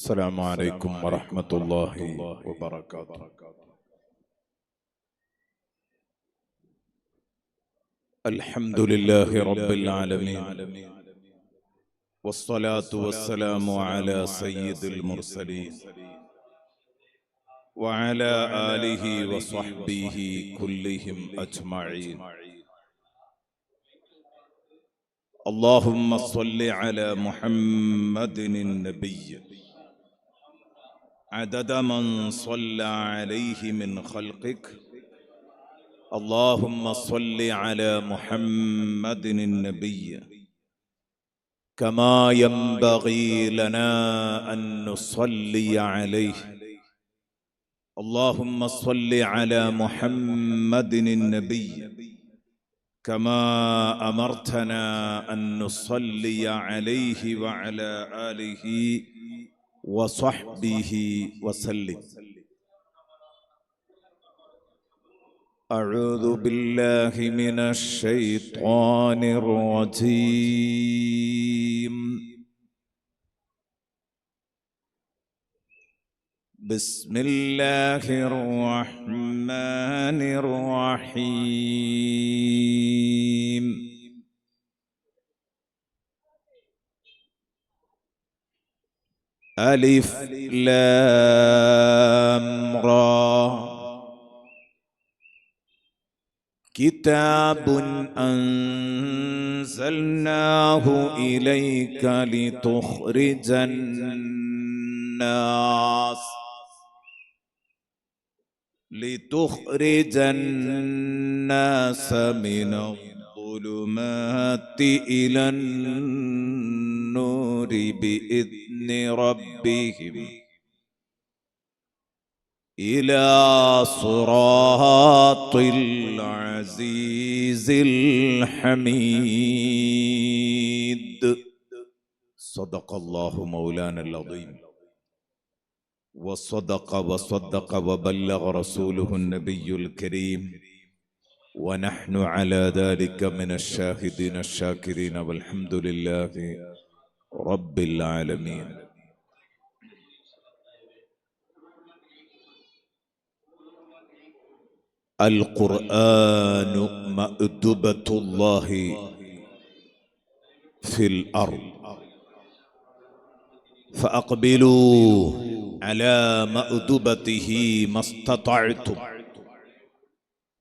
السلام عليكم ورحمة الله وبركاته. الحمد لله رب العالمين، والصلاة والسلام على سيد المرسلين وعلى آله وصحبه كلهم أجمعين. اللهم صل على محمد النبي عدد من صلى عليه من خلقك. اللهم صل على محمد النبي كما ينبغي لنا أن نصلي عليه. اللهم صل على محمد النبي كما أمرتنا أن نصلي عليه وعلى آله وصحبه وسلم. أعوذ بالله من الشيطان الرجيم. بسم الله الرحمن الرحيم. ألف لام را. كتاب أنزلناه إليك لتخرج الناس من الظلمات إلى النور بإذن ربهم إلى صراط العزيز الحميد. صدق الله مولانا العظيم، وصدق وبلغ رسوله النبي الكريم، ونحن على ذلك من الشاهدين الشاكرين، والحمد لله رب العالمين. القرآن مأدبة الله في الأرض، فأقبلوا على مأدبته ما استطعتم.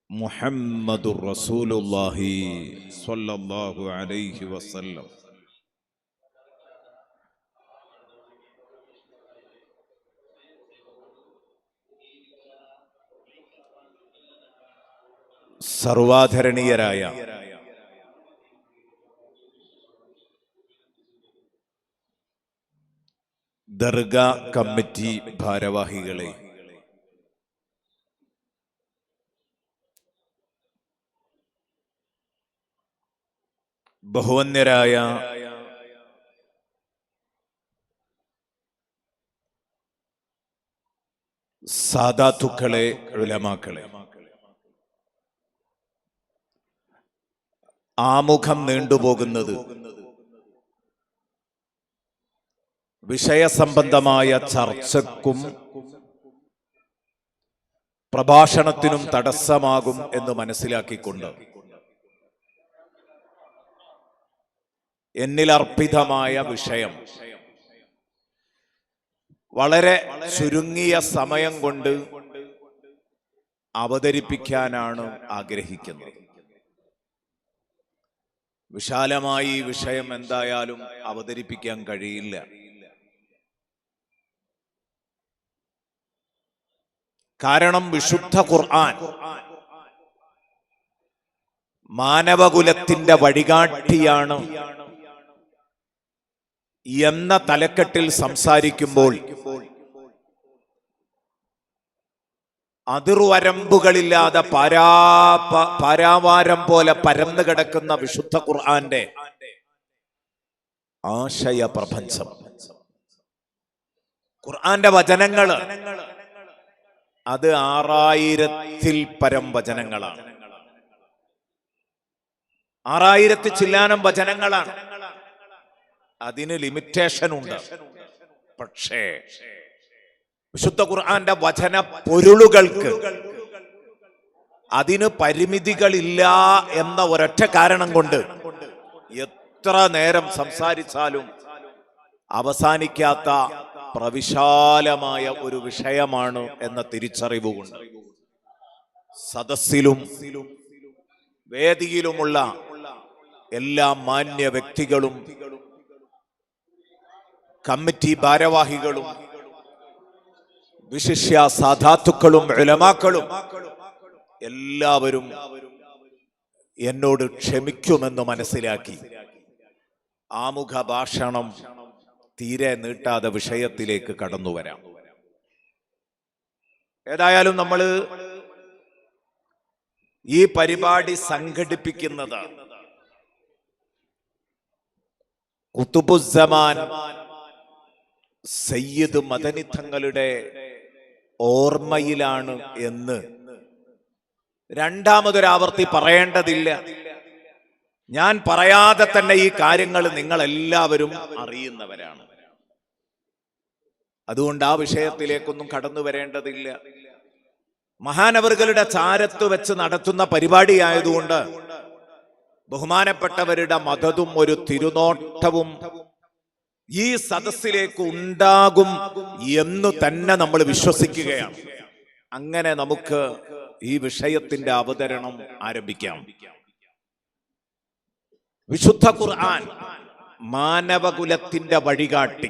محمد رسول الله صلى الله عليه وسلم. സർവാധരണീയരായ dargah committee ഭാരവാഹികളെ, ബഹുവന്യരായ സാദാത്തുക്കളെ, ഉലമാക്കളെ, ആമുഖം നീണ്ടുപോകുന്നത് വിഷയസംബന്ധമായ ചർച്ചയ്ക്കും പ്രഭാഷണത്തിനും തടസ്സമാകും എന്ന് മനസ്സിലാക്കിക്കൊണ്ട് എന്നിലർപ്പിതമായ വിഷയം വളരെ ചുരുങ്ങിയ സമയം കൊണ്ട് അവതരിപ്പിക്കാനാണ് ആഗ്രഹിക്കുന്നത്. വിശാലമായി ഈ വിഷയം എന്തായാലും അവതരിപ്പിക്കാൻ കഴിയില്ല. കാരണം വിശുദ്ധ ഖുർആൻ മാനവകുലത്തിന്റെ വഴികാട്ടിയാണ് എന്ന തലക്കെട്ടിൽ സംസാരിക്കുമ്പോൾ അതിർവരമ്പുകളില്ലാതെ പാരാവാരം പോലെ പരന്നു കിടക്കുന്ന വിശുദ്ധ ഖുർആന്റെ ആശയ പ്രപഞ്ചം, ഖുർആന്റെ വചനങ്ങള് അത് 6000-ൽ പരം വചനങ്ങളാണ്. 6000 ചില്ലാനം വചനങ്ങളാണ്. അതിന് ലിമിറ്റേഷൻ ഉണ്ട്. പക്ഷേ വിശുദ്ധ ഖുർആന്റെ വചന പൊരുളുകൾക്ക് അതിന് പരിമിതികളില്ല എന്ന ഒരൊറ്റ കാരണം കൊണ്ട് എത്ര നേരം സംസാരിച്ചാലും അവസാനിക്കാത്ത പ്രവിശാലമായ ഒരു വിഷയമാണ് എന്ന തിരിച്ചറിവ് കൊണ്ട് സദസ്സിലും വേദിയിലുമുള്ള എല്ലാ മാന്യ വ്യക്തികളും കമ്മിറ്റി ഭാരവാഹികളും വിശിഷ്യ സാധാത്തുക്കളും ഉലമാക്കളും എല്ലാവരും എന്നോട് ക്ഷമിക്കുമെന്ന് മനസ്സിലാക്കി ആമുഖ ഭാഷണം തീരെ നീട്ടാതെ വിഷയത്തിലേക്ക് കടന്നു വരാം. ഏതായാലും നമ്മൾ ഈ പരിപാടി സംഘടിപ്പിക്കുന്നത് ഖുതുബുസ്സമാൻ സയ്യിദ് മദനി തങ്ങളുടെ ഓർമ്മയിലാണ് എന്ന് രണ്ടാമതൊരാവർത്തി പറയേണ്ടതില്ല. ഞാൻ പറയാതെ തന്നെ ഈ കാര്യങ്ങൾ നിങ്ങൾ എല്ലാവരും അറിയുന്നവരാണ്. അതുകൊണ്ട് ആ വിഷയത്തിലേക്കൊന്നും കടന്നു വരേണ്ടതില്ല. മഹാനവറുകളുടെ ചാരത്ത് വെച്ച് നടത്തുന്ന പരിപാടിയായതുകൊണ്ട് ബഹുമാനപ്പെട്ടവരുടെ മദതും ഒരു തിരുനോട്ടവും ഈ സദസ്സിലേക്ക് ഉണ്ടാകും എന്ന് തന്നെ നമ്മൾ വിശ്വസിക്കുകയാണ്. അങ്ങനെ നമുക്ക് ഈ വിഷയത്തിന്റെ അവതരണം ആരംഭിക്കാം. വിശുദ്ധ ഖുർആൻ മാനവകുലത്തിന്റെ വഴികാട്ടി.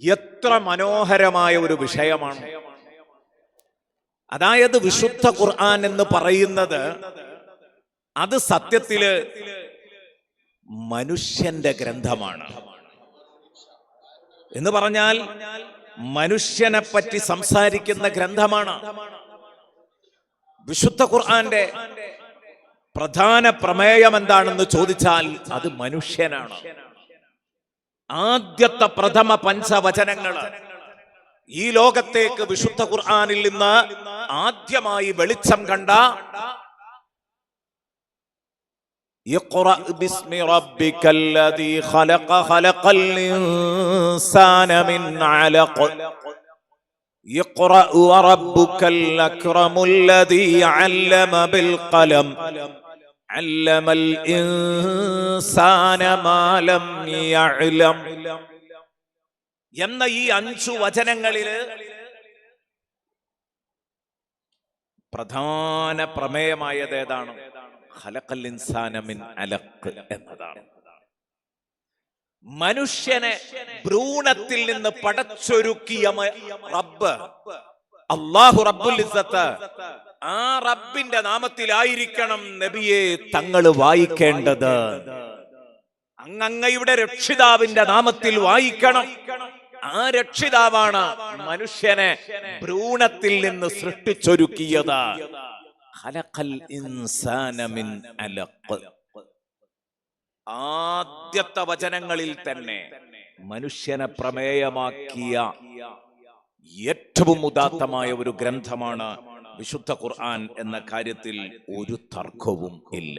എത്ര മനോഹരമായ ഒരു വിഷയമാണ്. അതായത് വിശുദ്ധ ഖുർആൻ എന്ന് പറയുന്നത് അത് സത്യത്തില് മനുഷ്യന്റെ ഗ്രന്ഥമാണ്. എന്ന് പറഞ്ഞാൽ മനുഷ്യനെ പറ്റി സംസാരിക്കുന്ന ഗ്രന്ഥമാണ്. വിശുദ്ധ ഖുർആന്റെ പ്രധാന പ്രമേയം എന്താണെന്ന് ചോദിച്ചാൽ അത് മനുഷ്യനാണ്. ആദ്യത്തെ പ്രഥമ പഞ്ചവചനങ്ങള് ഈ ലോകത്തേക്ക് വിശുദ്ധ ഖുർആനിൽ നിന്ന് ആദ്യമായി വെളിച്ചം കണ്ട ഇഖ്റഅ ബിസ്മി റബ്ബിക്കല്ലദീ ഖലഖ ഖലഖൽ ഇൻസാന മിൻ അലഖ് ഇഖ്റഅ വറബ്ബുക്കൽ അക്രമുല്ലദീ അല്ലമ ബിൽ ഖലം അല്ലമൽ ഇൻസാന മാ ലം യഅലം എന്ന ഈ 5 വചനങ്ങളില് പ്രധാന പ്രമേയമായത് ഏതാണ്? ഖലഖൽ ഇൻസാന മിൻ അലഖ് എന്നതാണ്. മനുഷ്യനെ ഭ്രൂണത്തിൽ നിന്ന് പടച്ചൊരുക്കിയ റബ്ബ് അല്ലാഹു റബ്ബുൽ ഇസ്സത്ത്, ആ റബ്ബിന്റെ നാമത്തിലായിരിക്കണം നബിയെ തങ്ങൾ വായിക്കേണ്ടത്. അങ്ങയുടെ രക്ഷിതാവിന്റെ നാമത്തിൽ വായിക്കണം. ആ രക്ഷിതാവാണ് മനുഷ്യനെ ഭ്രൂണത്തിൽ നിന്ന് സൃഷ്ടിച്ചൊരുക്കിയത്. ഖലഖൽ ഇൻസാന മിൻ അലഖ്. ആദ്യത്തെ വചനങ്ങളിൽ തന്നെ മനുഷ്യനെ പ്രമേയമാക്കിയ ഏറ്റവും ഉദാത്തമായ ഒരു ഗ്രന്ഥമാണ് വിശുദ്ധ ഖുർആൻ എന്ന കാര്യത്തിൽ ഒരു തർക്കവും ഇല്ല.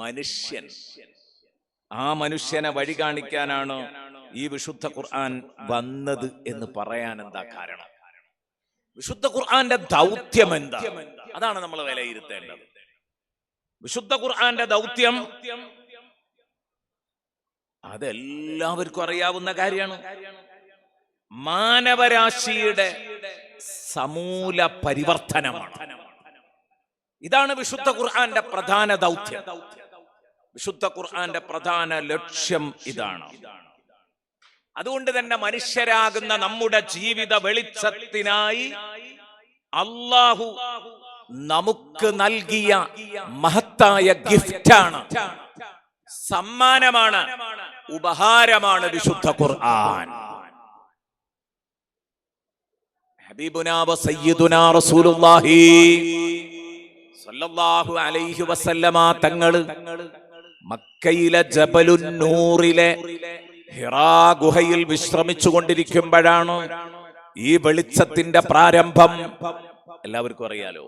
മനുഷ്യൻ, ആ മനുഷ്യനെ വഴി കാണിക്കാനാണ് ഈ വിശുദ്ധ ഖുർആൻ വന്നത് എന്ന് പറയാൻ എന്താ കാരണം? വിശുദ്ധ ഖുർആന്റെ ദൗത്യം എന്താ? അതാണ് നമ്മൾ വിലയിരുത്തേണ്ടത്. വിശുദ്ധ ഖുർആന്റെ ദൗത്യം അതെല്ലാവർക്കും അറിയാവുന്ന കാര്യമാണ്. മാനവരാശിയുടെ സമൂല പരിവർത്തനമാണ്. ഇതാണ് വിശുദ്ധ ഖുർആന്റെ പ്രധാന ദൗത്യം. വിശുദ്ധ ഖുർആന്റെ പ്രധാന ലക്ഷ്യം ഇതാണ്. അതുകൊണ്ട് തന്നെ മനുഷ്യരാകുന്ന നമ്മുടെ ജീവിത വെളിച്ചത്തിനായി അല്ലാഹു നമുക്ക് നൽകിയ മഹത്തായ ഗിഫ്റ്റാണ്, സമ്മാനമാണ്, ഉപഹാരമാണ് വിശുദ്ധ ഖുർആൻ. ഹബീബുനാ വ സയ്യിദുനാ റസൂലുള്ളാഹി സ്വല്ലല്ലാഹു അലൈഹി വസല്ലമ തങ്ങൾ മക്കയിലെ ജബലുൻ നൂറിലെ ഹിറാ ഗുഹയിൽ വിശ്രമിച്ചു കൊണ്ടിരിക്കുമ്പോഴാണ് ഈ വെളിച്ചത്തിന്റെ പ്രാരംഭം. എല്ലാവർക്കും അറിയാലോ,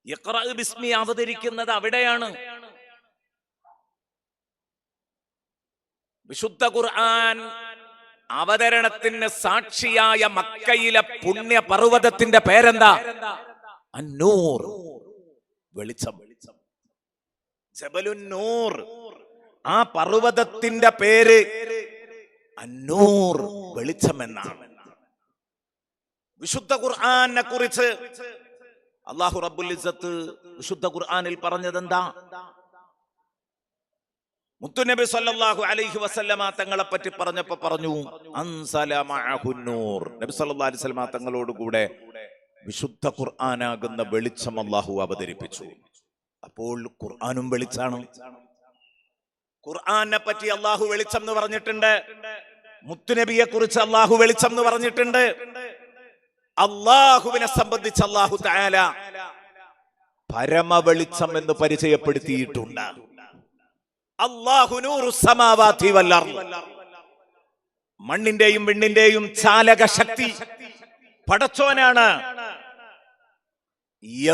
ഇഖ്റഅ ബിസ്മി അവതരിക്കുന്നത് അവിടെയാണ്. വിശുദ്ധ ഖുർആൻ അവതരണത്തിന് സാക്ഷിയായ മക്കയിലെ പുണ്യ പർവ്വതത്തിന്റെ പേരെന്താ? അന്നൂർ, വെളിച്ചം. ജബലുന്നൂർ. ആ പർവ്വതത്തിന്റെ പേര് അന്നൂർ, വെളിച്ചം എന്നാണ്. വിശുദ്ധ ഖുർആനെ കുറിച്ച് അല്ലാഹു റബ്ബുൽ ഇസ്സത്ത് വിശുദ്ധ ഖുർആനിൽ പറഞ്ഞതെന്താ? മുത്തുനബി സല്ലല്ലാഹു അലൈഹി വസല്ലമ തങ്ങളെ പറ്റി പറഞ്ഞപ്പോ പറഞ്ഞു അൻസല മഅഹുന്നൂർ. നബി സല്ലല്ലാഹു അലൈഹി വസല്ലമ തങ്ങളോട് കൂടെ വിശുദ്ധ ഖുർആനാകുന്ന വെളിച്ചം അല്ലാഹു അവതരിപ്പിച്ചു. അപ്പോൾ ഖുർആനും വെളിച്ചാണ്. ഖുർആനെ പറ്റി അല്ലാഹു വെളിച്ചം എന്ന് പറഞ്ഞിട്ടുണ്ട്. മുത്തുനബിയെ കുറിച്ച് അല്ലാഹു വെളിച്ചം എന്ന് പറഞ്ഞിട്ടുണ്ട്. അല്ലാഹുവിനെ സംബന്ധിച്ച് അല്ലാഹു തആല പരമ വെളിച്ചം എന്ന് പരിചയപ്പെടുത്തിയിട്ടുണ്ട്. അല്ലാഹു നൂറുസ് സമാവാതി വൽ അർദ്. മണ്ണിന്റെയും വിണ്ണിന്റെയും ചാലക ശക്തി പടച്ചോനാണ്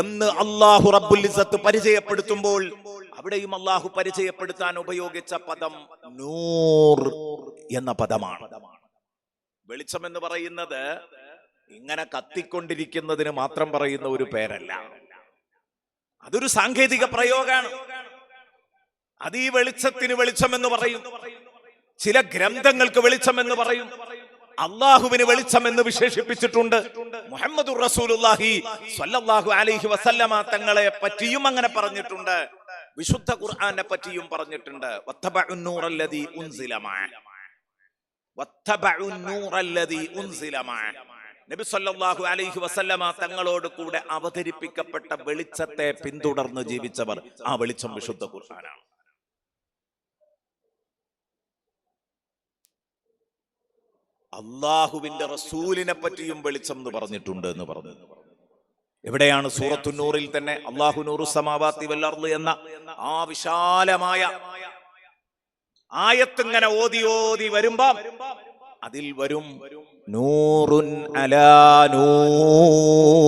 എന്ന് അല്ലാഹു റബ്ബുൽ ഇസ്സത്ത് പരിചയപ്പെടുത്തുമ്പോൾ അവിടെയും അല്ലാഹു പരിചയപ്പെടുത്താൻ ഉപയോഗിച്ച പദം നൂർ എന്ന പദമാണ്. വെളിച്ചം എന്ന് പറയുന്നത് ഇങ്ങനെ കത്തിക്കൊണ്ടിരിക്കുന്നതിന് മാത്രം പറയുന്ന ഒരു പേരല്ല. അതൊരു സാങ്കേതിക പ്രയോഗമാണ്. അത് ഈ വെളിച്ചത്തിന് വെളിച്ചം എന്ന് പറയും. ചില ഗ്രന്ഥങ്ങൾക്ക് വെളിച്ചം എന്ന് പറയും. അള്ളാഹുവിന് വെളിച്ചം എന്ന് വിശേഷിപ്പിച്ചിട്ടുണ്ട്. മുഹമ്മദുർ റസൂലുള്ളാഹി സ്വല്ലല്ലാഹു അലൈഹി വസല്ലമ തങ്ങളെ പറ്റിയും അങ്ങനെ പറഞ്ഞിട്ടുണ്ട്. വിശുദ്ധ ഖുർആനെ പറ്റിയും പറഞ്ഞിട്ടുണ്ട്. വത്തബഉൻ നൂറല്ലദീ ഉൻസില മഅ. വത്തബഉൻ നൂറല്ലദീ ഉൻസില മഅ. നബി സല്ലല്ലാഹു അലൈഹി വസല്ലമ തങ്ങളോട് കൂടെ അവതരിപ്പിക്കപ്പെട്ട വെളിച്ചത്തെ പിന്തുടർന്ന് ജീവിച്ചവർ. ആ വെളിച്ചം വിശുദ്ധ ഖുർആനാണ്. അള്ളാഹുവിന്റെ റസൂലിനെ പറ്റിയും വെളിച്ചം എന്ന് പറഞ്ഞിട്ടുണ്ട് എന്ന് പറഞ്ഞു. എവിടെയാണ്? സൂറത്തു നൂറിൽ തന്നെ അല്ലാഹു നൂറുസ് സമാവാതി വൽ അർദ് എന്ന ആ വിശാലമായ ആയത്ത് ഇങ്ങനെ ഓതി ഓതി വരുമ്പോ അതിൽ വരും നൂറുൻ അലാ നൂർ,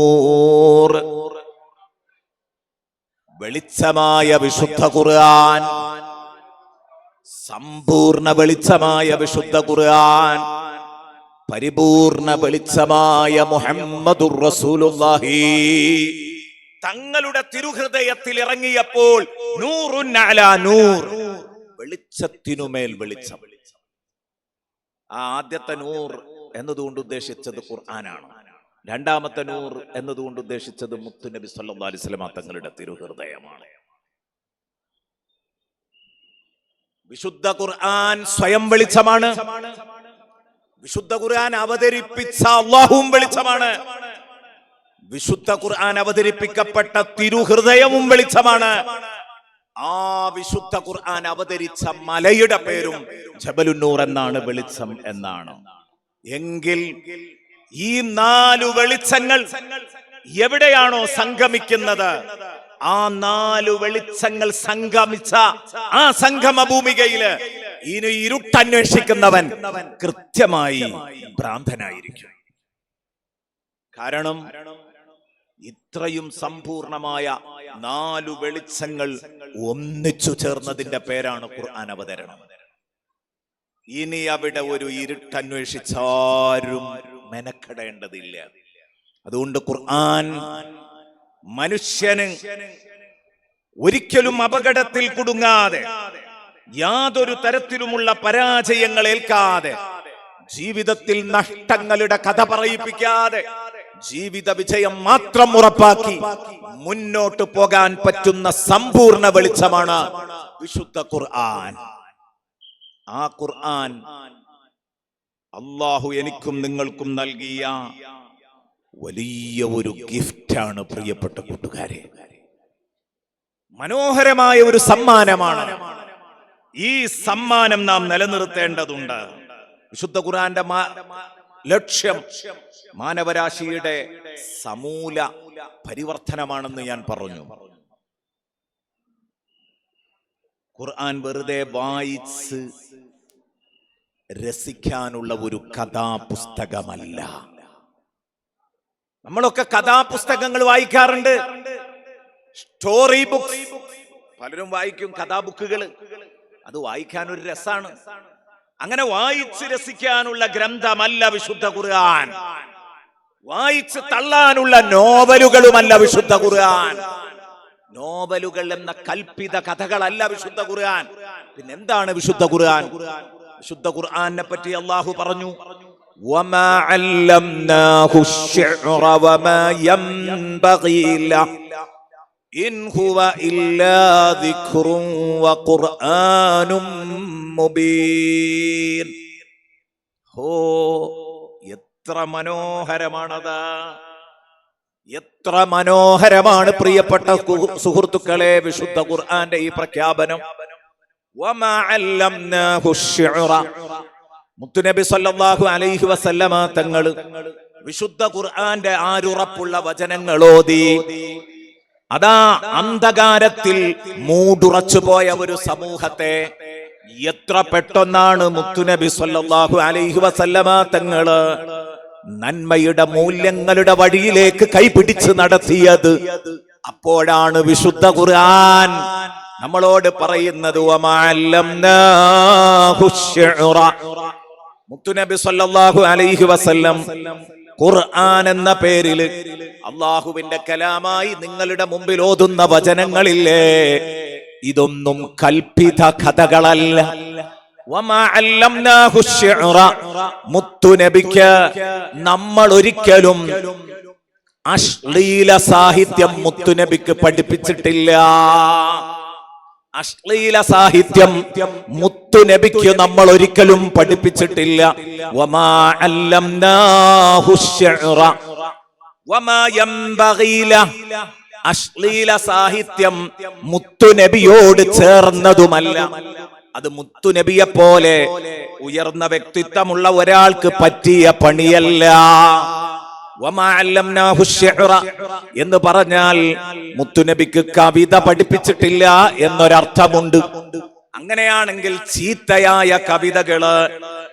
വെളിച്ചമായ വിശുദ്ധ ഖുർആൻ, സമ്പൂർണ്ണ വെളിച്ചമായ വിശുദ്ധ ഖുർആൻ, പരിപൂർണ വെളിച്ചമായ മുഹമ്മദുർ റസൂലുള്ളാഹി തങ്ങളുടെ തിരുഹൃദയത്തിൽ ഇറങ്ങിയപ്പോൾ നൂറുൻ അലാ നൂർ, വെളിച്ചത്തിനുമേൽ വെളിച്ചം. ആ ആദ്യത്തെ നൂർ എന്നതുകൊണ്ട് ഉദ്ദേശിച്ചത് ഖുർആനാണ്. രണ്ടാമത്തെ നൂർ എന്നതുകൊണ്ട് ഉദ്ദേശിച്ചത് മുത്തുനബി സല്ലല്ലാഹു അലൈഹി വസല്ലമ തങ്ങളുടെ തിരുഹൃദയമാണ്. വിശുദ്ധ ഖുർആൻ സ്വയം വെളിച്ചമാണ്. വിശുദ്ധ ഖുർആൻ അവതരിപ്പിച്ച അല്ലാഹുവും വെളിച്ചമാണ്. വിശുദ്ധ ഖുർആൻ അവതരിപ്പിക്കപ്പെട്ട തിരുഹൃദയവും വെളിച്ചമാണ്. ആ വിശുദ്ധ ഖുർആൻ അവതരിച്ച മലയുടെ പേരും ജബലുന്നൂർ എന്നാണ്, വെളിച്ചം എന്നാണ്. എങ്കിൽ ഈ 4 വെളിച്ചങ്ങൾ എവിടെയാണോ സംഗമിക്കുന്നത്, ആ 4 വെളിച്ചങ്ങൾ സംഗമിച്ച ആ സംഗമ ഭൂമികയില് ഇനി ഇരുട്ടന്വേഷിക്കുന്നവൻ കൃത്യമായി ഭ്രാന്തനായിരിക്കും. കാരണം ഇത്രയും സമ്പൂർണമായ 4 വെളിച്ചങ്ങൾ ഒന്നിച്ചു ചേർന്നതിന്റെ പേരാണ് ഖുർആൻ അവതരണം. ഇനി അവിടെ ഒരു ഇരുട്ടന്വേഷിച്ചാരും മെനക്കെടേണ്ടതില്ല. അതുകൊണ്ട് ഖുർആൻ മനുഷ്യന് ഒരിക്കലും അപകടത്തിൽ കുടുങ്ങാതെ, യാതൊരു തരത്തിലുമുള്ള പരാജയങ്ങൾ ഏൽക്കാതെ, ജീവിതത്തിൽ നഷ്ടങ്ങളുടെ കഥ പറയിപ്പിക്കാതെ, ജീവിത വിജയം മാത്രം ഉറപ്പാക്കി മുന്നോട്ട് പോകാൻ പറ്റുന്ന സമ്പൂർണ്ണ വെളിച്ചമാണ് വിശുദ്ധ ഖുർആൻ. ആ ഖുർആൻ അല്ലാഹു എനിക്കും നിങ്ങൾക്കും നൽകിയ വലിയ ഒരു ഗിഫ്റ്റാണ് പ്രിയപ്പെട്ട കൂട്ടുകാരെ. മനോഹരമായ ഒരു സമ്മാനമാണ്. ഈ സമ്മാനം നാം നിലനിർത്തേണ്ടതുണ്ട്. വിശുദ്ധ ഖുർആന്റെ ലക്ഷ്യം മാനവരാശിയുടെ സമൂല പരിവർത്തനമാണെന്ന് ഞാൻ പറഞ്ഞു. ഖുർആൻ വെറുതെ വായിച്ച് രസിക്കാനുള്ള ഒരു കഥാപുസ്തകമല്ല. നമ്മളൊക്കെ കഥാപുസ്തകങ്ങൾ വായിക്കാറുണ്ട്, സ്റ്റോറി ബുക്സ് പലരും വായിക്കും, കഥാബുക്കുകൾ. അത് വായിക്കാൻ ഒരു രസാണ്. അങ്ങനെ വായിച്ച് രസിക്കാനുള്ള ഗ്രന്ഥമല്ല വിശുദ്ധ ഖുർആൻ. വായിച്ച് തള്ളാനുള്ള നോവലുകളുമല്ല വിശുദ്ധ ഖുർആൻ. നോവലുകൾ എന്ന കൽപ്പിത കഥകളല്ല വിശുദ്ധ ഖുർആൻ. പിന്നെന്താണ് വിശുദ്ധ ഖുർആൻ? വിശുദ്ധ ഖുർആനെ പറ്റി അല്ലാഹു പറഞ്ഞു, വമാ അല്ലംനാഹു അശ്ശിഅറ വമാ യൻബഗി ലഹു ഇൻ ഹുവ ഇല്ലാ ദിക്റുൻ വഖുർആനും മുബീൻ. ഹോ, എത്ര മനോഹരമാണത്! എത്ര മനോഹരമാണ് പ്രിയപ്പെട്ട സുഹൃത്തുക്കളെ വിശുദ്ധ ഖുർആന്റെ ഈ പ്രഖ്യാപനം. വമാ അല്ലംനാഹു അശ്ശിഅറ. മുത്തുനബി സല്ലല്ലാഹു അലൈഹി വസല്ലമ തങ്ങൾ വിശുദ്ധ ഖുർആന്റെ ആരുറപ്പുള്ള വചനങ്ങൾ ഓതി. അതാ അന്ധകാരത്തിൽ മൂടുറച്ചു പോയ ഒരു സമൂഹത്തെ എത്ര പെട്ടെന്നാണ് മുത്തുനബി സല്ലല്ലാഹു അലൈഹി വസല്ലമ തങ്ങള് നന്മയുടെ മൂല്യങ്ങളുടെ വഴിയിലേക്ക് കൈപിടിച്ച് നടത്തിയത്. അപ്പോഴാണ് വിശുദ്ധ ഖുർആൻ നമ്മളോട് പറയുന്നത്, വമാ അല്ലംനാഹു അശ്ശിഅറ. മുത്തുനബി സല്ലല്ലാഹു അലൈഹി വസല്ലം ഖുർആൻ എന്ന പേരിൽ അള്ളാഹുവിന്റെ കലാമായി നിങ്ങളുടെ മുമ്പിൽ ഓതുന്ന വചനങ്ങളില്ലേ, ഇതൊന്നും കൽപ്പിത കഥകളല്ല. വമാ അല്ലംനാഹു അശ്ശിഅറ. മുത്തുനബിക്ക് നമ്മൾ ഒരിക്കലും അശ്ലീല സാഹിത്യം മുത്തുനബിക്ക് പഠിപ്പിച്ചിട്ടില്ല. അശ്ലീല സാഹിത്യം മുത്തുനബിക്ക് നമ്മൾ ഒരിക്കലും പഠിപ്പിച്ചിട്ടില്ല. വമാ അല്ലംനാഹു അശ്ശിഅറ വമാ യൻബഗി ലഹു. അശ്ലീല സാഹിത്യം മുത്തുനബിയോട് ചേർന്നതുമല്ല. അത് മുത്തുനബിയെ പോലെ ഉയർന്ന വ്യക്തിത്വമുള്ള ഒരാൾക്ക് പറ്റിയ പണിയല്ല. വമാ അല്ലംനാഹു അശ്ശിഅറ എന്ന് പറഞ്ഞാൽ മുത്തുനബിക്ക് കവിത പഠിപ്പിച്ചിട്ടില്ല എന്നൊരർത്ഥമുണ്ട്. അങ്ങനെയാണെങ്കിൽ ചീത്തയായ കവിതകള്,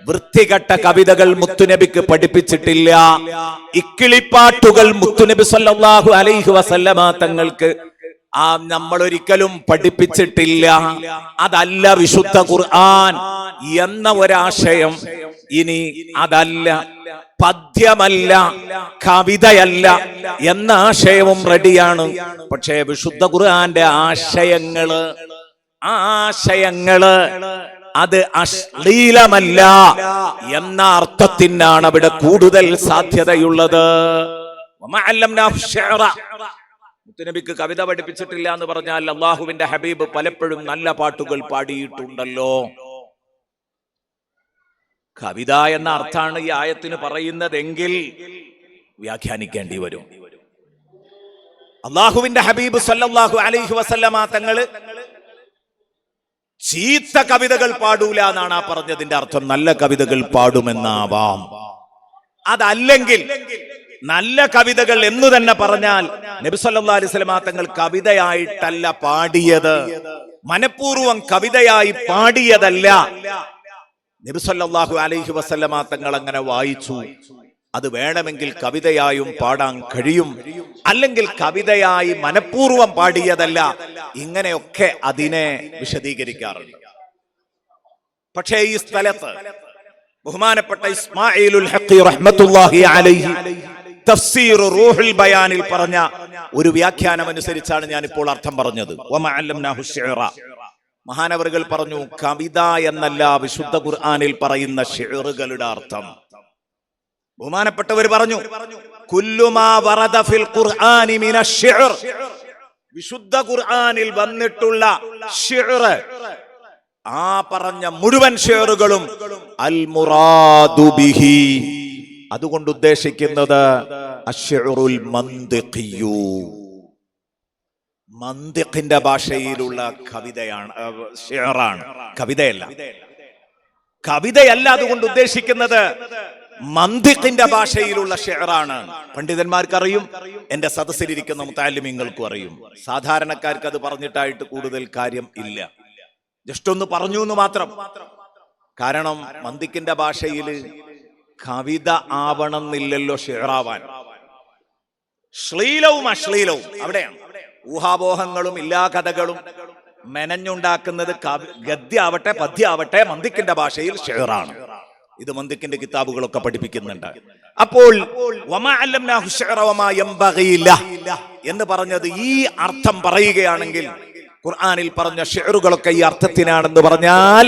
വൃത്തികെട്ട കവിതകൾ മുത്തുനബിക്ക് പഠിപ്പിച്ചിട്ടില്ല. ഇക്കിളിപ്പാട്ടുകൾ മുത്തുനബി സല്ലല്ലാഹു അലൈഹി വസല്ലമ തങ്ങൾക്ക് നമ്മൾ ഒരിക്കലും പഠിപ്പിച്ചിട്ടില്ല. അതല്ല വിശുദ്ധ ഖുർആൻ എന്ന ഒരാശയം. ഇനി അതല്ല, പദ്യമല്ല, കവിതയല്ല എന്ന ആശയവും റെഡിയാണ്. പക്ഷേ വിശുദ്ധ ഖുർആന്റെ ആശയങ്ങള് അത് അശ്ലീലമല്ല എന്ന അർത്ഥത്തിനാണ് അവിടെ കൂടുതൽ സാധ്യതയുള്ളത്. മുത്തുനബിക്ക് കവിത പഠിപ്പിച്ചിട്ടില്ല എന്ന് പറഞ്ഞാൽ അള്ളാഹുവിന്റെ ഹബീബ് പലപ്പോഴും നല്ല പാട്ടുകൾ പാടിയിട്ടുണ്ടല്ലോ. കവിത എന്ന അർത്ഥാണ് ഈ ആയത്തിന് പറയുന്നതെങ്കിൽ വ്യാഖ്യാനിക്കേണ്ടി വരും. അള്ളാഹുവിന്റെ ഹബീബ് സല്ലല്ലാഹു അലൈഹി വസല്ലമ തങ്ങള് ചീത്ത കവിതകൾ പാടൂല എന്നാണ് ആ പറഞ്ഞതിന്റെ അർത്ഥം. നല്ല കവിതകൾ പാടുമെന്നാവാം. അതല്ലെങ്കിൽ നല്ല കവിതകൾ എന്ന് തന്നെ പറഞ്ഞാൽ നബി സല്ലല്ലാഹു അലൈഹി വസല്ലമ തങ്ങൾ കവിതയായിട്ടല്ല പാടിയത്, മനഃപൂർവ്വം കവിതയായി പാടിയതല്ല. നബി സല്ലല്ലാഹു അലൈഹി വസല്ലമ തങ്ങൾ അങ്ങനെ വായിച്ചു. അത് വേണമെങ്കിൽ കവിതയായും പാടാൻ കഴിയും, അല്ലെങ്കിൽ കവിതയായി മനഃപൂർവ്വം പാടിയതല്ല. ഇങ്ങനെയൊക്കെ അതിനെ വിശദീകരിക്കാറുണ്ട്. പക്ഷേ ഈ സ്ഥലത്ത് ബഹുമാനപ്പെട്ട ഇസ്മാഈലുൽ ഹഖി റഹ്മത്തുള്ളാഹി അലൈഹി തഫ്സീർ റൂഹുൽ ബയാനിൽ പറഞ്ഞ ഒരു വ്യാഖ്യാനം അനുസരിച്ചാണ് ഞാൻ ഇപ്പോൾ അർത്ഥം പറഞ്ഞത്. വമാ അല്ലംനാഹു അശ്ശിഅറ. മഹാനവറുകൾ പറഞ്ഞു, കവിത എന്നല്ല വിശുദ്ധ ഖുർആനിൽ പറയുന്ന ഷിഅറുകളുടെ അർത്ഥം. ബഹുമാനപ്പെട്ടവർ പറഞ്ഞു, കുല്ലു മാ വറദ ഫിൽ ഖുർആനി മിനശ് ശിഅർ. വിശുദ്ധ ഖുർആനിൽ വന്നിട്ടുള്ള ഷിഅർ, ആ പറഞ്ഞ മുഴുവൻ ഷിഅറുകളും അൽ മുറാദു ബിഹി, അതുകൊണ്ട് ഉദ്ദേശിക്കുന്നത് അശ്ശിഅറുൽ മന്തിഖിയു, മന്തിഖിന്റെ ഭാഷയിലുള്ള കവിതയാണ്, ഷിഅറാണ്, കവിതയല്ല. കവിതയല്ല അതുകൊണ്ട് ഉദ്ദേശിക്കുന്നത് മന്തിഖിന്റെ ഭാഷയിലുള്ള ഷിഅറാണ്. പണ്ഡിതന്മാർക്കറിയും, എന്റെ സദസ്സിലിരിക്കുന്ന മുതഅല്ലിമീങ്ങൾക്കും അറിയും. സാധാരണക്കാർക്ക് അത് പറഞ്ഞിട്ടായിട്ട് കൂടുതൽ കാര്യം ഇല്ല. ജസ്റ്റ് ഒന്ന് പറഞ്ഞു എന്ന് മാത്രം. കാരണം മന്തിഖിന്റെ ഭാഷയിൽ കവിത ആവണമെന്നില്ലല്ലോ ഷിഅറാവാൻ. ശ്ലീലവും അശ്ലീലവും അവിടെയാണ്. ഊഹാപോഹങ്ങളും ഇല്ലാ കഥകളും മെനഞ്ഞുണ്ടാക്കുന്നത് ഗദ്യാവട്ടെ പദ്യാവട്ടെ മന്ദിക്കിന്റെ ഭാഷയിൽ ഷെയറാണ്. ഇത് മന്ദിക്കിന്റെ കിതാബുകളൊക്കെ പഠിപ്പിക്കുന്നുണ്ട്. അപ്പോൾ എന്ന് പറഞ്ഞത് ഈ അർത്ഥം പറയുകയാണെങ്കിൽ ഖുർആനിൽ പറഞ്ഞ ഷെയറുകളൊക്കെ ഈ അർത്ഥത്തിനാണെന്ന് പറഞ്ഞാൽ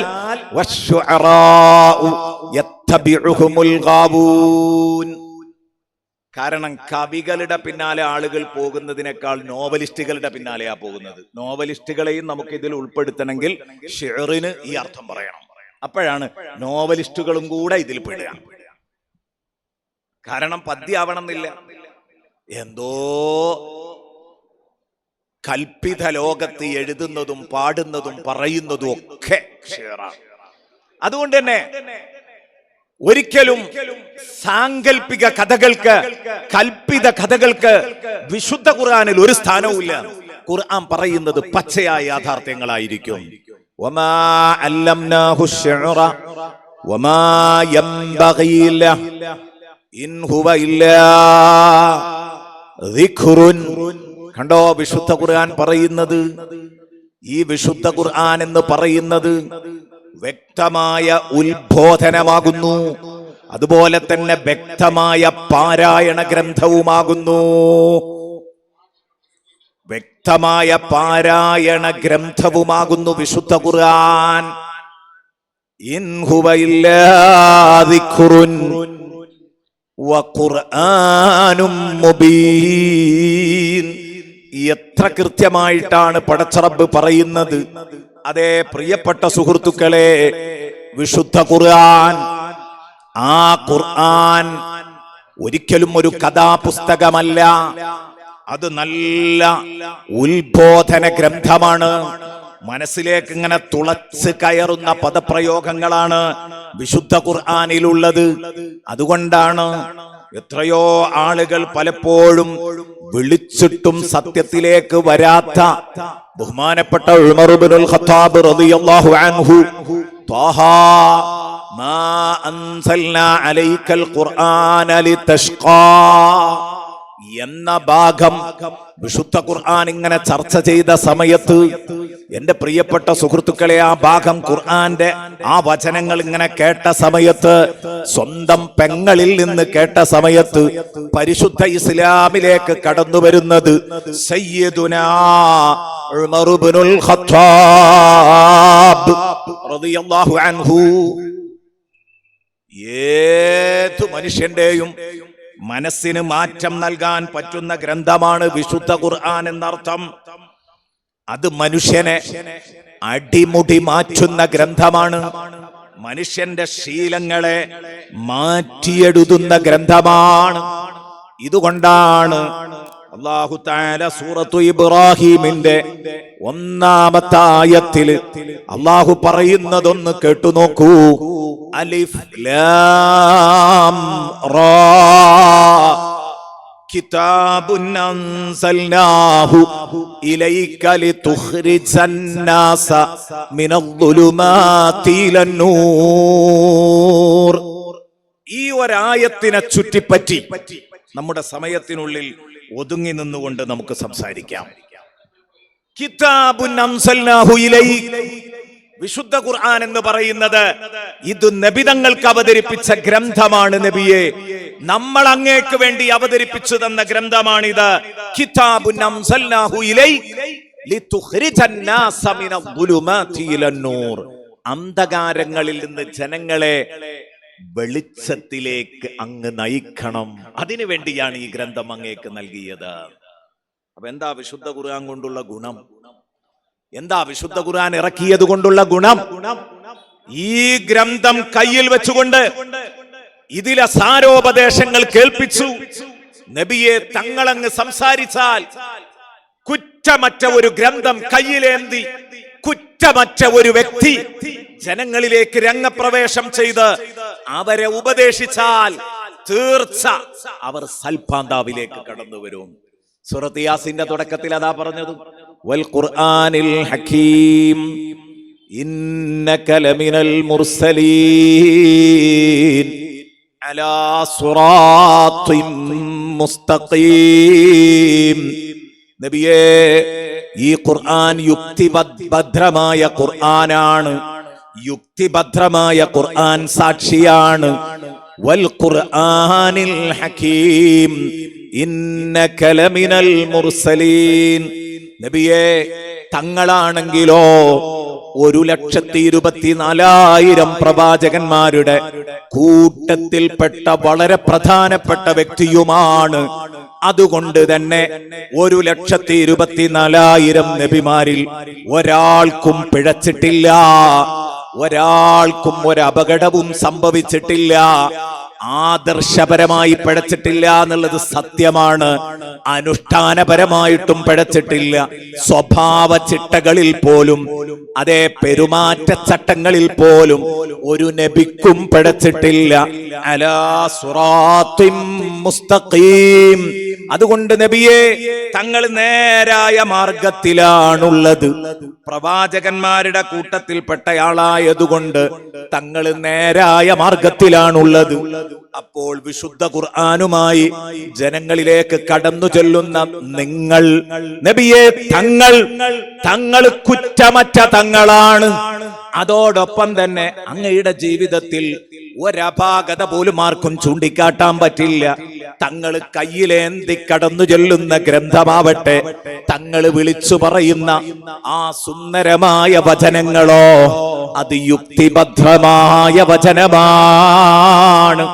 കാരണം കവികളുടെ പിന്നാലെ ആളുകൾ പോകുന്നതിനേക്കാൾ നോവലിസ്റ്റുകളുടെ പിന്നാലെയാ പോകുന്നത്. നോവലിസ്റ്റുകളെയും നമുക്ക് ഇതിൽ ഉൾപ്പെടുത്തണമെങ്കിൽ ഷെയറിന് ഈ അർത്ഥം പറയണം. അപ്പോഴാണ് നോവലിസ്റ്റുകളും കൂടെ ഇതിൽ പെടുക. കാരണം പദ്യാവണമെന്നില്ല, എന്തോ കൽപ്പിത ലോകത്ത് എഴുതുന്നതും പാടുന്നതും പറയുന്നതും ഒക്കെ ഷെയറാണ്. അതുകൊണ്ട് തന്നെ ഒരിക്കലും സാങ്കല്പിക കഥകൾക്ക്, കൽപ്പിത കഥകൾക്ക് വിശുദ്ധ ഖുർആനിൽ ഒരു സ്ഥാനവുമില്ല. ഖുർആൻ പറയുന്നത് പച്ചയായ യാഥാർത്ഥ്യങ്ങളായിരിക്കും. വമാ അല്ലംനാഹു ശിഅറ വമാ യംബഗി ലഹു ഇൻ ഹുവ ഇല്ലാ ദിക്റുൻ. കണ്ടോ, വിശുദ്ധ ഖുർആൻ പറയുന്നത്, ഈ വിശുദ്ധ ഖുർആൻ എന്ന് പറയുന്നത് വ്യക്തമായ ഉത്ബോധനമാകുന്നു, അതുപോലെ തന്നെ വ്യക്തമായ പാരായണ ഗ്രന്ഥവുമാകുന്നു. വ്യക്തമായ പാരായണ ഗ്രന്ഥവുമാകുന്നു വിശുദ്ധ ഖുർആൻ. ഇൻ ഹുവ ഇല്ലാ ദിക്റുൻ വഖുർആനും മുബീൻ. എത്ര കൃത്യമായിട്ടാണ് പടച്ചറബ് പറയുന്നത്. അതേ പ്രിയപ്പെട്ട സുഹൃത്തുക്കളെ, വിശുദ്ധ ഖുർആൻ, ആ ഖുർആൻ ഒരിക്കലും ഒരു കഥാപുസ്തകമല്ല, അത് നല്ല ഉത്ബോധന ഗ്രന്ഥമാണ്. മനസ്സിലേക്ക് ഇങ്ങനെ തുളച്ച് കയറുന്ന പദപ്രയോഗങ്ങളാണ് വിശുദ്ധ ഖുർആനിലുള്ളത്. അതുകൊണ്ടാണ് എത്രയോ ആളുകൾ പലപ്പോഴും വിളിച്ചിട്ടും സത്യത്തിലേക്ക് വരാത്ത ബഹുമാനപ്പെട്ട ഉമർ ഇബ്നുൽ ഖത്താബ് റളിയല്ലാഹു അൻഹു ത്വാഹാ മാ അൻസൽനാ അലൈക്കൽ ഖുർആന ലിതഷ്ഖാ എന്ന ഭാഗം വിശുദ്ധ ഖുർആൻ ഇങ്ങനെ ചർച്ച ചെയ്ത സമയത്ത്, എന്റെ പ്രിയപ്പെട്ട സുഹൃത്തുക്കളെ, ആ ഭാഗം ഖുർആന്റെ ആ വചനങ്ങൾ ഇങ്ങനെ കേട്ട സമയത്ത്, സ്വന്തം പെങ്ങളിൽ നിന്ന് കേട്ട സമയത്ത്, പരിശുദ്ധ ഇസ്ലാമിലേക്ക് കടന്നു വരുന്നത് സയ്യിദുനാ ഉമർ ഇബ്നുൽ ഖത്താബ് റളിയല്ലാഹു അൻഹു. ഏതു മനുഷ്യന്റെയും മനസ്സിന് മാറ്റം നൽകാൻ പറ്റുന്ന ഗ്രന്ഥമാണ് വിശുദ്ധ ഖുർആൻ എന്നർത്ഥം. അത് മനുഷ്യനെ അടിമുടി മാറ്റുന്ന ഗ്രന്ഥമാണ്. മനുഷ്യന്റെ ശീലങ്ങളെ മാറ്റിയെഴുതുന്ന ഗ്രന്ഥമാണ്. ഇതുകൊണ്ടാണ് അല്ലാഹു തആല സൂറത്തു ഇബ്രാഹീമിന്റെ 1-ാമത്തെ ആയത്തിൽ അല്ലാഹു പറയുന്നതൊന്ന് കേട്ടു നോക്കൂ. അലിഫ് ലാം റാ കിതാബുൻ അൻസൽനാഹു ഇലൈക ലിതുഖ്രിജന്നാസ മിനദ്ദുലുമാതി ഇലന്നൂർ. ഈ ഒരായത്തിനെ ചുറ്റിപ്പറ്റി നമ്മുടെ സമയത്തിനുള്ളിൽ ഒതുങ്ങി നിന്നുകൊണ്ട് നമുക്ക് സംസാരിക്കാം. കിതാബുൻ അൻസൽനാഹു ഇലൈക, വിശുദ്ധ ഖുർആൻ എന്ന് പറയുന്നത് ഇത് നബിതങ്ങൾക്ക് അവതരിപ്പിച്ച ഗ്രന്ഥമാണ്. നബിയെ, നമ്മൾ അങ്ങേക്ക് വേണ്ടി അവതരിപ്പിച്ചു തന്ന ഗ്രന്ഥമാണിത്. കിതാബുൻ അൻസൽനാഹു ഇലൈക ലിതുഖ്രിജന്നാസ മിനദ്ദുലുമാതി ഇലന്നൂർ. അന്ധകാരങ്ങളിൽ നിന്ന് ജനങ്ങളെ വെളിച്ചത്തിലേക്ക് അങ്ങ് നയിക്കണം. അതിനു വേണ്ടിയാണ് ഈ ഗ്രന്ഥം അങ്ങേക്ക് നൽകിയത്. അപ്പൊ എന്താ വിശുദ്ധ ഖുർആൻ കൊണ്ടുള്ള ഗുണം? എന്താ വിശുദ്ധ ഖുർആൻ ഇറക്കിയത് കൊണ്ടുള്ള ഗുണം? ഈ ഗ്രന്ഥം കയ്യിൽ വെച്ചുകൊണ്ട് ഇതിലെ സാരോപദേശങ്ങൾ കേൾപ്പിച്ചു നബിയെ തങ്ങളങ്ങ് സംസാരിച്ചാൽ കുറ്റമറ്റ ഒരു ഗ്രന്ഥം കയ്യിലേന്തി കുറ്റമറ്റ ഒരു വ്യക്തി ജനങ്ങളിലേക്ക് രംഗപ്രവേശം ചെയ്ത് അവരെ ഉപദേശിച്ചാൽ തീർച്ച അവർ സൽപാന്താവിലേക്ക് കടന്നു വരും. സൂറത്ത് യാസീന്റെ തുടക്കത്തിൽ അതാ പറഞ്ഞത്, വൽ ഖുർആനിൽ ഹകീം ഇന്നക ലമിനൽ മുർസലീൻ അലാ സിറാത്തിൻ മുസ്തഖീം. നബിയേ, ഈ ഖുർആൻ യുക്തിഭദ്രമായ ഖുർആനാണ്. യുക്തിഭദ്രമായ ഖുർആൻ സാക്ഷിയാണ്. വൽ ഖുർആനിൽ ഹകീം ഇന്നക ലമിനൽ മുർസലീൻ. നബിയേ, തങ്ങളാണെങ്കിലോ 1,24,000 പ്രവാചകന്മാരുടെ കൂട്ടത്തിൽപ്പെട്ട വളരെ പ്രധാനപ്പെട്ട വ്യക്തിയുമാണ്. അതുകൊണ്ട് തന്നെ 1,24,000 നബിമാരിൽ ഒരാൾക്കും പിഴച്ചിട്ടില്ല, ഒരാൾക്കും ഒരു അപകടവും സംഭവിച്ചിട്ടില്ല, ആദർശപരമായി പിഴച്ചിട്ടില്ല എന്നുള്ളത് സത്യമാണ്. അനുഷ്ഠാനപരമായിട്ടും പിഴച്ചിട്ടില്ല. സ്വഭാവ ചിട്ടകളിൽ പോലും, അതേ പെരുമാറ്റച്ചട്ടങ്ങളിൽ പോലും ഒരു നബിക്കും പിഴച്ചിട്ടില്ല. അലാ സിറാത്തിൻ മുസ്തഖീം. അതുകൊണ്ട് നബിയെ, തങ്ങൾ നേരായ മാർഗത്തിലാണുള്ളത്. പ്രവാചകന്മാരുടെ കൂട്ടത്തിൽപ്പെട്ടയാളായതുകൊണ്ട് തങ്ങൾ നേരായ മാർഗത്തിലാണുള്ളത്. അപ്പോൾ വിശുദ്ധ ഖുർആനുമായി ജനങ്ങളിലേക്ക് കടന്നു ചെല്ലുന്ന നിങ്ങൾ നബിയെ, തങ്ങൾ കുറ്റമറ്റ തങ്ങളാണ്. അതോടൊപ്പം തന്നെ അങ്ങയുടെ ജീവിതത്തിൽ ഒരപാകത പോലും ആർക്കും ചൂണ്ടിക്കാട്ടാൻ പറ്റില്ല. തങ്ങൾ കയ്യിലേന്തി കടന്നു ചെല്ലുന്ന ഗ്രന്ഥമാവട്ടെ, തങ്ങൾ വിളിച്ചു പറയുന്ന ആ സുന്ദരമായ വചനങ്ങളോ അത് യുക്തിഭദ്രമായ വചനമാണ്.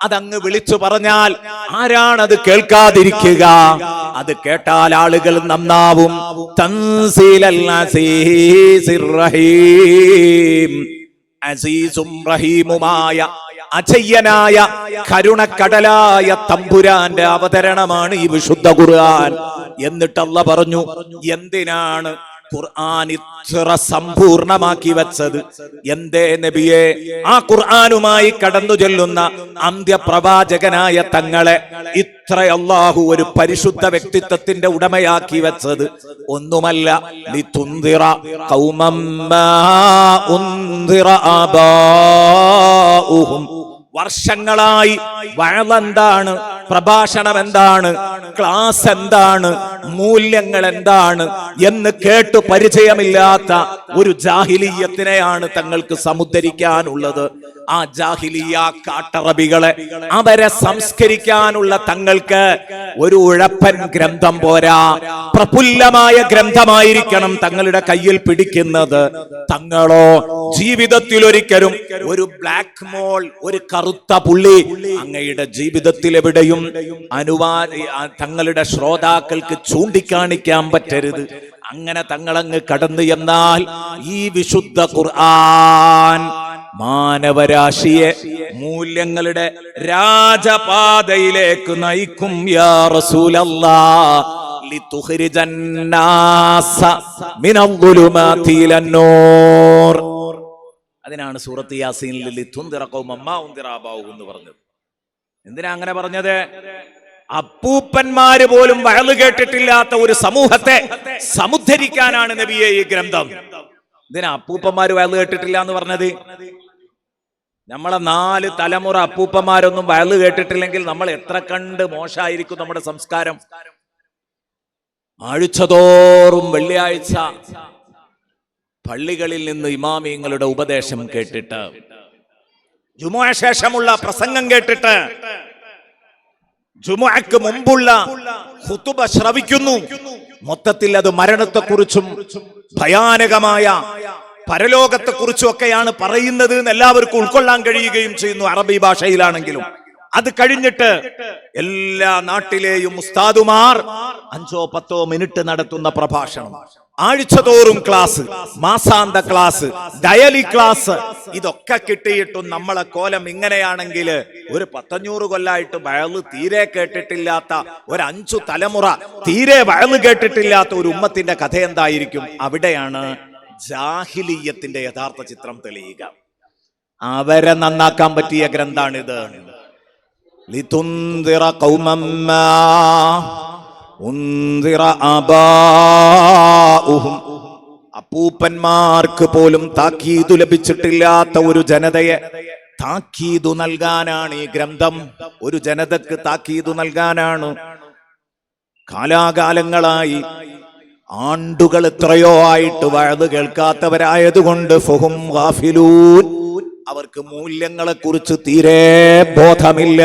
അതങ്ങ് വിളിച്ചു പറഞ്ഞാൽ ആരാണത് കേൾക്കാതിരിക്കുക? അത് കേട്ടാൽ ആളുകൾ നന്നാവും. തൻസീലൽ അസീസിർ റഹീം. അസീസും റഹീമുമായ അജയ്യനായ കരുണക്കടലായ തമ്പുരാന്റെ അവതരണമാണ് ഈ വിശുദ്ധ ഖുർആൻ. എന്നിട്ട് അല്ലാഹ് പറഞ്ഞു, എന്തിനാണ് ഖുർആൻ ഇത്ര സമ്പൂർണമാക്കി വെച്ചത്? എന്തേ നബിയെ, ആ ഖുർആനുമായി കടന്നു ചെല്ലുന്ന അന്ത്യപ്രവാചകനായ തങ്ങളെ ഇത്ര അല്ലാഹു ഒരു പരിശുദ്ധ വ്യക്തിത്വത്തിന്റെ ഉടമയാക്കി വെച്ചത്? ഒന്നുമല്ല, ലിതുൻദിറ ഖൗമം മാ ഉൻദിറ ആബാഉഹും. വർഷങ്ങളായി വഅളെന്താണ്, പ്രഭാഷണം എന്താണ്, ക്ലാസ് എന്താണ്, മൂല്യങ്ങൾ എന്താണ് എന്ന് കേട്ടു പരിചയമില്ലാത്ത ഒരു ജാഹിലിയ്യത്തിനെയാണ് തങ്ങൾക്ക് സമുദ്ധരിക്കാനുള്ളത്. ആ ജാഹിലിയ കാട്ടറബികളെ, അവരെ സംസ്കരിക്കാനുള്ള തങ്ങൾക്ക് ഒരു ഉഴപ്പൻ ഗ്രന്ഥം പോരാ, പ്രഫുല്ലമായ ഗ്രന്ഥമായിരിക്കണം തങ്ങളുടെ കയ്യിൽ പിടിക്കുന്നത്. തങ്ങളോ ജീവിതത്തിൽ ഒരിക്കലും ഒരു ബ്ലാക്ക് മോൾ, ഒരു കറുത്ത പുള്ളി അങ്ങയുടെ ജീവിതത്തിൽ എവിടെയും തങ്ങളുടെ ശ്രോതാക്കൾക്ക് ചൂണ്ടിക്കാണിക്കാൻ പറ്റരുത്. അങ്ങനെ തങ്ങളങ്ങ് കടന്നു എന്നാൽ ഈ വിശുദ്ധ ഖുർആൻ മാനവരാശിയെ മൂല്യങ്ങളുടെ രാജപാതയിലേക്ക് നയിക്കും. യാ റസൂലല്ലാഹ് ലിതുഖ്രിജന്നാസ മിനൽ-ളുലുമാതി ഇലൻ-നൂർ. അതിനാണ് സൂറത്ത് യാസീനിൽ ലിതുൻദിറ ഖൗമൻ മാ ഉൻദിറ ആബാഉഹും എന്ന് പറഞ്ഞത്. എന്തിനാ അങ്ങനെ പറഞ്ഞത്? അപ്പൂപ്പന്മാര് പോലും വഅള് കേട്ടിട്ടില്ലാത്ത ഒരു സമൂഹത്തെ സമുദ്ധരിക്കാനാണ് നബിയെ ഈ ഗ്രന്ഥം. ഇതിനാ അപ്പൂപ്പന്മാര് വഅള് കേട്ടിട്ടില്ല എന്ന് പറഞ്ഞത്? നമ്മളെ 4 തലമുറ അപ്പൂപ്പന്മാരൊന്നും വഅള് കേട്ടിട്ടില്ലെങ്കിൽ നമ്മൾ എത്ര കണ്ട് മോശമായിരിക്കും നമ്മുടെ സംസ്കാരം. ആഴ്ചതോറും വെള്ളിയാഴ്ച പള്ളികളിൽ നിന്ന് ഇമാമിങ്ങളുടെ ഉപദേശം കേട്ടിട്ട്, ജുമുഅ ശേഷമുള്ള പ്രസംഗം കേട്ടിട്ട്, ജുമുഅക്ക് മുമ്പുള്ള ഖുതുബ ശ്രവിക്കുന്നു. മൊത്തത്തിൽ അത് മരണത്തെക്കുറിച്ചും ഭയാനകമായ പരലോകത്തെക്കുറിച്ചും ഒക്കെയാണ് പറയുന്നത് എന്ന് എല്ലാവർക്കും ഉൾക്കൊള്ളാൻ കഴിയുകയും ചെയ്യുന്നു, അറബി ഭാഷയിലാണെങ്കിലും. അത് കഴിഞ്ഞിട്ട് എല്ലാ നാട്ടിലെയും ഉസ്താദുമാർ 5-10 മിനിറ്റ് നടത്തുന്ന പ്രഭാഷണം, ആഴ്ചതോറും ക്ലാസ്, മാസാന്ത ക്ലാസ്, ഡയലി ക്ലാസ്, ഇതൊക്കെ കിട്ടിയിട്ടും നമ്മളെ കോലം ഇങ്ങനെയാണെങ്കിൽ ഒരു 100 കൊല്ലായിട്ട് വഅള് തീരെ കേട്ടിട്ടില്ലാത്ത ഒരു 5 തലമുറ തീരെ വഅള് കേട്ടിട്ടില്ലാത്ത ഒരു ഉമ്മത്തിന്റെ കഥ എന്തായിരിക്കും? അവിടെയാണ് ജാഹിലിയ്യത്തിന്റെ യഥാർത്ഥ ചിത്രം തെളിയുക. അവരെ നന്നാക്കാൻ പറ്റിയ ഗ്രന്ഥാണിത്. ലിതുൻദിറ ഖൗമൻ മാ ഉൻദിറ ആബാഉഹും. അപ്പൂപ്പന്മാർക്ക് പോലും താക്കീതു ലഭിച്ചിട്ടില്ലാത്ത ഒരു ജനതയെ താക്കീതു നൽകാനാണ് ഈ ഗ്രന്ഥം. ഒരു ജനതക്ക് താക്കീതു നൽകാനാണ്. കാലാകാലങ്ങളായി ആണ്ടുകൾ എത്രയോ ആയിട്ട് വഅദ് കേൾക്കാത്തവരായതുകൊണ്ട് ഫഹും ഗാഫിലൂൻ, അവർക്ക് മൂല്യങ്ങളെ കുറിച്ച് തീരെ ബോധമില്ല.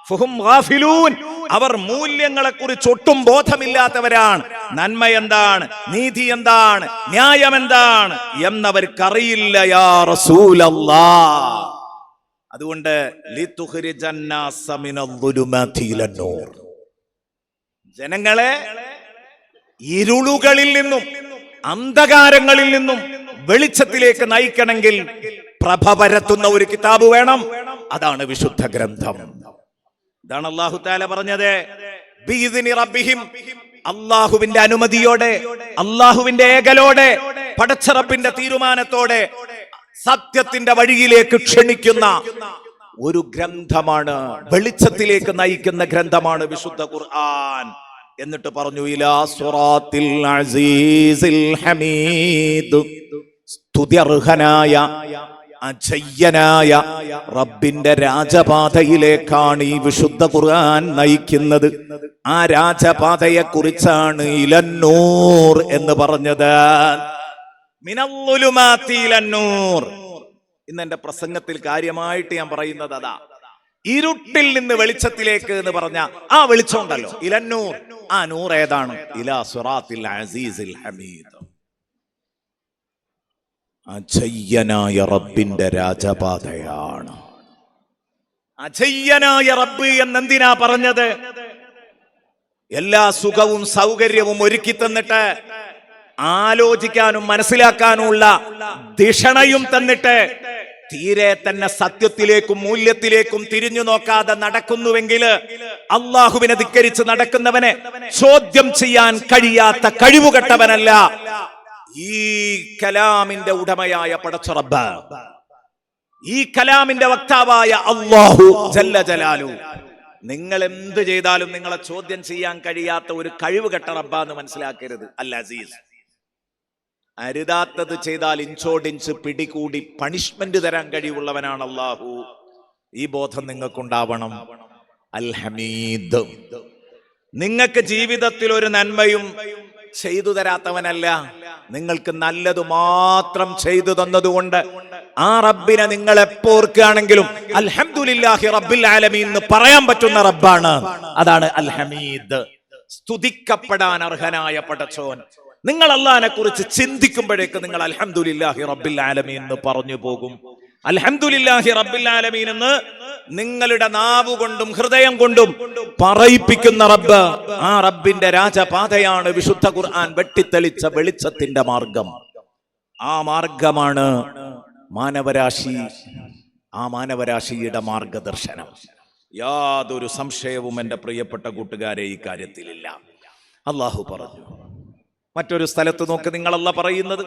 ഫഹും ഗാഫിലൂൻ, അവർ മൂല്യങ്ങളെ കുറിച്ച് ഒട്ടും ബോധമില്ലാത്തവരാണ്. നന്മ എന്താണ്, നീതി എന്താണ്, ന്യായം എന്താണ് എന്നവർക്കറിയില്ല. യാ റസൂലല്ലാഹ്, അതുകൊണ്ട് ലിതുഖ്രിജന്നാസ മിനദ്ദുലുമാതി ഇലന്നൂർ, ജനങ്ങളെ ഇരുളുകളിൽ നിന്നും അന്ധകാരങ്ങളിൽ നിന്നും വെളിച്ചത്തിലേക്ക് നയിക്കണമെങ്കിൽ പ്രഭ പരത്തുന്ന ഒരു കിതാബ് വേണം. അതാണ് വിശുദ്ധ ഗ്രന്ഥം. ഇതാണ് അല്ലാഹു തആല പറഞ്ഞത്, ബിഇദ്നി റബ്ബിഹിം, അല്ലാഹുവിന്റെ അനുമതിയോടെ, അല്ലാഹുവിന്റെ ഏകലോടെ, പടച്ച റബ്ബിന്റെ തീരുമാനത്തോടെ സത്യത്തിന്റെ വഴിയിലേക്ക് ക്ഷണിക്കുന്ന ഒരു ഗ്രന്ഥമാണ്, വെളിച്ചത്തിലേക്ക് നയിക്കുന്ന ഗ്രന്ഥമാണ് വിശുദ്ധ ഖുർആൻ. എന്നിട്ട് പറഞ്ഞു, ഇലാ സിറാത്തിൽ അസീസിൽ ഹമീദ്, സ്തുത്യർഹനായ അജയ്യനായ റബ്ബിന്റെ രാജപാതയിലേക്കാണ് ഈ വിശുദ്ധ ഖുർആൻ നയിക്കുന്നത്. ആ രാജപാതയെ കുറിച്ചാണ് ഇലന്നൂർ എന്ന് പറഞ്ഞത്. മിനദ്ദുലുമാതി ഇലന്നൂർ. ഇന്ന് എന്റെ പ്രസംഗത്തിൽ കാര്യമായിട്ട് ഞാൻ പറയുന്നത് അതാ, ഇരുട്ടിൽ നിന്ന് വെളിച്ചത്തിലേക്ക് എന്ന് പറഞ്ഞ ആ വെളിച്ചം ഉണ്ടല്ലോ, ഇലന്നൂർ. ആ നൂർ ഏതാണ്? ഇലാ സിറാത്തിൽ അസീസിൽ ഹമീദ്, അജയ്യനായ റബ്ബിന്റെ രാജപാതയാണ്. അജയ്യനായ റബ്ബ് എന്നെന്തിനാ പറഞ്ഞത്? എല്ലാ സുഖവും സൗകര്യവും ഒരുക്കി തന്നിട്ട്, ആലോചിക്കാനും മനസ്സിലാക്കാനുമുള്ള ദിഷണയും തന്നിട്ട്, തീരെ തന്നെ സത്യത്തിലേക്കും മൂല്യത്തിലേക്കും തിരിഞ്ഞു നോക്കാതെ നടക്കുന്നുവെങ്കിൽ അള്ളാഹുവിനെ ധിക്കരിച്ച് നടക്കുന്നവനെ ചോദ്യം ചെയ്യാൻ കഴിയാത്ത കഴിവുകെട്ടവനല്ല ഈ കലാമിന്റെ ഉടമയായ പടച്ച റബ്ബ്, ഈ കലാമിന്റെ വക്താവായ അല്ലാഹു ജല്ല ജലാലു. നിങ്ങൾ എന്ത് ചെയ്താലും നിങ്ങളെ ചോദ്യം ചെയ്യാൻ കഴിയാത്ത ഒരു കഴിവുകെട്ട റബ്ബാന്ന് മനസ്സിലാക്കരുത്. അൽ അസീസ്. അരുതാത്തത് ചെയ്താൽ ഇഞ്ചോടിഞ്ച് പിടികൂടി പണിഷ്മെന്റ് തരാൻ കഴിവുള്ളവനാണ് അല്ലാഹു. ഈ ബോധം നിങ്ങൾക്കുണ്ടാവണം. അൽ ഹമീദ്, നിങ്ങൾക്ക് ജീവിതത്തിൽ ഒരു നന്മയും ചെയ്തു തരാത്തവനല്ല, നിങ്ങൾക്ക് നല്ലത് മാത്രം ചെയ്തു തന്നതുകൊണ്ട് ആ റബ്ബിനെ നിങ്ങൾ എപ്പോ ഓർക്കുകയാണെങ്കിലും അൽഹംദുലില്ലാഹി റബ്ബിൽ ആലമീൻ എന്ന് പറയാൻ പറ്റുന്ന റബ്ബാണ്. അതാണ് അൽ ഹമീദ്, സ്തുതിക്കപ്പെടാൻ അർഹനായ പടച്ചോൻ. നിങ്ങൾ അല്ലാഹുവിനെ കുറിച്ച് ചിന്തിക്കുമ്പോഴേക്ക് നിങ്ങൾ അൽഹംദുലില്ലാഹി റബ്ബിൽ ആലമീൻ എന്ന് പറഞ്ഞു പോകും. അൽഹംദുലില്ലാഹി റബ്ബിൽ ആലമീൻ എന്ന് നിങ്ങളുടെ നാവ് കൊണ്ടും ഹൃദയം കൊണ്ടും പറയിപ്പിക്കുന്ന റബ്ബ്, ആ റബ്ബിന്റെ രാജപാതയാണ് വിശുദ്ധ ഖുർആൻ വെട്ടിത്തെളിച്ച വെളിച്ചത്തിന്റെ മാർഗം. ആ മാർഗമാണ് മാനവരാശി, ആ മാനവരാശിയുടെ മാർഗദർശനം. യാതൊരു സംശയവും എൻ്റെ പ്രിയപ്പെട്ട കൂട്ടുകാരെ ഈ കാര്യത്തിലില്ല. അല്ലാഹു പറഞ്ഞു. മറ്റൊരു സ്ഥലത്ത് നോക്ക്, നിങ്ങൾ അല്ലാഹു പറയുന്നത്,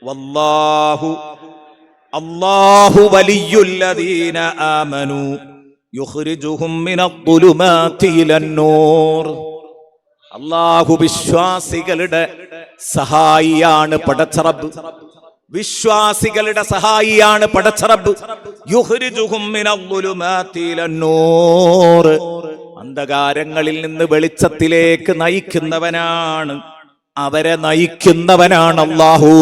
വല്ലാഹു അല്ലാഹു വലിയുല്ലദീന ആമനു യുഖ്രിജുഹും മിനദ്ദുലുമാതി ഇലന്നൂർ. അല്ലാഹു വിശ്വാസികളുടെ സഹായിയാണ് പടച്ച റബ്ബ്, വിശ്വാസികളുടെ സഹായിയാണ് പടച്ച റബ്ബ്. യുഖ്രിജുഹും മിനദ്ദുലുമാതി ഇലന്നൂർ, അന്ധകാരങ്ങളിൽ നിന്ന് വെളിച്ചത്തിലേക്ക് നയിക്കുന്നവനാണ്, അവരെ നയിക്കുന്നവനാണ് അല്ലാഹു.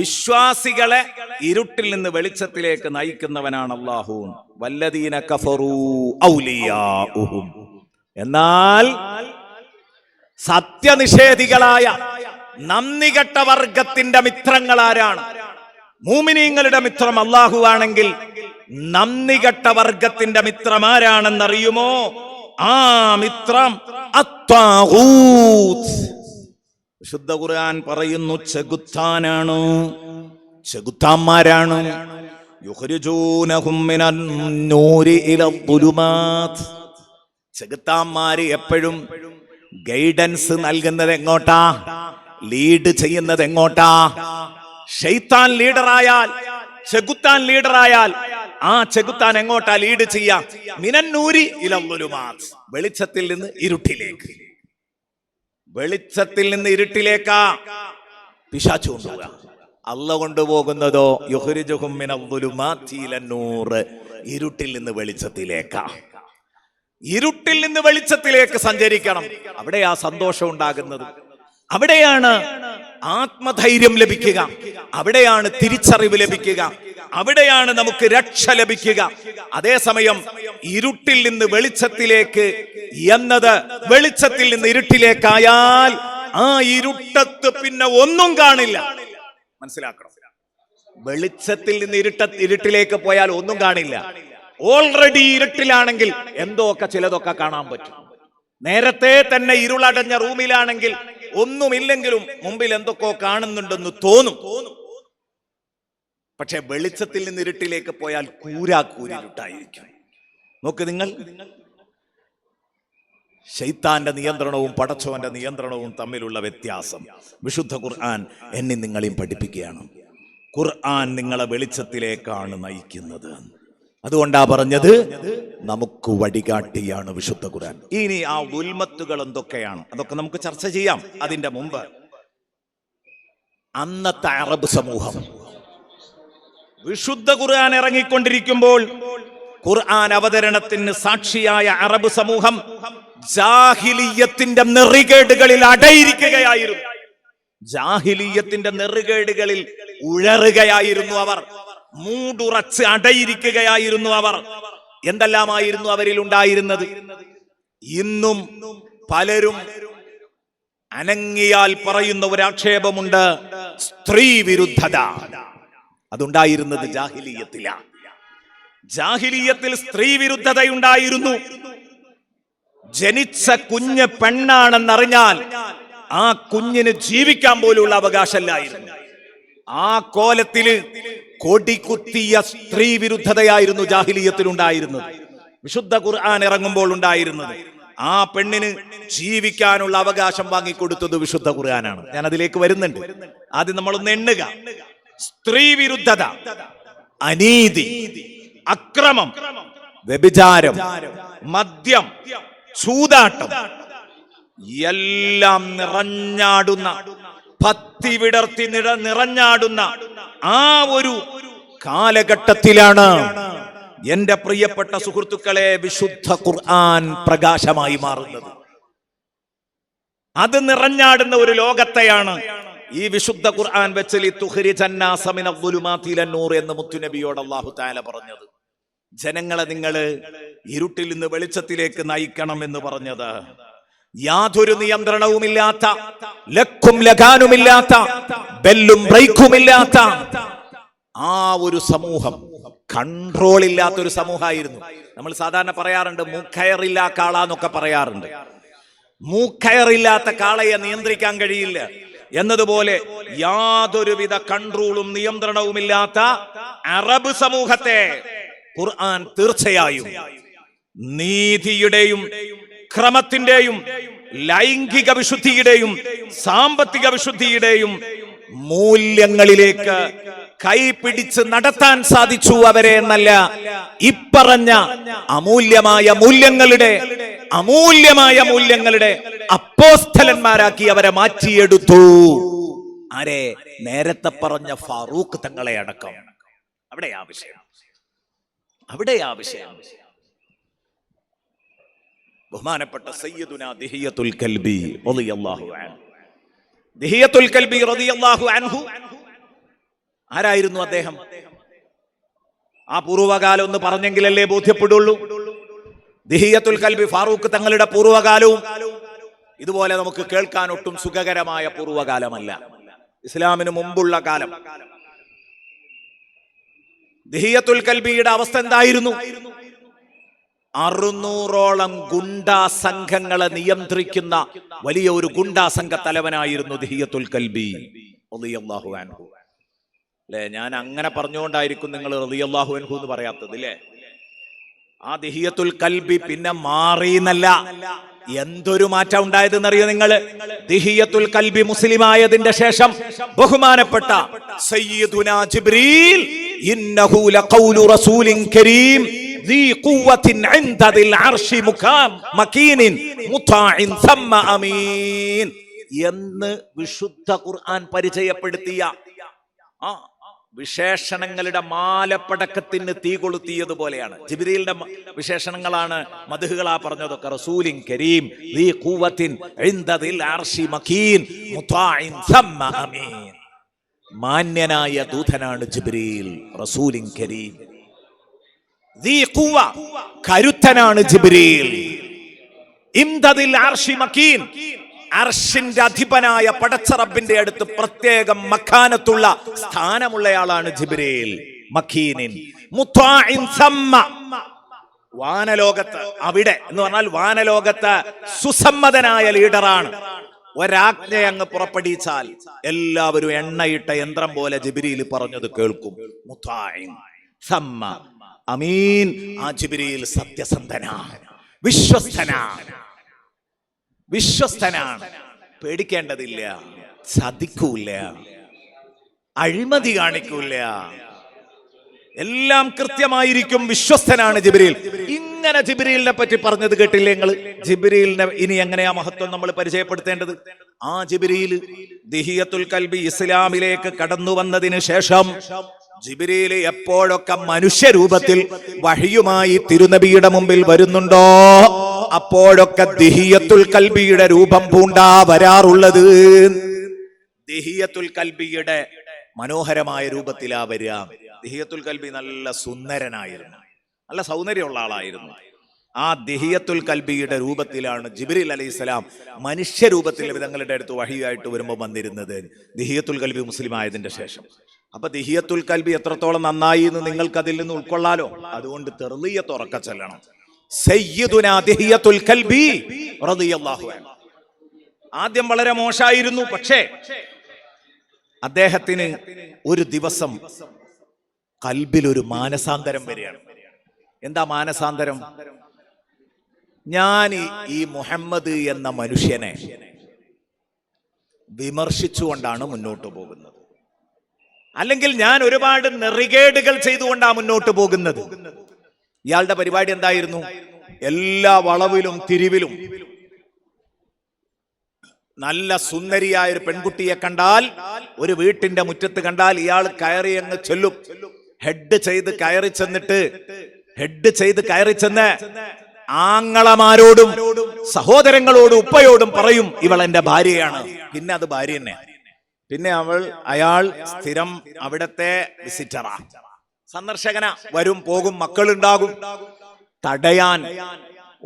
വിശ്വാസികളെ ഇരുട്ടിൽ നിന്ന് വെളിച്ചത്തിലേക്ക് നയിക്കുന്നവനാണ് അല്ലാഹു. വല്ലദീന കഫറൂ ഔലിയാഉഹും, എന്നാൽ സത്യനിഷേധികളായ നന്ദികെട്ട വർഗത്തിന്റെ മിത്രങ്ങൾ ആരാണ്? മുഅ്മിനീങ്ങളുടെ മിത്രം അല്ലാഹു ആണെങ്കിൽ നന്ദികെട്ട വർഗത്തിന്റെ മിത്രം ആരാണെന്നറിയുമോ? ആ മിത്രം അത്താഗൂത്ത്. വിശുദ്ധ ഖുർആൻ പറയുന്നു, ചെകുത്താനാണ്, ചെകുത്താന്മാരാണ്. യുഖ്രിജൂനഹും മിനന്നൂരി ഇലദ്ദുലുമാത്. ചെകുത്താന്മാര് എപ്പോഴും ഗൈഡൻസ് നൽകുന്നത് എങ്ങോട്ടാ? ലീഡ് ചെയ്യുന്നത് എങ്ങോട്ടാ? ശൈത്താൻ ലീഡറായാൽ, ചെകുത്താൻ ലീഡറായാൽ ആ ചെകുത്താൻ എങ്ങോട്ടാ ലീഡ് ചെയ്യാം? മിനന്നൂരി ഇലദ്ദുലുമാത്, വെളിച്ചത്തിൽ നിന്ന് ഇരുട്ടിലേക്ക്. വെളിച്ചത്തിൽ നിന്ന് ഇരുട്ടിലേക്കാ പിശാച് കൊണ്ടുപോവുക. അല്ലാഹു കൊണ്ടുപോകുന്നതോ യുഖ്രിജുഹും മിനദ്ദുലുമാതി ഇലന്നൂർ, ഇരുട്ടിൽ നിന്ന് വെളിച്ചത്തിലേക്കാ. ഇരുട്ടിൽ നിന്ന് വെളിച്ചത്തിലേക്ക് സഞ്ചരിക്കണം. അവിടെയാ സന്തോഷം ഉണ്ടാകുന്നത്, അവിടെയാണ് ആത്മധൈര്യം ലഭിക്കുക, അവിടെയാണ് തിരിച്ചറിവ് ലഭിക്കുക, അവിടെയാണ് നമുക്ക് രക്ഷ ലഭിക്കുക. അതേസമയം ഇരുട്ടിൽ നിന്ന് വെളിച്ചത്തിലേക്ക് എന്നത് വെളിച്ചത്തിൽ നിന്ന് ഇരുട്ടിലേക്കായാൽ ആ ഇരുട്ടത്ത് പിന്നെ ഒന്നും കാണില്ല. മനസ്സിലാക്കണം, വെളിച്ചത്തിൽ നിന്ന് ഇരുട്ടിലേക്ക് പോയാൽ ഒന്നും കാണില്ല. ഓൾറെഡി ഇരുട്ടിലാണെങ്കിൽ എന്തോക്കെ ചിലതൊക്കെ കാണാൻ പറ്റും. നേരത്തെ തന്നെ ഇരുളടഞ്ഞ റൂമിലാണെങ്കിൽ ഒന്നുമില്ലെങ്കിലും മുമ്പിൽ എന്തൊക്കെയോ കാണുന്നുണ്ടെന്ന് തോന്നും. പക്ഷെ വെളിച്ചത്തിൽ നിന്ന് ഇരുട്ടിലേക്ക് പോയാൽ കൂരാക്കൂരിട്ടായിരിക്കും. നോക്ക് നിങ്ങൾ, ശൈത്താന്റെ നിയന്ത്രണവും പടച്ചവന്റെ നിയന്ത്രണവും തമ്മിലുള്ള വ്യത്യാസം വിശുദ്ധ ഖുർആൻ എന്നെ നിങ്ങളെയും പഠിപ്പിക്കുകയാണ്. ഖുർആൻ നിങ്ങളെ വെളിച്ചത്തിലേക്കാണ് നയിക്കുന്നത്. അതുകൊണ്ടാ പറഞ്ഞത് നമുക്ക് വഴികാട്ടിയാണ് വിശുദ്ധ ഖുർആൻ. ഇനി ആ ഉൽമത്തുകൾ എന്തൊക്കെയാണ് അതൊക്കെ നമുക്ക് ചർച്ച ചെയ്യാം. അതിന്റെ മുമ്പ് അന്നത്തെ അറബ് സമൂഹം വിശുദ്ധ ഖുർആൻ ഇറങ്ങിക്കൊണ്ടിരിക്കുമ്പോൾ ഖുർആൻ അവതരണത്തിന് സാക്ഷിയായ അറബ് സമൂഹം ജാഹിലിയ്യത്തിന്റെ നെറികേടുകളിൽ അടയിരിക്കുകയായിരുന്നു. ജാഹിലിയ്യത്തിന്റെ നെറികേടുകളിൽ ഉഴറുകയായിരുന്നു അവർ, മൂടുറച്ച് അടയിരിക്കുകയായിരുന്നു അവർ. എന്തെല്ലാമായിരുന്നു അവരിൽ ഉണ്ടായിരുന്നത്? ഇന്നും പലരും അനങ്ങിയാൽ പറയുന്ന ഒരു ആക്ഷേപമുണ്ട്, സ്ത്രീ വിരുദ്ധത. അതുണ്ടായിരുന്നത് ജാഹിലിയ്യത്തിലാണ്. ജാഹിലിയ്യത്തിൽ സ്ത്രീ വിരുദ്ധതയുണ്ടായിരുന്നു. ജനിച്ച കുഞ്ഞ് പെണ്ണാണെന്നറിഞ്ഞാൽ ആ കുഞ്ഞിന് ജീവിക്കാൻ പോലുള്ള അവകാശമില്ലായിരുന്നു. ആ കോലത്തില് കൊടികുത്തിയ സ്ത്രീ വിരുദ്ധതയായിരുന്നു ജാഹിലിയ്യത്തിൽ ഉണ്ടായിരുന്നത്. വിശുദ്ധ ഖുർആൻ ഇറങ്ങുമ്പോൾ ഉണ്ടായിരുന്നത് ആ പെണ്ണിന് ജീവിക്കാനുള്ള അവകാശം വാങ്ങിക്കൊടുത്തത് വിശുദ്ധ ഖുർആനാണ്. ഞാൻ അതിലേക്ക് വരുന്നുണ്ട്. ആദ്യം നമ്മളൊന്ന് എണ്ണുക. സ്ത്രീ വിരുദ്ധത, അനീതി, അക്രമം, വ്യഭിചാരം, മദ്യം, ചൂതാട്ടം എല്ലാം നിറഞ്ഞാടുന്ന, പത്തി വിടർത്തി നിറഞ്ഞാടുന്ന ആ ഒരു കാലഘട്ടത്തിലാണ് എന്റെ പ്രിയപ്പെട്ട സുഹൃത്തുക്കളെ വിശുദ്ധ ഖുർആൻ പ്രകാശമായി മാറുന്നത്. അത് നിറഞ്ഞാടുന്ന ഒരു ലോകത്തെയാണ് ഈ വിശുദ്ധ ഖുർആൻ വെച്ച് എന്ന് മുത്തുനബിയോട് അല്ലാഹു തആല പറഞ്ഞത്. ജനങ്ങളെ നിങ്ങള് ഇരുട്ടിൽ നിന്ന് വെളിച്ചത്തിലേക്ക് നയിക്കണം എന്ന് പറഞ്ഞത്. യാതൊരു നിയന്ത്രണവുമില്ലാത്ത, ലക്കും ലഗാനുമില്ലാത്ത, ബെല്ലും ബ്രേക്കുമില്ലാത്ത ആ ഒരു സമൂഹം, കൺട്രോൾ ഇല്ലാത്ത ഒരു സമൂഹമായിരുന്നു. നമ്മൾ സാധാരണ പറയാറുണ്ട് മൂക്കയറില്ലാ കാളാന്നൊക്കെ പറയാറുണ്ട്. മൂക്കയറില്ലാത്ത കാളയെ നിയന്ത്രിക്കാൻ കഴിയില്ല എന്നതുപോലെ യാതൊരുവിധ കൺട്രോളും നിയന്ത്രണവുമില്ലാത്ത അറബ് സമൂഹത്തെ ഖുർആൻ തീർച്ചയായും നീതിയുടെയും ക്രമത്തിന്റെയും ലൈംഗിക വിശുദ്ധിയുടെയും സാമ്പത്തിക വിശുദ്ധിയുടെയും മൂല്യങ്ങളിലേക്ക് കൈപിടിച്ച് നടത്താൻ സാധിച്ചു അവരെ എന്നല്ല, ഇപ്പറഞ്ഞ അമൂല്യമായ മൂല്യങ്ങളുടെ അപ്പോസ്തലന്മാരാക്കി അവരെ മാറ്റിയെടുത്തു. ആരെ? നേരത്തെ പറഞ്ഞ ഫാറൂഖ് തങ്ങളെ അടക്കം. അവിടെ ആവശ്യം ബഹുമാനപ്പെട്ട സയ്യിദുനാ ദിഹിയത്തുൽ കൽബി റളിയല്ലാഹു അൻഹു. ദിഹിയത്തുൽ കൽബി റളിയല്ലാഹു അൻഹു ആരായിരുന്നു അദ്ദേഹം? ആ പൂർവ്വകാലം ഒന്ന് പറഞ്ഞെങ്കിലല്ലേ ബോധ്യപ്പെടുള്ളൂ. ദിഹിയത്തുൽ കൽബി ഫാറൂഖ് തങ്ങളുടെ പൂർവ്വകാലവും ഇതുപോലെ നമുക്ക് കേൾക്കാൻ ഒട്ടും സുഖകരമായ പൂർവ്വകാലമല്ല, ഇസ്ലാമിന് മുമ്പുള്ള കാലം. ദിഹിയത്തുൽ കൽബിയുടെ അവസ്ഥ എന്തായിരുന്നു? 600ഓളം ഗുണ്ടാ സംഘങ്ങളെ നിയന്ത്രിക്കുന്ന വലിയ ഒരു ഗുണ്ടാ സംഘ തലവനായിരുന്നു ദിഹിയത്തുൽ കൽബി റളിയല്ലാഹു അൻഹു. അല്ലെ, ഞാൻ അങ്ങനെ പറഞ്ഞുകൊണ്ടായിരിക്കും നിങ്ങൾ റളിയല്ലാഹു അൻഹു എന്ന് പറയാത്തത് അല്ലേ? ആ ദിഹിയത്തുൽ കൽബി പിന്നെ മാറിയെന്നല്ല, എന്തൊരു മാറ്റം ഉണ്ടായതെന്നറിയോ നിങ്ങൾ? ദിഹിയത്തുൽ കൽബി മുസ്ലിം ആയതിന്റെ ശേഷം ബഹുമാനപ്പെട്ട സയ്യിദുനാ ജിബ്രീൽ ഇന്നഹു ലഖൗലു റസൂലിൻ കരീം ذي قوة عند ذي العرش مكين مطاع ثم أمين എന്ന് വിശുദ്ധ ഖുർആൻ പരിചയപ്പെടുത്തിയ വിശേഷണങ്ങളുടെ മാലപ്പടക്കത്തിന് തീ കൊളുത്തിയതുപോലെയാണ്. ജിബ്രീലിന്റെ വിശേഷണങ്ങളാണ്, മദ്ഹുകളാ പറഞ്ഞതൊക്കെ. റസൂലിൻ കരീം ദീ ഖുവത്തിൻ ഇൻദ ദിൽ അർശി മകീൻ മുതാഇൻ സമ്മ അമീൻ. മാന്യനായ ദൂതനാണ് ജിബ്രീൽ. റസൂലിൻ കരീം ദീ ഖുവ, കരുത്തനാണ് ജിബ്രീൽ. ഇൻദ ദിൽ അർശി മകീൻ, അർശിന്റെ അധിപനായ പടച്ച റബ്ബിന്റെ അടുത്ത് പ്രത്യേകം മഖാനത്തുള്ള സ്ഥാനമുള്ളയാളാണ് ജിബ്രീൽ. മഖീനിൻ മുത്വാഇൻ സമ്മ, വാനലോകത്ത്, അവിടെ എന്ന് പറഞ്ഞാൽ വാനലോകത്ത് സുസമ്മതനായ ലീഡറാണ്. ഒരാജ്ഞ അങ്ങ് പുറപ്പെടുവിച്ചാൽ എല്ലാവരും എണ്ണയിട്ട യന്ത്രം പോലെ ജിബ്രീൽ പറഞ്ഞത് കേൾക്കും. മുത്വാഇൻ സമ്മ അമീൻ. ആ ജിബ്രീൽ സത്യസന്ധനാണ്, വിശ്വസ്തനാണ്. പേടിക്കേണ്ടതില്ല, ചതിക്കൂല, അഴിമതി കാണിക്കൂല, എല്ലാം കൃത്യമായിരിക്കും. വിശ്വസ്തനാണ് ജിബ്രീൽ. ഇങ്ങനെ ജിബ്രീലിനെ പറ്റി പറഞ്ഞത് കേട്ടില്ലേ നിങ്ങൾ? ജിബ്രീലിനെ ഇനി എങ്ങനെയാ മഹത്വം നമ്മൾ പരിചയപ്പെടുത്തേണ്ടത്? ആ ജിബ്രീൽ ദിഹിയത്തുൽ കൽബി ഇസ്ലാമിലേക്ക് കടന്നു വന്നതിന് ശേഷം ജിബ്രീൽ എപ്പോഴൊക്കെ മനുഷ്യരൂപത്തിൽ വഹയുമായി തിരുനബിയുടെ മുമ്പിൽ വരുന്നുണ്ടോ അപ്പോഴൊക്കെ ദിഹിയത്തുൽ കൽബിയുടെ രൂപം പൂണ്ടാ വരാറുള്ളത്. ദിഹിയത്തുൽ കൽബിയുടെ മനോഹരമായ രൂപത്തിലാ വരിക. ദിഹിയത്തുൽ കൽബി നല്ല സുന്ദരനായിരുന്നു, നല്ല സൗന്ദര്യമുള്ള ആളായിരുന്നു. ആ ദിഹിയത്തുൽ കൽബിയുടെ രൂപത്തിലാണ് ജിബ്രീൽ അലൈഹിസ്സലാം മനുഷ്യരൂപത്തിൽ തങ്ങളുടെ അടുത്ത് വഹിയായിട്ട് വരുമ്പോൾ വന്നിരുന്നത്. ദിഹിയത്തുൽ കൽബി മുസ്ലിം ആയതിന്റെ ശേഷം. അപ്പൊ ദിഹിയത്തുൽ കൽബി എത്രത്തോളം നന്നായി എന്ന് നിങ്ങൾക്ക് അതിൽ നിന്ന് ഉൾക്കൊള്ളാലോ. അതുകൊണ്ട് തെർളിയത്ത് ഉറക്ക ചെല്ലണം. സയ്യിദുനാ ദിഹിയത്തുൽ കൽബി റളിയല്ലാഹു അൻഹു ആദ്യം വളരെ മോശമായിരുന്നു. പക്ഷേ അദ്ദേഹത്തിന് ഒരു ദിവസം കൽബിൽ ഒരു മാനസാന്തരം വരികയാണ്. എന്താ മാനസാന്തരം? ഞാൻ ഈ മുഹമ്മദ് എന്ന മനുഷ്യനെ വിമർശിച്ചുകൊണ്ടാണ് മുന്നോട്ട് പോകുന്നത്, അല്ലെങ്കിൽ ഞാൻ ഒരുപാട് നെറികേടുകൾ ചെയ്തുകൊണ്ടാണ് മുന്നോട്ട് പോകുന്നത്. ഇയാളുടെ പരിപാടി എന്തായിരുന്നു? എല്ലാ വളവിലും തിരിവിലും നല്ല സുന്ദരിയായ ഒരു പെൺകുട്ടിയെ കണ്ടാൽ, ഒരു വീട്ടിന്റെ മുറ്റത്ത് കണ്ടാൽ ഇയാൾ കയറി അങ്ങ് ചെല്ലും. ഹെഡ് ചെയ്ത് കയറി ചെന്ന് ആങ്ങളമാരോടും സഹോദരങ്ങളോടും ഉപ്പയോടും പറയും ഇവൾ എന്റെ ഭാര്യയാണ്. പിന്നെ അത് ഭാര്യ തന്നെ. പിന്നെ അയാൾ സ്ഥിരം അവിടത്തെ വിസിറ്ററാ, സന്ദർശകനാ. വരും പോകും, മക്കളുണ്ടാകും. തടയാൻ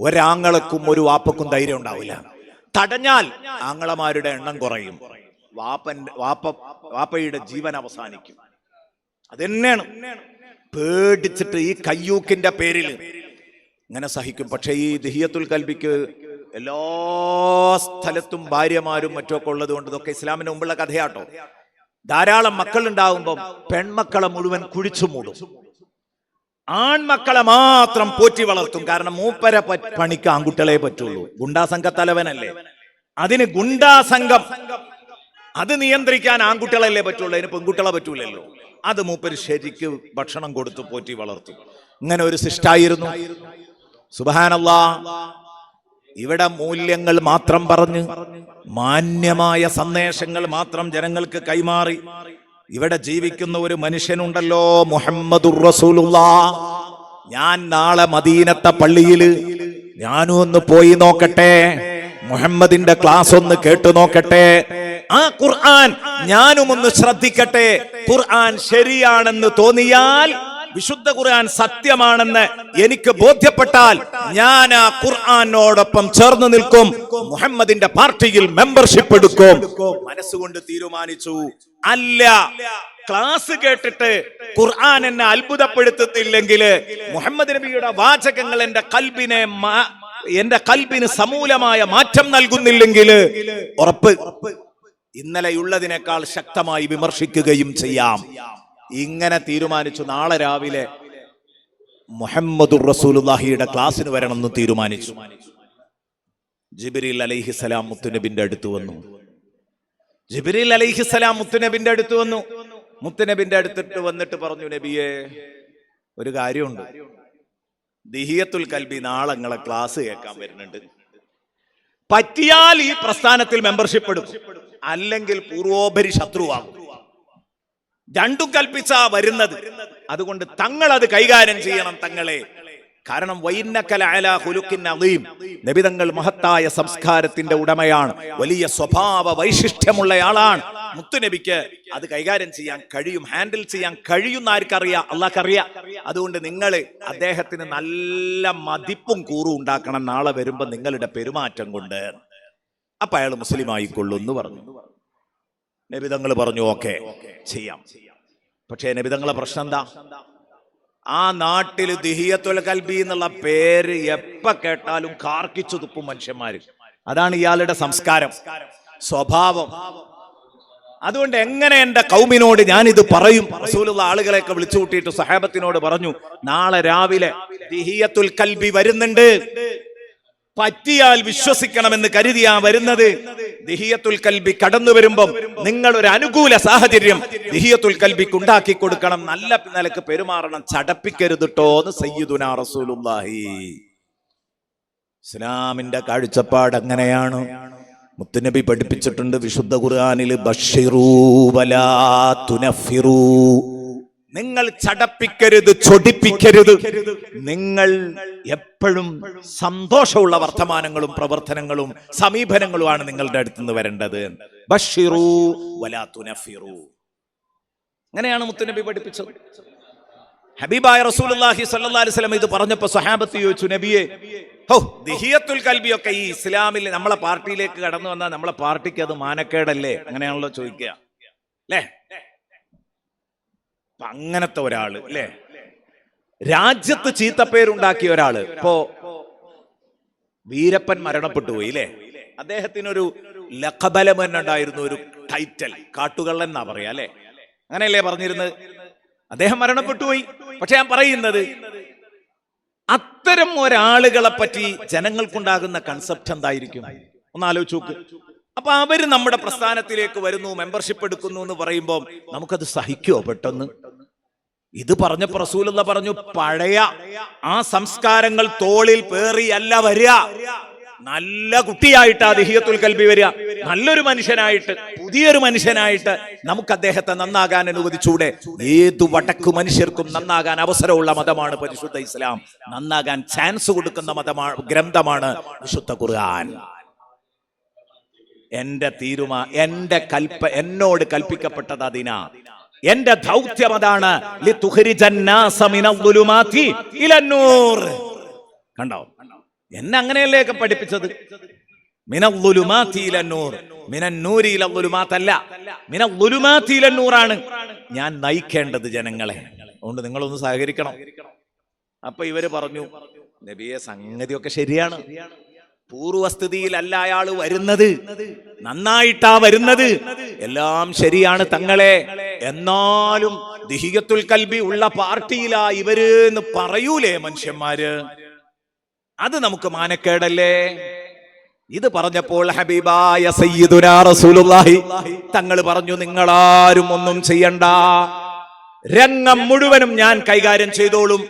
ഒരാങ്ങളക്കും ഒരു വാപ്പക്കും ധൈര്യം ഉണ്ടാവില്ല. തടഞ്ഞാൽ ആങ്ങളമാരുടെ എണ്ണം കുറയും, വാപ്പയുടെ ജീവൻ അവസാനിക്കും. അതെന്നെയാണ്. പേടിച്ചിട്ട് ഈ കയ്യൂക്കിന്റെ പേരിൽ ഇങ്ങനെ സഹിക്കും. പക്ഷെ ഈ ദിഹിയത്തുൽ കൽബിക്ക് എല്ലാ സ്ഥലത്തും ഭാര്യമാരും മറ്റൊക്കെ ഉള്ളത് കൊണ്ട്, ഇതൊക്കെ ഇസ്ലാമിന് മുമ്പുള്ള കഥയാട്ടോ. ധാരാളം മക്കൾ ഉണ്ടാവുമ്പം പെൺമക്കളെ മുഴുവൻ കുഴിച്ചു മൂടും, ആൺമക്കളെ മാത്രം പോറ്റി വളർത്തും. കാരണം മൂപ്പര പണിക്ക് ആൺകുട്ടികളെ പറ്റുള്ളൂ. ഗുണ്ടാസംഘ തലവനല്ലേ, അതിന് ഗുണ്ടാസംഘം അത് നിയന്ത്രിക്കാൻ ആൺകുട്ടികളല്ലേ പറ്റുള്ളൂ, അതിന് പെൺകുട്ടികളെ പറ്റൂലല്ലോ. അത് മൂപ്പര് ശരിക്ക് ഭക്ഷണം കൊടുത്ത് പോറ്റി വളർത്തും. ഇങ്ങനെ ഒരു സിസ്റ്റായിരുന്നു. സുബ്ഹാനല്ലാഹ്. ഇവിടെ മൂല്യങ്ങൾ മാത്രം പറഞ്ഞ് മാന്യമായ സന്ദേശങ്ങൾ മാത്രം ജനങ്ങൾക്ക് കൈമാറി ഇവിടെ ജീവിക്കുന്ന ഒരു മനുഷ്യനുണ്ടല്ലോ, മുഹമ്മദുർ റസൂലുള്ളാഹ്. ഞാൻ നാളെ മദീനത്തെ പള്ളിയിൽ ഞാനും ഒന്ന് പോയി നോക്കട്ടെ, മുഹമ്മദിന്റെ ക്ലാസ് ഒന്ന് കേട്ടു നോക്കട്ടെ, ആ ഖുർആൻ ഞാനും ഒന്ന് ശ്രദ്ധിക്കട്ടെ. ഖുർആൻ ശരിയാണെന്ന് തോന്നിയാൽ, വിശുദ്ധ ഖുർആൻ സത്യമാണെന്ന് എനിക്ക് ബോധ്യപ്പെട്ടാൽ ഞാൻ ആ ഖുർആനോടൊപ്പം ചേർന്ന് നിൽക്കും, മുഹമ്മദിന്റെ പാർട്ടിയിൽ മെമ്പർഷിപ്പ് എടുക്കും. മനസ്സുകൊണ്ട് തീരുമാനിച്ചു. അല്ല, ക്ലാസ് കേട്ടിട്ട് ഖുർആൻ എന്നെ അത്ഭുതപ്പെടുത്തുന്നില്ലെങ്കിൽ, മുഹമ്മദ് നബിയുടെ വാചകങ്ങൾ എന്റെ കൽബിന് സമൂലമായ മാറ്റം നൽകുന്നില്ലെങ്കിൽ, ഉറപ്പ് ഇന്നലെയുള്ളതിനേക്കാൾ ശക്തമായി വിമർശിക്കുകയും ചെയ്യാം. ഇങ്ങനെ തീരുമാനിച്ചു. നാളെ രാവിലെ മുഹമ്മദുർ റസൂലുള്ളാഹിയുടെ ക്ലാസ്സിന് വരണമെന്ന് തീരുമാനിച്ചു. ജിബ്രീൽ അലൈഹിസ്സലാം മുത്തുനബിന്റെ അടുത്ത് വന്നു. മുത്തുനബിന്റെ അടുത്തിട്ട് വന്നിട്ട് പറഞ്ഞു, നബിയെ, ഒരു കാര്യമുണ്ട്. ദിഹിയത്തുൽ കൽബി നാളെ നിങ്ങളെ ക്ലാസ് കേൾക്കാൻ വരുന്നുണ്ട്. പറ്റിയാൽ ഈ പ്രസ്ഥാനത്തിൽ മെമ്പർഷിപ്പ് എടുക്കും, അല്ലെങ്കിൽ പൂർവോപരി ശത്രുവാകും. രണ്ടും കൽപ്പിച്ചാ വരുന്നത്. അതുകൊണ്ട് തങ്ങൾ അത് കൈകാര്യം ചെയ്യണം തങ്ങളെ. കാരണം വൈന്നക ലഅലാ ഖുലുഖിൻ അദീം, നബി തങ്ങൾ മഹത്തായ സംസ്കാരത്തിന്റെ ഉടമയാണ്, വലിയ സ്വഭാവ വൈശിഷ്ട്യമുള്ളയാളാണ്. മുത്തുനബിക്ക് അത് കൈകാര്യം ചെയ്യാൻ കഴിയും, ഹാൻഡിൽ ചെയ്യാൻ കഴിയുന്ന ആർക്കറിയാം? അള്ളാഹ്ക്കറിയാം. അതുകൊണ്ട് നിങ്ങൾ അദ്ദേഹത്തിന് നല്ല മതിപ്പും കൂറും ഉണ്ടാക്കണം നാളെ വരുമ്പോ നിങ്ങളുടെ പെരുമാറ്റം കൊണ്ട്. അപ്പൊ അയാൾ മുസ്ലിം ആയിക്കൊള്ളൂ എന്ന് പറഞ്ഞു. നബി തങ്ങൾ പറഞ്ഞു ഓക്കെ ചെയ്യാം. പക്ഷേ നബി തങ്ങളെ പ്രശ്നം എന്താ? ആ നാട്ടില് ദിഹിയത്തുൽ കൽബി എന്നുള്ള പേര് എപ്പ കേട്ടാലും കാർക്കിച്ചു തുപ്പും മനുഷ്യന്മാര്. അതാണ് ഇയാളുടെ സംസ്കാരം, സ്വഭാവം. അതുകൊണ്ട് എങ്ങനെ എന്റെ കൗമിനോട് ഞാനിത് പറയും? റസൂലുള്ള ആളുകളെയൊക്കെ വിളിച്ചു കൂട്ടിയിട്ട് സഹാബത്തിനോട് പറഞ്ഞു, നാളെ രാവിലെ ദിഹിയത്തുൽ കൽബി വരുന്നുണ്ട്, പറ്റിയാൽ വിശ്വസിക്കണമെന്ന് കരുതിയാ വരുന്നത്. ദിഹിയത്തുൽ കൽബി കടന്നു വരുമ്പം നിങ്ങൾ ഒരു അനുകൂല സാഹചര്യം ദിഹിയത്തുൽ കൽബിക്ക് ഉണ്ടാക്കി കൊടുക്കണം, നല്ല നിലക്ക് പെരുമാറണം, ചടപ്പിക്കരുതിട്ടോ എന്ന് സയ്യിദുനാ റസൂലുള്ളാഹി. ഇസ്ലാമിന്റെ കാഴ്ചപ്പാട് അങ്ങനെയാണ്. മുത്തുനബി പഠിപ്പിച്ചിട്ടുണ്ട് വിശുദ്ധ ഖുർആനിൽ, ബശ്ശിറൂ വലാ തുനഫിറൂ, നിങ്ങൾ ചടപ്പിക്കരുത്, ചൊടിപ്പിക്കരുത്. നിങ്ങൾ എപ്പോഴും സന്തോഷമുള്ള വർത്തമാനങ്ങളും പ്രവർത്തനങ്ങളും സമീപനങ്ങളുമാണ് നിങ്ങളുടെ അടുത്ത് നിന്ന് വരേണ്ടത്. ബശ്ശിറൂ വലാ തുനഫിറൂ, അങ്ങനെയാണ് മുത്തുനബി പഠിപ്പിച്ചത്. ഹബീബായ റസൂലുള്ളാഹി സ്വല്ലല്ലാഹി അലൈഹി വസല്ലം ഇത് പറഞ്ഞപ്പോൾ സ്വഹാബത്ത് ചോദിച്ചു, നബിയെ, ദിഹിയത്തുൽ കൽബിയൊക്കെ ഈ ഇസ്ലാമിൽ നമ്മളെ പാർട്ടിയിലേക്ക് കടന്നു വന്നാൽ നമ്മളെ പാർട്ടിക്ക് അത് മാനക്കേടല്ലേ? അങ്ങനെയാണല്ലോ ചോദിക്കുക അല്ലേ? അങ്ങനത്തെ ഒരാള് അല്ലേ, രാജ്യത്ത് ചീത്തപ്പേരുണ്ടാക്കിയ ഒരാള്. ഇപ്പോ വീരപ്പൻ മരണപ്പെട്ടു പോയി അല്ലേ? അദ്ദേഹത്തിനൊരു ലഖബലമന്നുണ്ടായിരുന്നു, ഒരു ടൈറ്റൽ, കാട്ടുകള്ളൻ എന്നാ പറയാ അല്ലെ? അങ്ങനെയല്ലേ പറഞ്ഞിരുന്നത്? അദ്ദേഹം മരണപ്പെട്ടു പോയി. പക്ഷെ ഞാൻ പറയുന്നത്, അത്തരം ഒരാളുകളെ പറ്റി ജനങ്ങൾക്കുണ്ടാകുന്ന കൺസെപ്റ്റ് എന്തായിരിക്കും ഒന്ന് ആലോചിച്ച് നോക്ക്. അപ്പൊ അവര് നമ്മുടെ പ്രസ്ഥാനത്തിലേക്ക് വരുന്നു, മെമ്പർഷിപ്പ് എടുക്കുന്നു എന്ന് പറയുമ്പോൾ നമുക്കത് സഹിക്കുമോ പെട്ടെന്ന്? ഇത് പറഞ്ഞപ്പോ റസൂലുള്ള പറഞ്ഞു, പഴയ ആ സംസ്കാരങ്ങൾ തോളിൽ പേറിയല്ല വരിക, നല്ല കുട്ടിയായിട്ട് ദിഹിയത്തുൽ കൽബി വരിക, നല്ലൊരു മനുഷ്യനായിട്ട്, പുതിയൊരു മനുഷ്യനായിട്ട് നമുക്ക് അദ്ദേഹത്തെ നന്നാകാൻ അനുവദിച്ചൂടെ? ഏതു വടക്കു മനുഷ്യർക്കും നന്നാകാൻ അവസരമുള്ള മതമാണ് പരിശുദ്ധ ഇസ്ലാം. നന്നാകാൻ ചാൻസ് കൊടുക്കുന്ന മതമാണ്, ഗ്രന്ഥമാണ് വിശുദ്ധ ഖുർആൻ. എന്റെ എന്നോട് കൽപ്പിക്കപ്പെട്ടത് അതിനാ, എന്റെ ദൗത്യം അതാണ്. കണ്ടോ, എന്നെ അങ്ങനെയല്ലേ പഠിപ്പിച്ചത്? മിനൽ-ളുലുമാത്തി-ഇലൻ-നൂർ, ഞാൻ നയിക്കേണ്ടത് ജനങ്ങളെ. അതുകൊണ്ട് നിങ്ങളൊന്ന് സഹകരിക്കണം. അപ്പൊ ഇവര് പറഞ്ഞു, നബിയെ സംഗതിയൊക്കെ ശരിയാണ്, പൂർവസ്ഥിതിയിലല്ല അയാൾ വരുന്നത്, നന്നായിട്ടാ വരുന്നത്, എല്ലാം ശരിയാണ് തങ്ങളെ. എന്നാലും ദിഹിയത്തുൽ കൽബി ഉള്ള പാർട്ടിയിലാ ഇവര് എന്ന് പറയൂലേ മനുഷ്യന്മാര്? അത് നമുക്ക് മാനക്കേടല്ലേ? ഇത് പറഞ്ഞപ്പോൾ ഹബീബായ സയ്യിദുനാ റസൂലുള്ളാഹി തങ്ങൾ പറഞ്ഞു, നിങ്ങളാരും ഒന്നും ചെയ്യണ്ട, രംഗം മുഴുവനും ഞാൻ കൈകാര്യം ചെയ്തോളും,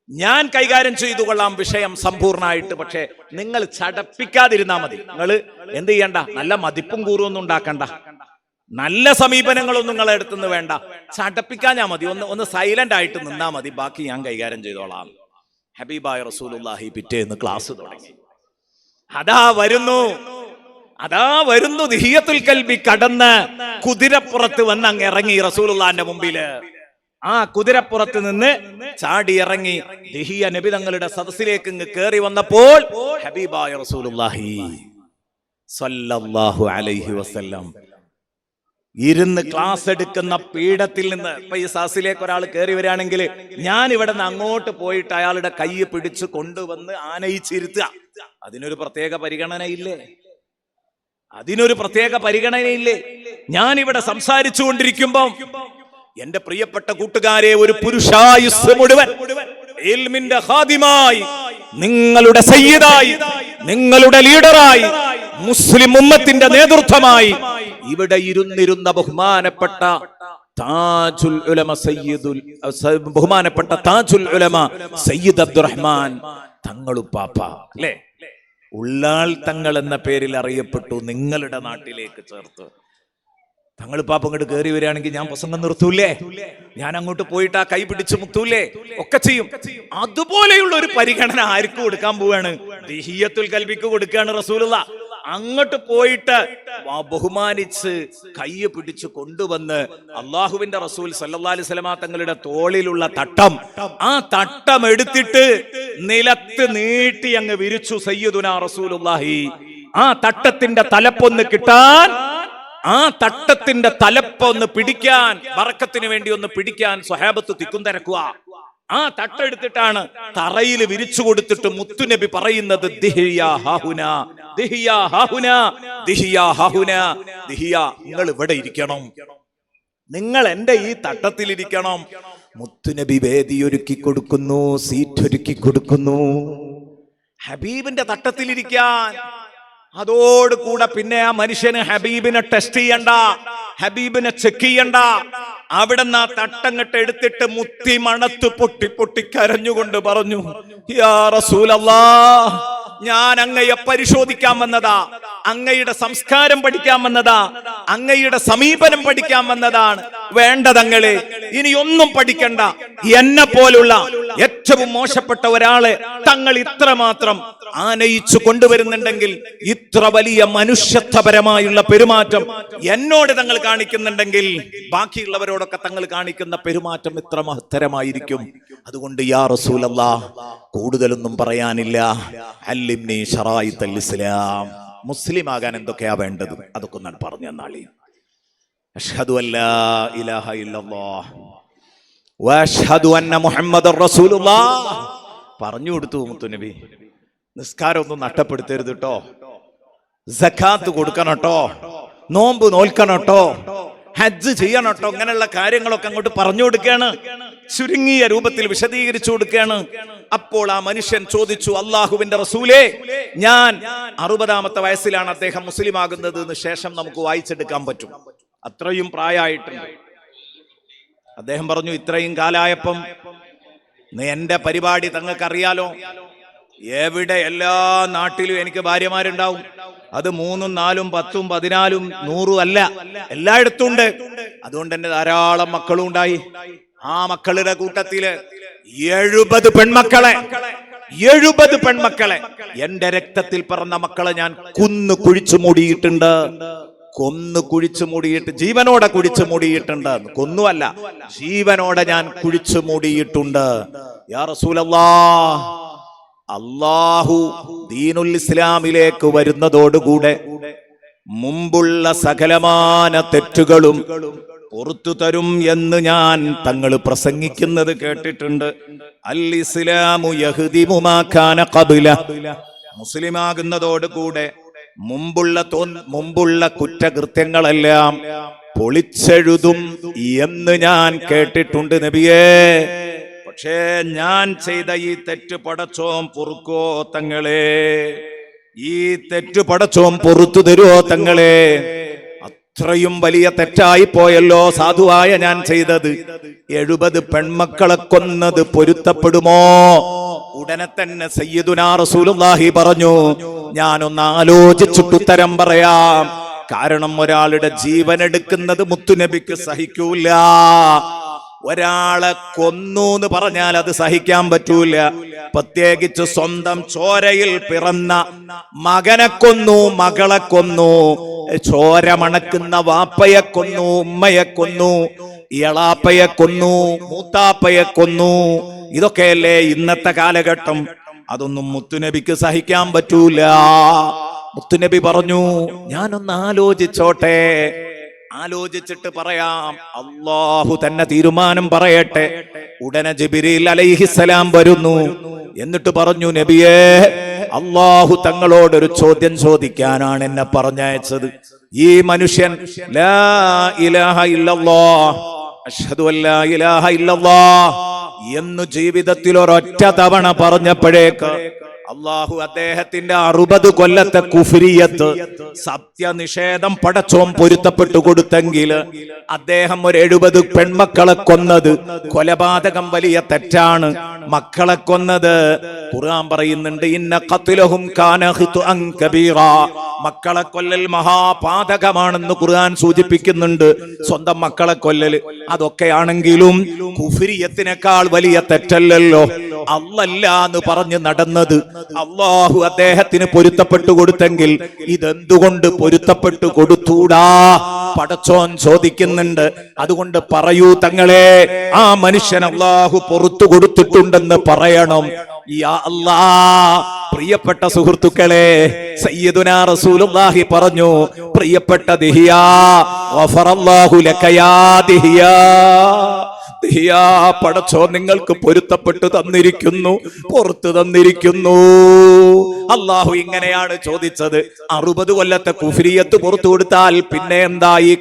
ഞാൻ കൈകാര്യം ചെയ്തു കൊള്ളാം വിഷയം സമ്പൂർണ്ണമായിട്ട്. പക്ഷെ നിങ്ങൾ ചടപ്പിക്കാതിരുന്നാ മതി. നിങ്ങൾ എന്ത് ചെയ്യണ്ട, നല്ല മതിപ്പും കൂറും ഉണ്ടാക്കണ്ട, നല്ല സമീപനങ്ങളൊന്നും നിങ്ങളെ അടുത്തുനിന്ന് വേണ്ട, ചടപ്പിക്കാൻ ഞാൻ മതി, ഒന്ന് സൈലന്റ് ആയിട്ട് നിന്നാ മതി, ബാക്കി ഞാൻ കൈകാര്യം ചെയ്തോളാം. ഹബീബായ റസൂലുള്ളാഹി പിറ്റേന്ന് ക്ലാസ് തുടങ്ങി. അതാ വരുന്നു ദിഹിയത്തുൽ കൽബി കടന്ന് കുതിരപ്പുറത്ത് വന്ന് അങ്ങ് ഇറങ്ങി റസൂലുള്ളാഹിന്റെ മുമ്പില്. ആ കുതിരപ്പുറത്ത് നിന്ന് ചാടി ഇറങ്ങി ദിഹിയ നബി തങ്ങളുടെ സദസ്സിലേക്ക് ഇങ്ങ് കയറി വന്നപ്പോൾ ഹബീബായ റസൂലുള്ളാഹി സ്വല്ലല്ലാഹു അലൈഹി വസല്ലം ഇരുന്ന് ക്ലാസ് എടുക്കുന്ന പീഠത്തിൽ നിന്ന്, ഇപ്പൊ ഈ സദസ്സിലേക്ക് ഒരാൾ കയറി വരികയാണെങ്കിൽ ഞാൻ ഇവിടെ നിന്ന് അങ്ങോട്ട് പോയിട്ട് അയാളുടെ കൈ പിടിച്ച് കൊണ്ടുവന്ന് ആനയിച്ചിരുത്തുക, അതിനൊരു പ്രത്യേക പരിഗണനയില്ലേ? ഞാൻ ഇവിടെ സംസാരിച്ചു കൊണ്ടിരിക്കുമ്പോ എന്റെ പ്രിയപ്പെട്ട കൂട്ടുകാരെ, ഒരു പുരുഷായുസ് മുഴുവൻ ഇൽമിന്റെ ഖാദിമായി, നിങ്ങളുടെ സയ്യിദായി, നിങ്ങളുടെ ലീഡറായി, മുസ്ലിം ഉമ്മത്തിന്റെ നേതൃത്വമായി ഇവിടെ ഇരുന്നിരുന്ന ബഹുമാനപ്പെട്ട താജുൽ ഉലമ സയ്യിദ് അബ്ദുറഹ്മാൻ തങ്ങളുപ്പാപ്പ അല്ലേ, ഉള്ളാൾ തങ്ങൾ എന്ന പേരിൽ അറിയപ്പെട്ടു, നിങ്ങളുടെ നാട്ടിലേക്ക് ചേർത്ത്. തങ്ങളിപ്പാപ്പം അങ്ങോട്ട് കയറി വരികയാണെങ്കിൽ ഞാൻ പ്രസംഗം നിർത്തൂലേ, ഞാൻ അങ്ങോട്ട് പോയിട്ട് ആ കൈ പിടിച്ച് മുത്തൂലേ, ഒക്കെ ചെയ്യും. അതുപോലെയുള്ള ഒരു പരിഗണന ആർക്ക് കൊടുക്കാൻ പോവാണ്? ദിഹിയത്തുൽ കൽബിക്ക് കൊടുക്കുകയാണ് റസൂലുള്ളാഹ്. അങ്ങോട്ട് പോയിട്ട് ബഹുമാനിച്ച് കൈ പിടിച്ച് കൊണ്ടുവന്ന് അള്ളാഹുവിന്റെ റസൂൽ സല്ലല്ലാഹു അലൈഹി വസല്ലമ തങ്ങളുടെ തോളിലുള്ള തട്ടം, ആ തട്ടം എടുത്തിട്ട് നിലത്ത് നീട്ടി അങ്ങ് വിരിച്ചു സയ്യിദുനാ റസൂലുള്ളാഹി. ആ തട്ടത്തിന്റെ തലപ്പൊന്ന് കിട്ടാൻ, ആ തട്ടത്തിന്റെ തലപ്പൊന്ന് പിടിക്കാൻ, ബറക്കത്തിന് വേണ്ടി ഒന്ന് പിടിക്കാൻ സ്വഹാബത്ത് തിക്കും തിരക്കുക. ആ തട്ടെടുത്തിട്ടാണ് തറയിൽ വിരിച്ചു കൊടുത്തിട്ട് മുത്തുനബി പറയുന്നത് ദിഹിയാ ഹാഹുനാ, ദിഹിയാ ഹാഹുനാ, ദിഹിയാ ഹാഹുനാ, ദിഹിയാ നിങ്ങൾ ഇവിടെ ഇരിക്കണം, നിങ്ങൾ എന്റെ ഈ തട്ടത്തിലിരിക്കണം. മുത്തുനബി വേദി ഒരുക്കി കൊടുക്കുന്നു, സീറ്റ് ഒരുക്കി കൊടുക്കുന്നു, ഹബീബിന്റെ തട്ടത്തിലിരിക്കാൻ. അതോടുകൂടെ പിന്നെ ആ മനുഷ്യന് ഹബീബിനെ ടെസ്റ്റ് ചെയ്യണ്ട, ഹബീബിനെ ചെക്ക് ചെയ്യണ്ട. അവിടുന്ന് ആ തട്ടങ്ങട്ട് എടുത്തിട്ട് മുത്തി മണത്ത് പൊട്ടി പൊട്ടി കരഞ്ഞുകൊണ്ട് പറഞ്ഞു, യാ റസൂലല്ലാഹ്, ഞാൻ അങ്ങയെ പരിശോധിക്കാൻ വന്നതാ, അങ്ങയുടെ സംസ്കാരം പഠിക്കാൻ വന്നതാ, അങ്ങയുടെ സമീപനം പഠിക്കാൻ വന്നതാണ്. വേണ്ട തങ്ങളെ, ഇനി ഒന്നും പഠിക്കണ്ട. എന്നെ പോലുള്ള ഏറ്റവും മോശപ്പെട്ട ഒരാളെ തങ്ങൾ ഇത്രമാത്രം ആനയിച്ചു കൊണ്ടുവരുന്നുണ്ടെങ്കിൽ, ഇത്ര വലിയ മനുഷ്യത്വപരമായുള്ള പെരുമാറ്റം എന്നോട് തങ്ങൾ കാണിക്കുന്നുണ്ടെങ്കിൽ, ബാക്കിയുള്ളവരോടൊക്കെ തങ്ങൾ കാണിക്കുന്ന പെരുമാറ്റം ഇത്ര മഹത്തരമായിരിക്കും. അതുകൊണ്ട് യാ റസൂലല്ലാഹ്, കൂടുതലൊന്നും പറയാനില്ല. അല്ലിംനി ശറായിത്തുൽ ഇസ്ലാം, മുസ്ലിം ആകാൻ എന്തൊക്കെയാ വേണ്ടത് അതൊക്കെ ഞാൻ പറഞ്ഞു തന്നാളി. അഷ്ഹദു അല്ലാ ഇലാഹ ഇല്ലല്ലാഹ് വഅഷ്ഹദു അന്ന മുഹമ്മദർ റസൂലുള്ളാഹ് പറഞ്ഞു കൊടുത്തു മുത്തുനബി. നിസ്കാരം ഒന്നും നഷ്ടപ്പെടുത്തരുത് കേട്ടോ, സക്കാത്ത് കൊടുക്കണം കേട്ടോ, നോമ്പ് നോൽക്കണം കേട്ടോ, ഹജ്ജ് ചെയ്യണം കേട്ടോ. ഇങ്ങനെയുള്ള കാര്യങ്ങളൊക്കെ അങ്ങോട്ട് പറഞ്ഞു കൊടുക്കുകയാണ്, ചുരുങ്ങിയ രൂപത്തിൽ വിശദീകരിച്ചു കൊടുക്കുകയാണ്. അപ്പോൾ ആ മനുഷ്യൻ ചോദിച്ചു, അള്ളാഹുവിന്റെ റസൂലേ, ഞാൻ 60-ാമത്തെ വയസ്സിലാണ് അദ്ദേഹം മുസ്ലിം ആകുന്നത് എന്ന് ശേഷം നമുക്ക് വായിച്ചെടുക്കാൻ പറ്റും, അത്രയും പ്രായമായിട്ടുണ്ട്. അദ്ദേഹം പറഞ്ഞു, ഇത്രയും കാലായപ്പം എന്റെ പരിപാടി തങ്ങൾക്കറിയാലോ, എവിടെ എല്ലാ നാട്ടിലും എനിക്ക് ഭാര്യമാരുണ്ടാവും. അത് 3, 4, 10, 14, 100 അല്ല, എല്ലായിടത്തും ഉണ്ട്. അതുകൊണ്ട് തന്നെ ധാരാളം മക്കളും ഉണ്ടായി. ആ മക്കളുടെ കൂട്ടത്തില് 70 പെൺമക്കളെ, 70 പെൺമക്കളെ, എന്റെ രക്തത്തിൽ പിറന്ന മക്കളെ ഞാൻ കുന്നു കുഴിച്ചു മൂടിയിട്ടുണ്ട്. കൊന്നു കുഴിച്ചു മൂടിയിട്ട്, ജീവനോടെ കുഴിച്ചു മൂടിയിട്ടുണ്ട്. കൊന്നുമല്ല, ജീവനോടെ ഞാൻ കുഴിച്ചു മൂടിയിട്ടുണ്ട്. യാ റസൂലല്ലാഹ്, അല്ലാഹു ദീനുൽ ഇസ്ലാമിലേക്ക് വരുന്നതോടുകൂടെ മുമ്പുള്ള സകലമാന തെറ്റുകളും പുറത്തു തരും എന്ന് ഞാൻ തങ്ങൾ പ്രസംഗിക്കുന്നത് കേട്ടിട്ടുണ്ട്. അൽ ഇസ്ലാമു യഹ്ദിമു മാ കാന ഖബ്ല, മുസ്ലിമാകുന്നതോടുകൂടെ മുമ്പുള്ള കുറ്റകൃത്യങ്ങളെല്ലാം പൊളിച്ചെഴുതും എന്ന് ഞാൻ കേട്ടിട്ടുണ്ട് നബിയേ. പക്ഷേ ഞാൻ ചെയ്ത ഈ തെറ്റ് പടച്ചോൻ പൊറുക്കോ തങ്ങളെ? ഈ തെറ്റ് പടച്ചോൻ പൊറുത്തു തരുവോ തങ്ങളെ? അത്രയും വലിയ തെറ്റായി പോയല്ലോ സാധുവായ ഞാൻ ചെയ്തത്. 70 പെൺമക്കളെ കൊന്നത് പൊരുത്തപ്പെടുമോ? ഉടനെ തന്നെ സയ്യിദുനാ റസൂലുള്ളാഹി പറഞ്ഞു, ഞാനൊന്ന് ആലോചിച്ചിട്ട് ഉത്തരം പറയാം. കാരണം ഒരാളുടെ ജീവൻ എടുക്കുന്നത് മുത്തുനബിക്ക് സഹിക്കൂല. ഒരാളെ കൊന്നു എന്ന് പറഞ്ഞാൽ അത് സഹിക്കാൻ പറ്റൂല. പ്രത്യേകിച്ച് സ്വന്തം ചോരയിൽ പിറന്ന മകനെ കൊന്നു, മകളെ കൊന്നു, ചോര മണക്കുന്ന വാപ്പയെ കൊന്നു, ഉമ്മയെ കൊന്നു, ഇളാപ്പയെ കൊന്നു, മൂത്താപ്പയെ കൊന്നു. ഇതൊക്കെയല്ലേ ഇന്നത്തെ കാലഘട്ടം. അതൊന്നും മുത്തുനബിക്ക് സഹിക്കാൻ പറ്റൂല. മുത്തുനബി പറഞ്ഞു, ഞാനൊന്ന് ആലോചിച്ചോട്ടെ, ആലോചിച്ചിട്ട് പറയാം. അല്ലാഹു തന്നെ തീരുമാനം പറയട്ടെ. ഉടനെ ജിബ്രീൽ അലൈഹിസ്സലാം വരുന്നു. എന്നിട്ട് പറഞ്ഞു, നബിയേ, അല്ലാഹു തങ്ങളോടൊരു ചോദ്യം ചോദിക്കാനാണ് എന്നെ പറഞ്ഞയച്ചത്. ഈ മനുഷ്യൻ ലാ ഇലാഹ ഇല്ലല്ലാഹ് അഷ്ഹദു അല്ലാ ഇലാഹ ഇല്ലല്ലാഹ് എന്ന് ജീവിതത്തിൽ ഒരൊറ്റ തവണ പറഞ്ഞപ്പോഴേക്ക് അള്ളാഹു അദ്ദേഹത്തിന്റെ 60 കൊല്ലത്തെ കുഫ്രിയത്ത് സത്യനിഷേധം പടച്ചോൻ പൊരുത്തപ്പെട്ടു കൊടുത്തെങ്കിൽ അദ്ദേഹം ഒരു 70 പെൺമക്കളെ കൊന്നത് കൊലപാതകം വലിയ തെറ്റാണ്. മക്കളെ കൊന്നത് ഖുർആൻ പറയുന്നുണ്ട്, ഇന്ന ഖത്ലഹും കാന ഖിത്അൻ കബീറ, മക്കളെ കൊല്ലൽ മഹാപാതകമാണെന്ന് ഖുർആൻ സൂചിപ്പിക്കുന്നുണ്ട്. സ്വന്തം മക്കളെ കൊല്ലൽ അതൊക്കെയാണെങ്കിലും കുഫ്രിയത്തിനേക്കാൾ വലിയ തെറ്റല്ലല്ലോ. അല്ലല്ല എന്ന് പറഞ്ഞ് നടന്നത് അള്ളാഹു അദ്ദേഹത്തിന് പൊരുത്തപ്പെട്ടു കൊടുത്തെങ്കിൽ ഇതെന്തുകൊണ്ട് പൊരുത്തപ്പെട്ടു കൊടുത്തൂടാ? പടച്ചോൻ ചോദിക്കുന്നുണ്ട്. അതുകൊണ്ട് പറയൂ തങ്ങളെ, ആ മനുഷ്യൻ അള്ളാഹു പൊറുത്തു കൊടുത്തിട്ടുണ്ടെന്ന് പറയണം. യാ അല്ലാഹ്. പ്രിയപ്പെട്ട സുഹൃത്തുക്കളെ, സയ്യിദുനാ റസൂലുള്ളാഹി പറഞ്ഞു, പ്രിയപ്പെട്ട ദിഹിയാ, ഗഫറല്ലാഹു ലക യാ ദിഹിയാ, പടച്ചോ നിങ്ങൾക്ക് പൊരുത്തപ്പെട്ടു തന്നിരിക്കുന്നു, പുറത്തു തന്നിരിക്കുന്നു. അള്ളാഹു ഇങ്ങനെയാണ് ചോദിച്ചത്. 60 കൊല്ലത്തെ കുഫ്രിയത്ത് പുറത്തു കൊടുത്താൽ പിന്നെ എന്താ ഈ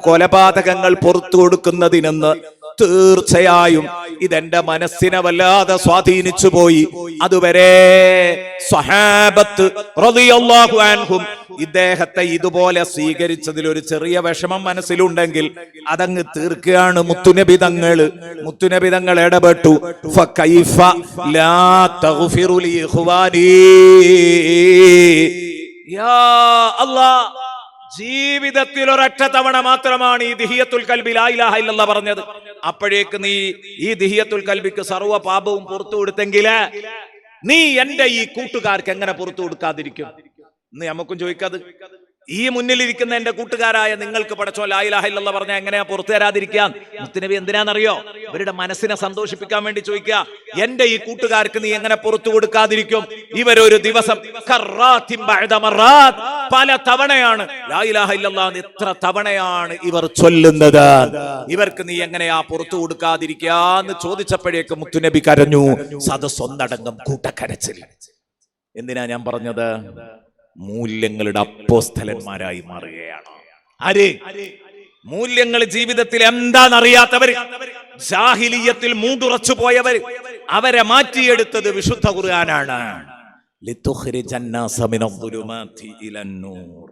കൊലപാതകങ്ങൾ പുറത്തു കൊടുക്കുന്നതിനെന്ന്? തീർച്ചയായും ഇതെന്റെ മനസ്സിനെ വല്ലാതെ സ്വാധീനിച്ചു പോയി. അതുവരെ സ്വഹാബത്ത് റളിയല്ലാഹു അൻഹും ഇദ്ദേഹത്തെ ഇതുപോലെ സ്വീകരിച്ചതിൽ ഒരു ചെറിയ വിഷമം മനസ്സിലുണ്ടെങ്കിൽ അതങ്ങ് തീർക്കുകയാണ് മുത്തുനബി തങ്ങൾ ഇടപെട്ടു. ഫകൈഫ ലാ തഗ്ഫിറു ലി ഇഖ്വാനി, യാ അല്ലാഹ്. ജീവിതത്തിൽ ഒരൊറ്റ തവണ മാത്രമാണ് ഈ ദിഹിയത്തുൽ കൽബി ലാ ഇലാഹ ഇല്ലല്ലാഹ് പറഞ്ഞത്. അപ്പോഴേക്ക് നീ ഈ ദിഹിയത്തുൽ കൽബിക്ക് സർവ്വ പാപവും പുറത്തു കൊടുത്തെങ്കിൽ നീ എന്റെ ഈ കൂട്ടുകാർക്ക് എങ്ങനെ പുറത്തു കൊടുക്കാതിരിക്കും? ഇന്ന് നമുക്കും ചോദിക്കാത്, ഈ മുന്നിലിരിക്കുന്ന എന്റെ കൂട്ടുകാരായ നിങ്ങൾക്ക് പടച്ചോൻ ലാ ഇലാഹ ഇല്ലല്ലാഹ് പറഞ്ഞാൽ എങ്ങനെയാ പുറത്തു തരാതിരിക്കാൻ? മുത്തുനബി എന്തിനാണെന്നറിയോ? ഇവരുടെ മനസ്സിനെ സന്തോഷിപ്പിക്കാൻ വേണ്ടി ചോദിക്കുക, എന്റെ ഈ കൂട്ടുകാർക്ക് നീ എങ്ങനെ പുറത്തു കൊടുക്കാതിരിക്കും? ഇവരൊരു ദിവസം പല തവണയാണ് ലാ ഇലാഹ ഇല്ലല്ലാഹ് എത്ര തവണയാണ് ഇവർ ചൊല്ലുന്നത്, ഇവർക്ക് നീ എങ്ങനെയാ പുറത്തു കൊടുക്കാതിരിക്കാന്ന് ചോദിച്ചപ്പോഴേക്ക് മുത്തുനബി കരഞ്ഞു. സദസ്സൊന്നടങ്കം കൂട്ടക്കരച്ചിൽ. എന്തിനാ ഞാൻ പറഞ്ഞത്? മൂല്യങ്ങളുടെ അപ്പോസ്തലന്മാരായി മാറുകയാണ്. ആര്? മൂല്യങ്ങൾ ജീവിതത്തിൽ എന്താണെന്നറിയാത്തവർ, ജാഹിലിയ്യത്തിൽ മൂടുറച്ചു പോയവർ, അവരെ മാറ്റിയെടുത്തത് വിശുദ്ധ ഖുർആനാണ്. ലിതുഖ്രിജന്നാസ മിനദ്ദുലുമാതി ഇലന്നൂർ.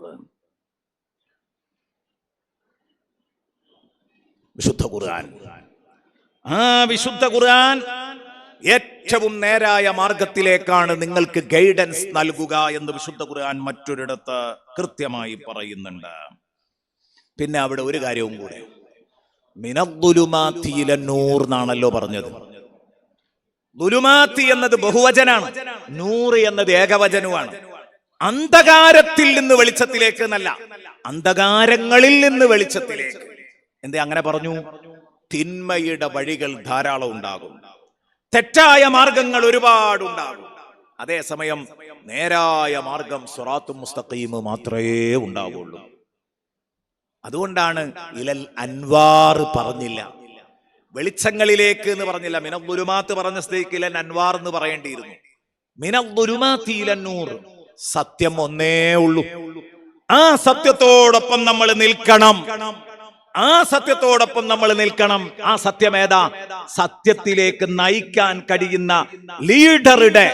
വിശുദ്ധ ഖുർആൻ. ആ വിശുദ്ധ ഖുർആൻ ഏറ്റവും നേരായ മാർഗത്തിലേക്കാണ് നിങ്ങൾക്ക് ഗൈഡൻസ് നൽകുക എന്ന് വിശുദ്ധ ഖുർആൻ മറ്റൊരിടത്ത് കൃത്യമായി പറയുന്നുണ്ട്. പിന്നെ അവിടെ ഒരു കാര്യവും കൂടെ, മിനദ്ദുലുമാതി ഇലന്നൂർ എന്നാണല്ലോ പറഞ്ഞത്. ദുലുമാത്തി എന്നത് ബഹുവചനാണ്, നൂറ് എന്നത് ഏകവചനവുമാണ്. അന്ധകാരത്തിൽ നിന്ന് വെളിച്ചത്തിലേക്ക് എന്നല്ല, അന്ധകാരങ്ങളിൽ നിന്ന് വെളിച്ചത്തിലേക്ക്. എന്തേ അങ്ങനെ പറഞ്ഞു? തിന്മയുടെ വഴികൾ ധാരാളം ഉണ്ടാകും, തെറ്റായ മാർഗങ്ങൾ ഒരുപാടുണ്ടാകും. അതേസമയം നേരായ മാർഗം സിറാത്തുൽ മുസ്തഖീം മാത്രമേ ഉണ്ടാവുള്ളൂ. അതുകൊണ്ടാണ് ഇലൽ അൻവാർ പറഞ്ഞില്ല, വെളിച്ചങ്ങളിലേക്ക് എന്ന് പറഞ്ഞില്ല. മിനദ്ദുലുമാത്ത് പറഞ്ഞ സ്ഥിതിക്ക് ഇലൽ അൻവാർ എന്ന് പറയേണ്ടിയിരുന്നു. മിനദ്ദുലുമാത്തി ഇലന്നൂർ. സത്യം ഒന്നേ ഉള്ളൂ. ആ സത്യത്തോടൊപ്പം നമ്മൾ നിൽക്കണം. ആ സത്യത്തോടൊപ്പം നമ്മൾ നിൽക്കണം. ആ സത്യം ഏതാ? സത്യത്തിലേക്ക് നയിക്കാൻ കഴിയുന്ന ലീഡറുടെ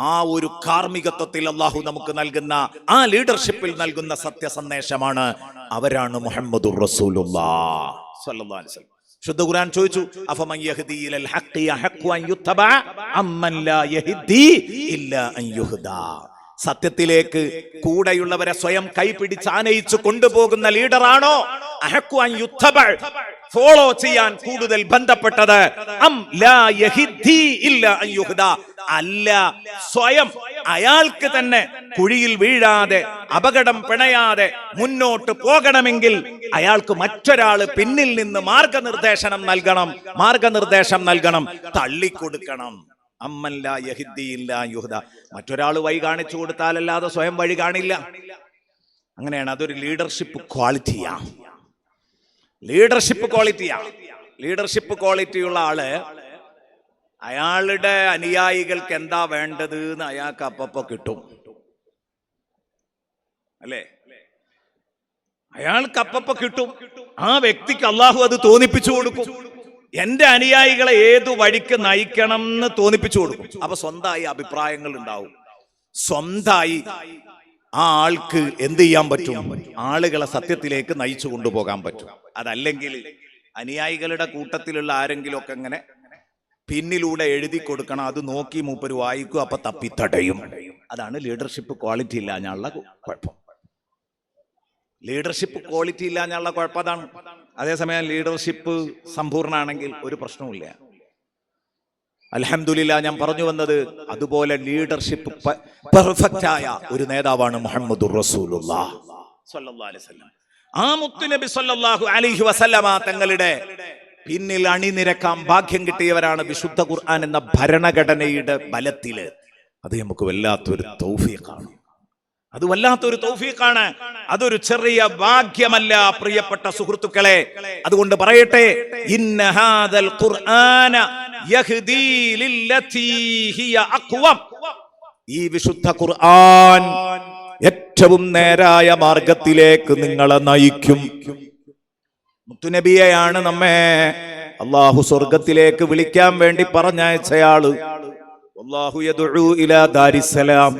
ആ ഒരു കാർമ്മികത്വത്തിൽ അള്ളാഹു നമുക്ക് നൽകുന്ന ആ ലീഡർഷിപ്പിൽ നൽകുന്ന സത്യ സന്ദേശമാണ്. അവരാണ് മുഹമ്മദുർ റസൂലുള്ളാഹ് സ്വല്ലല്ലാഹു അലൈഹി വസല്ലം. ശുദ്ധ ഖുർആൻ ചോദിച്ചു, അഫമൻ യഹ്ദി ഇലൽ ഹഖ് യഹഖു അൻ യുത്തബഅ അമ്മൻ ലാ യഹ്ദി ഇല്ലാ അൻ യുഹ്ദാ. സത്യത്തിലേക്ക് കൂടെയുള്ളവരെ സ്വയം കൈപിടിച്ച് ആനയിച്ചു കൊണ്ടുപോകുന്ന ലീഡറാണോ അഹഖു അൻ യുത്തബഅ, ഫോളോ ചെയ്യാൻ കൂടുതൽ ബന്ധപ്പെട്ടത്? അം ലാ യഹ്ദി ഇല്ലാ അൻ യുഹ്ദാ, അല്ല സ്വയം അയാൾക്ക് തന്നെ കുഴിയിൽ വീഴാതെ അപകടം പിണയാതെ മുന്നോട്ട് പോകണമെങ്കിൽ അയാൾക്ക് മറ്റൊരാൾ പിന്നിൽ നിന്ന് മാർഗനിർദ്ദേശം നൽകണം, തള്ളിക്കൊടുക്കണം. അമ്മൻ ലാ യഹ്ദി ഇല്ലാ യുഹ്ദാ. മറ്റൊരാൾ വഴി കാണിച്ചു കൊടുത്താലല്ലാതെ സ്വയം വഴി കാണില്ല. അങ്ങനെയാണ്. അതൊരു ലീഡർഷിപ്പ് ക്വാളിറ്റിയാ. ലീഡർഷിപ്പ് ക്വാളിറ്റിയുള്ള ആള് അയാളുടെ അനുയായികൾക്ക് എന്താ വേണ്ടത് എന്ന് അയാൾക്ക് അപ്പപ്പോ കിട്ടും, അല്ലേ? അയാൾക്ക് അപ്പപ്പോ കിട്ടും. ആ വ്യക്തിക്ക് അള്ളാഹു അത് തോന്നിപ്പിച്ചു കൊടുക്കും. എന്റെ അനുയായികളെ ഏതു വഴിക്ക് നയിക്കണം എന്ന് തോന്നിപ്പിച്ചു കൊടുക്കും. അപ്പൊ സ്വന്തമായി അഭിപ്രായങ്ങൾ ഉണ്ടാവും. സ്വന്തമായി ആ ആൾക്ക് എന്ത് ചെയ്യാൻ പറ്റും? ആളുകളെ സത്യത്തിലേക്ക് നയിച്ചു കൊണ്ടുപോകാൻ പറ്റും. അതല്ലെങ്കിൽ അനുയായികളുടെ കൂട്ടത്തിലുള്ള ആരെങ്കിലും ഒക്കെ അങ്ങനെ പിന്നിലൂടെ എഴുതി കൊടുക്കണം, അത് നോക്കി മൂപ്പര് വായിക്കും, അപ്പൊ തപ്പിത്തടയും. അതാണ് ലീഡർഷിപ്പ് ക്വാളിറ്റി ഇല്ലാഞ്ഞുള്ള കുഴപ്പം. ലീഡർഷിപ്പ് ക്വാളിറ്റി ഇല്ലാഞ്ഞുള്ള കുഴപ്പം അതാണ്. അതേസമയം ലീഡർഷിപ്പ് സമ്പൂർണ്ണമാണെങ്കിൽ ഒരു പ്രശ്നവുമില്ല. അൽഹംദുലില്ലാ, ഞാൻ പറഞ്ഞു വന്നത് അതുപോലെ ലീഡർഷിപ്പ് പെർഫെക്റ്റ് ആയ ഒരു നേതാവാണ് മുഹമ്മദുർ റസൂലുള്ളാഹ് സ്വല്ലല്ലാഹു അലൈഹി വസല്ലം. ആ മുത്തുനബി സ്വല്ലല്ലാഹു അലൈഹി വസല്ലമ തങ്ങളുടെ പിന്നിൽ അണിനിരക്കാൻ ഭാഗ്യം കിട്ടിയവരാണ് വിശുദ്ധ ഖുർആൻ എന്ന ഭരണഘടനയുടെ ബലത്തില്. അത് നമുക്ക് വല്ലാത്തൊരു തൗഫീഖാണ്. അത് വല്ലാത്തൊരു തൗഫീഖാണ്. അതൊരു ചെറിയ ഭാഗ്യമല്ല പ്രിയപ്പെട്ട സുഹൃത്തുക്കളെ. അതുകൊണ്ട് പറയട്ടെ, ഇന്ന ഹാദൽ ഖുർആന യഹ്ദീ ലില്ലതീ ഹിയ അഖ്വം. ഈ വിശുദ്ധ ഖുർആൻ ഏറ്റവും നേരായ മാർഗത്തിലേക്ക് നിങ്ങളെ നയിക്കും. മുത്തുനബിയെയാണ് നമ്മെ അല്ലാഹു സ്വർഗത്തിലേക്ക് വിളിക്കാൻ വേണ്ടി പറഞ്ഞയച്ചയാള്. വല്ലാഹു യദ്ഉ ഇലാ ദാരിസ്സലാം.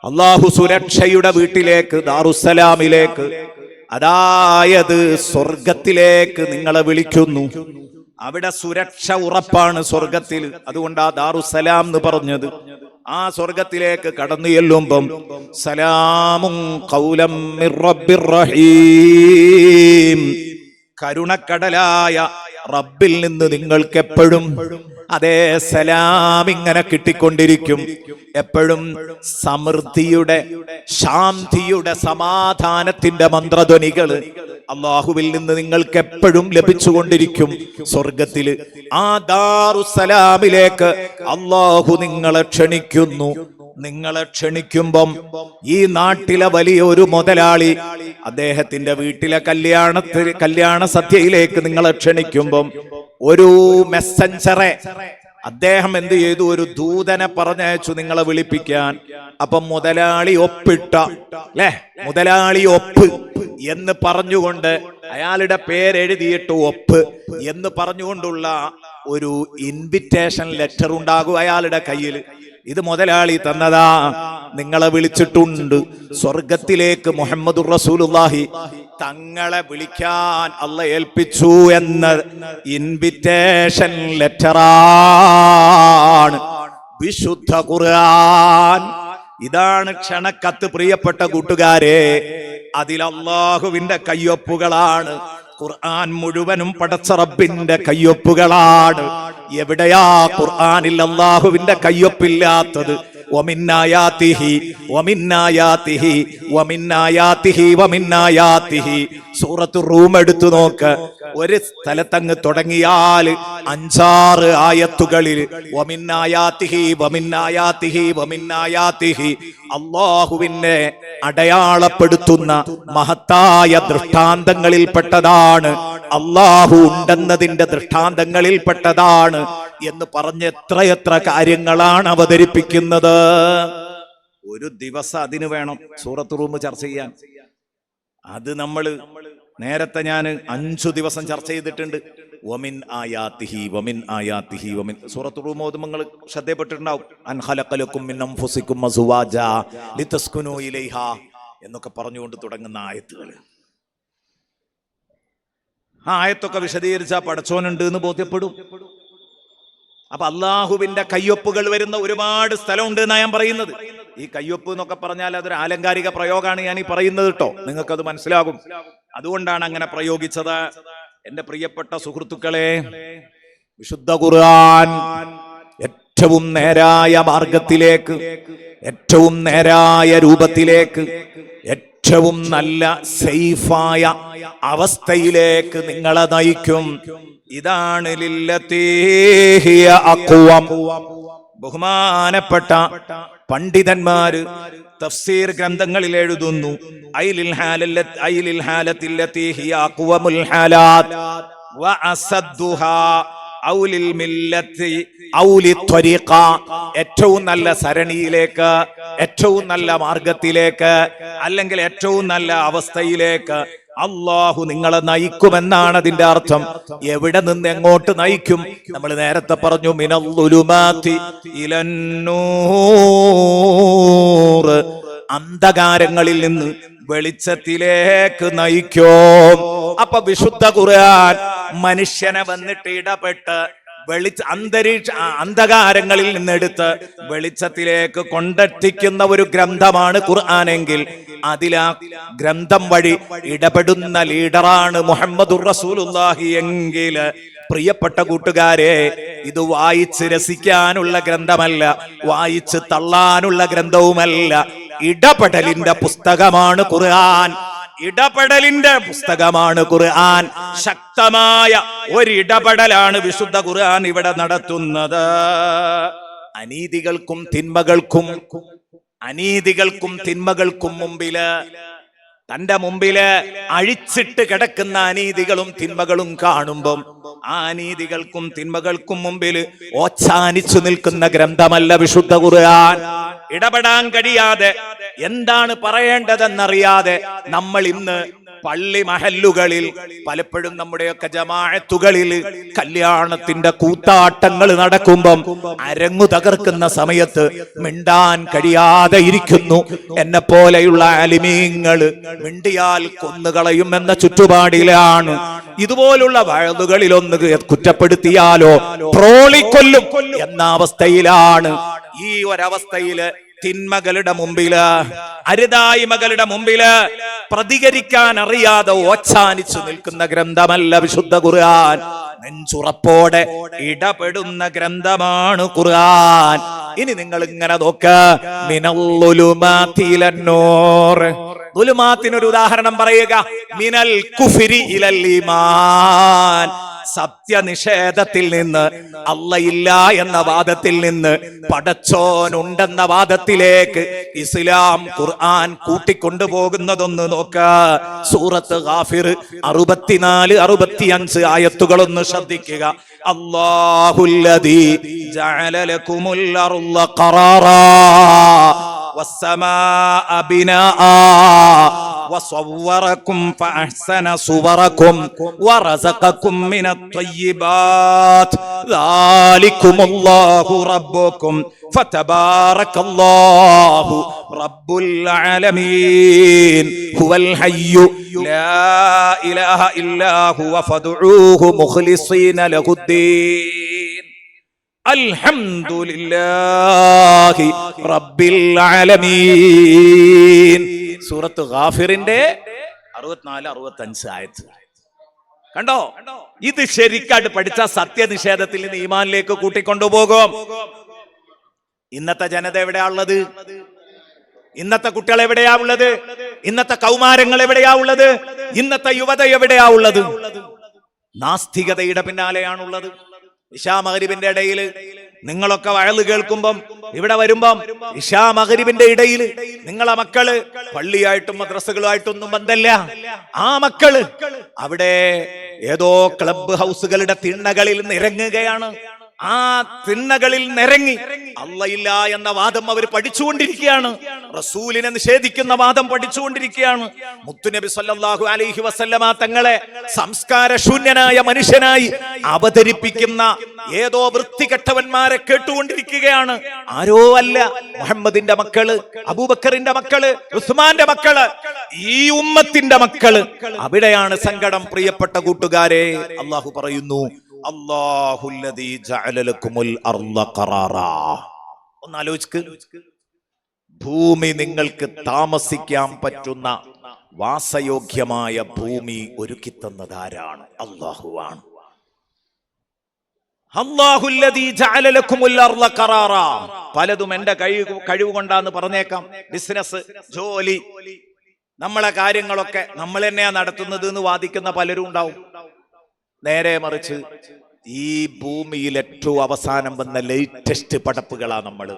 അല്ലാഹു സുരക്ഷയുടെ വീട്ടിലേക്ക്, ദാറുസ്സലാമിലേക്ക്, അതായത് സ്വർഗത്തിലേക്ക് നിങ്ങളെ വിളിക്കുന്നു. അവിടെ സുരക്ഷ ഉറപ്പാണ് സ്വർഗത്തിൽ. അതുകൊണ്ടാ ദാറുസ്സലാം എന്ന് പറഞ്ഞത്. ആ സ്വർഗത്തിലേക്ക് കടന്നു ചെല്ലുമ്പം സലാമുൻ ഖൗലം മിർ റബ്ബിർ റഹീം, കരുണക്കടലായ റബ്ബിൽ നിന്ന് നിങ്ങൾക്ക് എപ്പോഴും അതേ സലാം ഇങ്ങനെ കിട്ടിക്കൊണ്ടിരിക്കും. എപ്പോഴും സമൃദ്ധിയുടെ, ശാന്തിയുടെ, സമാധാനത്തിന്റെ മന്ത്രധ്വനികള് അല്ലാഹുവിൽ നിന്ന് നിങ്ങൾക്ക് എപ്പോഴും ലഭിച്ചുകൊണ്ടിരിക്കും സ്വർഗത്തില്. ആ ദാറുസ്സലാമിലേക്ക് അല്ലാഹു നിങ്ങളെ ക്ഷണിക്കുന്നു. നിങ്ങളെ ക്ഷണിക്കുമ്പം ഈ നാട്ടിലെ വലിയ ഒരു മുതലാളി അദ്ദേഹത്തിന്റെ വീട്ടിലെ കല്യാണ സദ്യയിലേക്ക് നിങ്ങളെ ക്ഷണിക്കുമ്പം ഒരു മെസ്സഞ്ചറെ അദ്ദേഹം എന്ത് ചെയ്തു? ഒരു ദൂതനെ പറഞ്ഞയച്ചു നിങ്ങളെ വിളിപ്പിക്കാൻ. അപ്പം മുതലാളി ഒപ്പിട്ട, അല്ലെ, മുതലാളി ഒപ്പ് എന്ന് പറഞ്ഞുകൊണ്ട് അയാളുടെ പേരെഴുതിയിട്ട് ഒപ്പ് എന്ന് പറഞ്ഞുകൊണ്ടുള്ള ഒരു ഇൻവിറ്റേഷൻ ലെറ്റർ ഉണ്ടാകും അയാളുടെ കയ്യിൽ. ഇത് മുതലാളി തന്നതാ, നിങ്ങളെ വിളിച്ചിട്ടുണ്ട് സ്വർഗത്തിലേക്ക്. മുഹമ്മദുർ റസൂലുള്ളാഹി തങ്ങളെ വിളിക്കാൻ അല്ലാഹു ഏൽപ്പിച്ചു എന്ന ഇൻവിറ്റേഷൻ ലെറ്ററാണ് വിശുദ്ധ ഖുർആൻ. ഇതാണ് ക്ഷണക്കത്ത് പ്രിയപ്പെട്ട കൂട്ടുകാരെ. അതിൽ അല്ലാഹുവിന്റെ കയ്യൊപ്പുകളാണ്. ഖുർആൻ മുഴുവനും പടച്ച റബ്ബിന്റെ കയ്യൊപ്പുകളാണ്. എവിടെയാ ഖുർആനിൽ അല്ലാഹുവിന്റെ കയ്യൊപ്പില്ലാത്തത്? സൂറത്തു റൂം എടുത്തു നോക്ക്. ഒരു സ്ഥലത്തങ്ങ് തുടങ്ങിയാൽ 5-6 ആയത്തുകളിൽ അല്ലാഹുവിനെ അടയാളപ്പെടുത്തുന്ന മഹത്തായ ദൃഷ്ടാന്തങ്ങളിൽപ്പെട്ടതാണ്, അല്ലാഹു ഉണ്ടെന്നതിന്റെ ദൃഷ്ടാന്തങ്ങളിൽപ്പെട്ടതാണ് എന്ന് പറഞ്ഞ് എത്രയെത്ര കാര്യങ്ങളാണ് അവതരിപ്പിക്കുന്നത്. ഒരു ദിവസം അതിന് വേണം സൂറത്ത് റൂം ചർച്ച ചെയ്യാൻ. അത് നമ്മൾ നേരത്തെ ഞാൻ 5 ദിവസം ചർച്ച ചെയ്തിട്ടുണ്ട്. വമിൻ ആയാതിഹി സൂറത്ത് റൂം ഓതുമ്പോൾ നിങ്ങൾ ശ്രദ്ധപ്പെട്ടിട്ടുണ്ടാവും. അൻ ഖലഖലകും മിൻ അൻഫുസികും അസ്വാജാ ലിതസ്കുനൂ ഇലൈഹാ എന്നൊക്കെ പറഞ്ഞുകൊണ്ട് തുടങ്ങുന്ന ആയത്തുകൾ. ആ ആയത്തൊക്കെ വിശദീകരിച്ചാൽ പടച്ചോനുണ്ട് എന്ന് ബോധ്യപ്പെടും. അപ്പൊ അള്ളാഹുവിന്റെ കയ്യൊപ്പുകൾ വരുന്ന ഒരുപാട് സ്ഥലമുണ്ട് എന്നാണ് ഞാൻ പറയുന്നത്. ഈ കയ്യൊപ്പ് എന്നൊക്കെ പറഞ്ഞാൽ അതൊരു ആലങ്കാരിക പ്രയോഗമാണ് ഞാൻ ഈ പറയുന്നത് കേട്ടോ, നിങ്ങൾക്കത് മനസ്സിലാകും. അതുകൊണ്ടാണ് അങ്ങനെ പ്രയോഗിച്ചത്. എന്റെ പ്രിയപ്പെട്ട സുഹൃത്തുക്കളെ, വിശുദ്ധ ഖുർആൻ ഏറ്റവും നേരായ മാർഗത്തിലേക്ക്, ഏറ്റവും നേരായ രൂപത്തിലേക്ക്, ഏറ്റവും നല്ല സേഫായ അവസ്ഥയിലേക്ക് നിങ്ങളെ നയിക്കും. ഇതാണ് ലില്ലതീ ഹിയ അഖ്വം. ബഹുമാനപ്പെട്ട പണ്ഡിതന്മാര് തഫ്സീർ ഗ്രന്ഥങ്ങളിൽ എഴുതുന്നു, ഐലിൽ ഹാലത്തില്ലതീ ഹിയ അഖ്വമുൽ ഹാലാത്ത് വഅസദ്ദുഹാ ഔലിൽ മില്ലത്തി ഔലി ത്വരീഖ. ഏറ്റവും നല്ല സരണിയിലേക്ക്, ഏറ്റവും നല്ല മാർഗത്തിലേക്ക്, അല്ലെങ്കിൽ ഏറ്റവും നല്ല അവസ്ഥയിലേക്ക്, അള്ളാഹു നിങ്ങളെ നയിക്കുമെന്നാണ് അതിന്റെ അർത്ഥം. എവിടെ നിന്ന് എങ്ങോട്ട് നയിക്കും? നമ്മൾ നേരത്തെ പറഞ്ഞു, മിനൽ-ളുലുമാതി ഇലൻ-നൂർ, അന്ധകാരങ്ങളിൽ നിന്ന് വെളിച്ചത്തിലേക്ക് നയിക്കും. അപ്പൊ വിശുദ്ധ ഖുർആൻ മനുഷ്യനെ വന്നിട്ട് ഇടപെട്ട് അന്ധകാരങ്ങളിൽ നിന്നെടുത്ത് വെളിച്ചത്തിലേക്ക് കൊണ്ടെത്തിക്കുന്ന ഒരു ഗ്രന്ഥമാണ് ഖുർആനെങ്കിൽ അതിലാ ഗ്രന്ഥം വഴി ഇടപെടുന്ന ലീഡറാണ് മുഹമ്മദുർ റസൂലുള്ളാഹി എങ്കിൽ, പ്രിയപ്പെട്ട കൂട്ടുകാരെ, ഇത് വായിച്ച് രസിക്കാനുള്ള ഗ്രന്ഥമല്ല, വായിച്ച് തള്ളാനുള്ള ഗ്രന്ഥവുമല്ല. ഇടപെടലിന്റെ പുസ്തകമാണ് ഖുർആൻ. ഇടപെടലിന്റെ പുസ്തകമാണ് ഖുർആൻ. ശക്തമായ ഒരിടപെടലാണ് വിശുദ്ധ ഖുർആൻ ഇവിടെ നടത്തുന്നത്. അനീതികൾക്കും തിന്മകൾക്കും മുമ്പില്, തന്റെ മുമ്പില് അഴിച്ചിട്ട് കിടക്കുന്ന അനീതികളും തിന്മകളും കാണുമ്പം ആ അനീതികൾക്കും തിന്മകൾക്കും മുമ്പിൽ ഓച്ചാനിച്ചു നിൽക്കുന്ന ഗ്രന്ഥമല്ല വിശുദ്ധ ഖുർആൻ. ഇടപെടാൻ കഴിയാതെ, എന്താണ് പറയേണ്ടതെന്നറിയാതെ നമ്മൾ ഇന്ന് പള്ളി മഹല്ലുകളിൽ, പലപ്പോഴും നമ്മുടെയൊക്കെ ജമാഅത്തുകളിൽ കല്യാണത്തിന്റെ കൂത്താട്ടങ്ങൾ നടക്കുമ്പം അരങ്ങു തകർക്കുന്ന സമയത്ത് മിണ്ടാൻ കഴിയാതെ ഇരിക്കുന്നു. എന്നെ പോലെയുള്ള ആലിമീങ്ങള് മിണ്ടിയാൽ കൊന്നുകളയും എന്ന ചുറ്റുപാടിലാണ്. ഇതുപോലുള്ള വഴുതുകളിൽ ഒന്ന് കുറ്റപ്പെടുത്തിയാലോ ട്രോളിക്കൊല്ലും എന്ന അവസ്ഥയിലാണ്. ഈ ഒരവസ്ഥയില് തിന്മകളുടെ മുമ്പില്, അരുതായ്മകളുടെ മുമ്പില് പ്രതികരിക്കാൻ അറിയാതെ ഓച്ചാനിച്ചു നിൽക്കുന്ന ഗ്രന്ഥമല്ല വിശുദ്ധ ഖുർആൻ. നെഞ്ചുറപ്പോടെ ഇടപെടുന്ന ഗ്രന്ഥമാണ് ഖുർആൻ. ഇനി നിങ്ങൾ ഇങ്ങനെ നോക്ക, മിനൽ-ളുലുമാതി ഇലൻ-നൂർ. ളുലുമാത്തിനൊരു ഉദാഹരണം പറയുക, മിനൽ കുഫ്രി ഇലൽ ഈമാൻ. സത്യനിഷേധത്തിൽ നിന്ന്, അള്ളയില്ല എന്ന വാദത്തിൽ നിന്ന് പടച്ചോനുണ്ടെന്ന വാദത്തിലേക്ക് ഇസ്ലാം ഖുർആൻ കൂട്ടിക്കൊണ്ടുപോകുന്നതൊന്ന് നോക്ക. സൂറത്ത് ഗാഫിർ 64-65 ആയത്തുകളൊന്ന് ശ്രദ്ധിക്കുക. അല്ലാഹുല്ലദീ ജഅല ലകുമുൽ അർള ഖറാറാ വസ്സമാഅ ബിനാആ വസവ്വറകും ഫഅഹ്സന സുവറകും വറസഖകും മിനത്ത്-ത്വയ്യിബാത്ത് ദാലികുമുല്ലാഹു റബ്ബുകും ഫതബാറകല്ലാഹു റബ്ബുൽ ആലമീൻ ഹുവൽ ഹയ്യു ലാ ഇലാഹ ഇല്ലാ ഹുവ ഫദ്ഉഹു മുഖ്ലിസീന ലഹുദ്ദീൻ അൽഹംദുലില്ലാഹി റബ്ബിൽ ആലമീൻ. സൂറത്ത് ഗാഫിറിന്റെ 64-65 ആയത്ത് കണ്ടോ? ഇത് ശരിക്കായിട്ട് പഠിച്ച സത്യനിഷേധത്തിൽ നിന്ന് ഈമാനിലേക്ക് കൂട്ടിക്കൊണ്ടുപോകും. ഇന്നത്തെ ജനത എവിടെയാ ഉള്ളത്? ഇന്നത്തെ കുട്ടികൾ എവിടെയാ ഉള്ളത്? ഇന്നത്തെ കൗമാരങ്ങൾ എവിടെയാ ഉള്ളത്? ഇന്നത്തെ യുവത എവിടെയാ ഉള്ളത്? നാസ്തികതയുടെ പിന്നാലെയാണുള്ളത്. ഇശാ മഗ്രിബിന്റെ ഇടയിൽ നിങ്ങളൊക്കെ വയല് കേൾക്കുമ്പം, ഇവിടെ വരുമ്പം ഇശാ മഗ്രിബിന്റെ ഇടയിൽ നിങ്ങളെ മക്കള് പള്ളിയായിട്ടും മദ്രസകളുമായിട്ടൊന്നും ബന്ധമില്ല. ആ മക്കള് അവിടെ ഏതോ ക്ലബ് ഹൗസുകളുടെ തിണ്ണകളിൽ നിരങ്ങുകയാണ്. ആ തിണ്ണകളിൽ നിരങ്ങി അള്ളയില്ല എന്ന വാദം അവർ പഠിച്ചുകൊണ്ടിരിക്കുകയാണ്. റസൂലിനെ നിഷേധിക്കുന്ന വാദം പഠിച്ചുകൊണ്ടിരിക്കുകയാണ്. മുത്തുനബി സല്ലല്ലാഹു അലൈഹി വസല്ലമ തങ്ങളെ സംസ്കാര ശൂന്യനായ മനുഷ്യനായി അവതരിപ്പിക്കുന്ന ഏതോ വൃത്തികെട്ടവന്മാരെ കേട്ടുകൊണ്ടിരിക്കുകയാണ്. ആരോ അല്ല, മുഹമ്മദിന്റെ മക്കള്, അബൂബക്കറിന്റെ മക്കള്, ഉസ്മാന്റെ മക്കള്, ഈ ഉമ്മത്തിന്റെ മക്കള്. അവിടെയാണ് സങ്കടം. പ്രിയപ്പെട്ട കൂട്ടുകാരെ, അള്ളാഹു പറയുന്നു, അല്ലാഹുല്ലദീ ജഅല ലകുമുൽ അർള ഖറാറാ. ഒന്ന് ആലോചിക്ക്, ഭൂമി നിങ്ങൾക്ക് താമസിക്കാൻ പറ്റുന്ന വാസയോഗ്യമായ ഭൂമി ഒരുക്കി തന്നതാരാണ്? അല്ലാഹുവാണ്. അല്ലാഹുല്ലദീ ജഅല ലകുമുൽ അർള ഖറാറാ. പലതും എന്റെ കഴിവ് കൊണ്ടാന്ന് പറഞ്ഞേക്കാം. ബിസിനസ്, ജോലി, നമ്മളെ കാര്യങ്ങളൊക്കെ നമ്മൾ തന്നെയാ നടത്തുന്നത് എന്ന് വാദിക്കുന്ന പലരും ഉണ്ടാവും. നേരെ മറിച്ച് ഈ ഭൂമിയിൽ ഏറ്റവും അവസാനം വന്ന ലേറ്റസ്റ്റ് പടപ്പുകളാ നമ്മള്.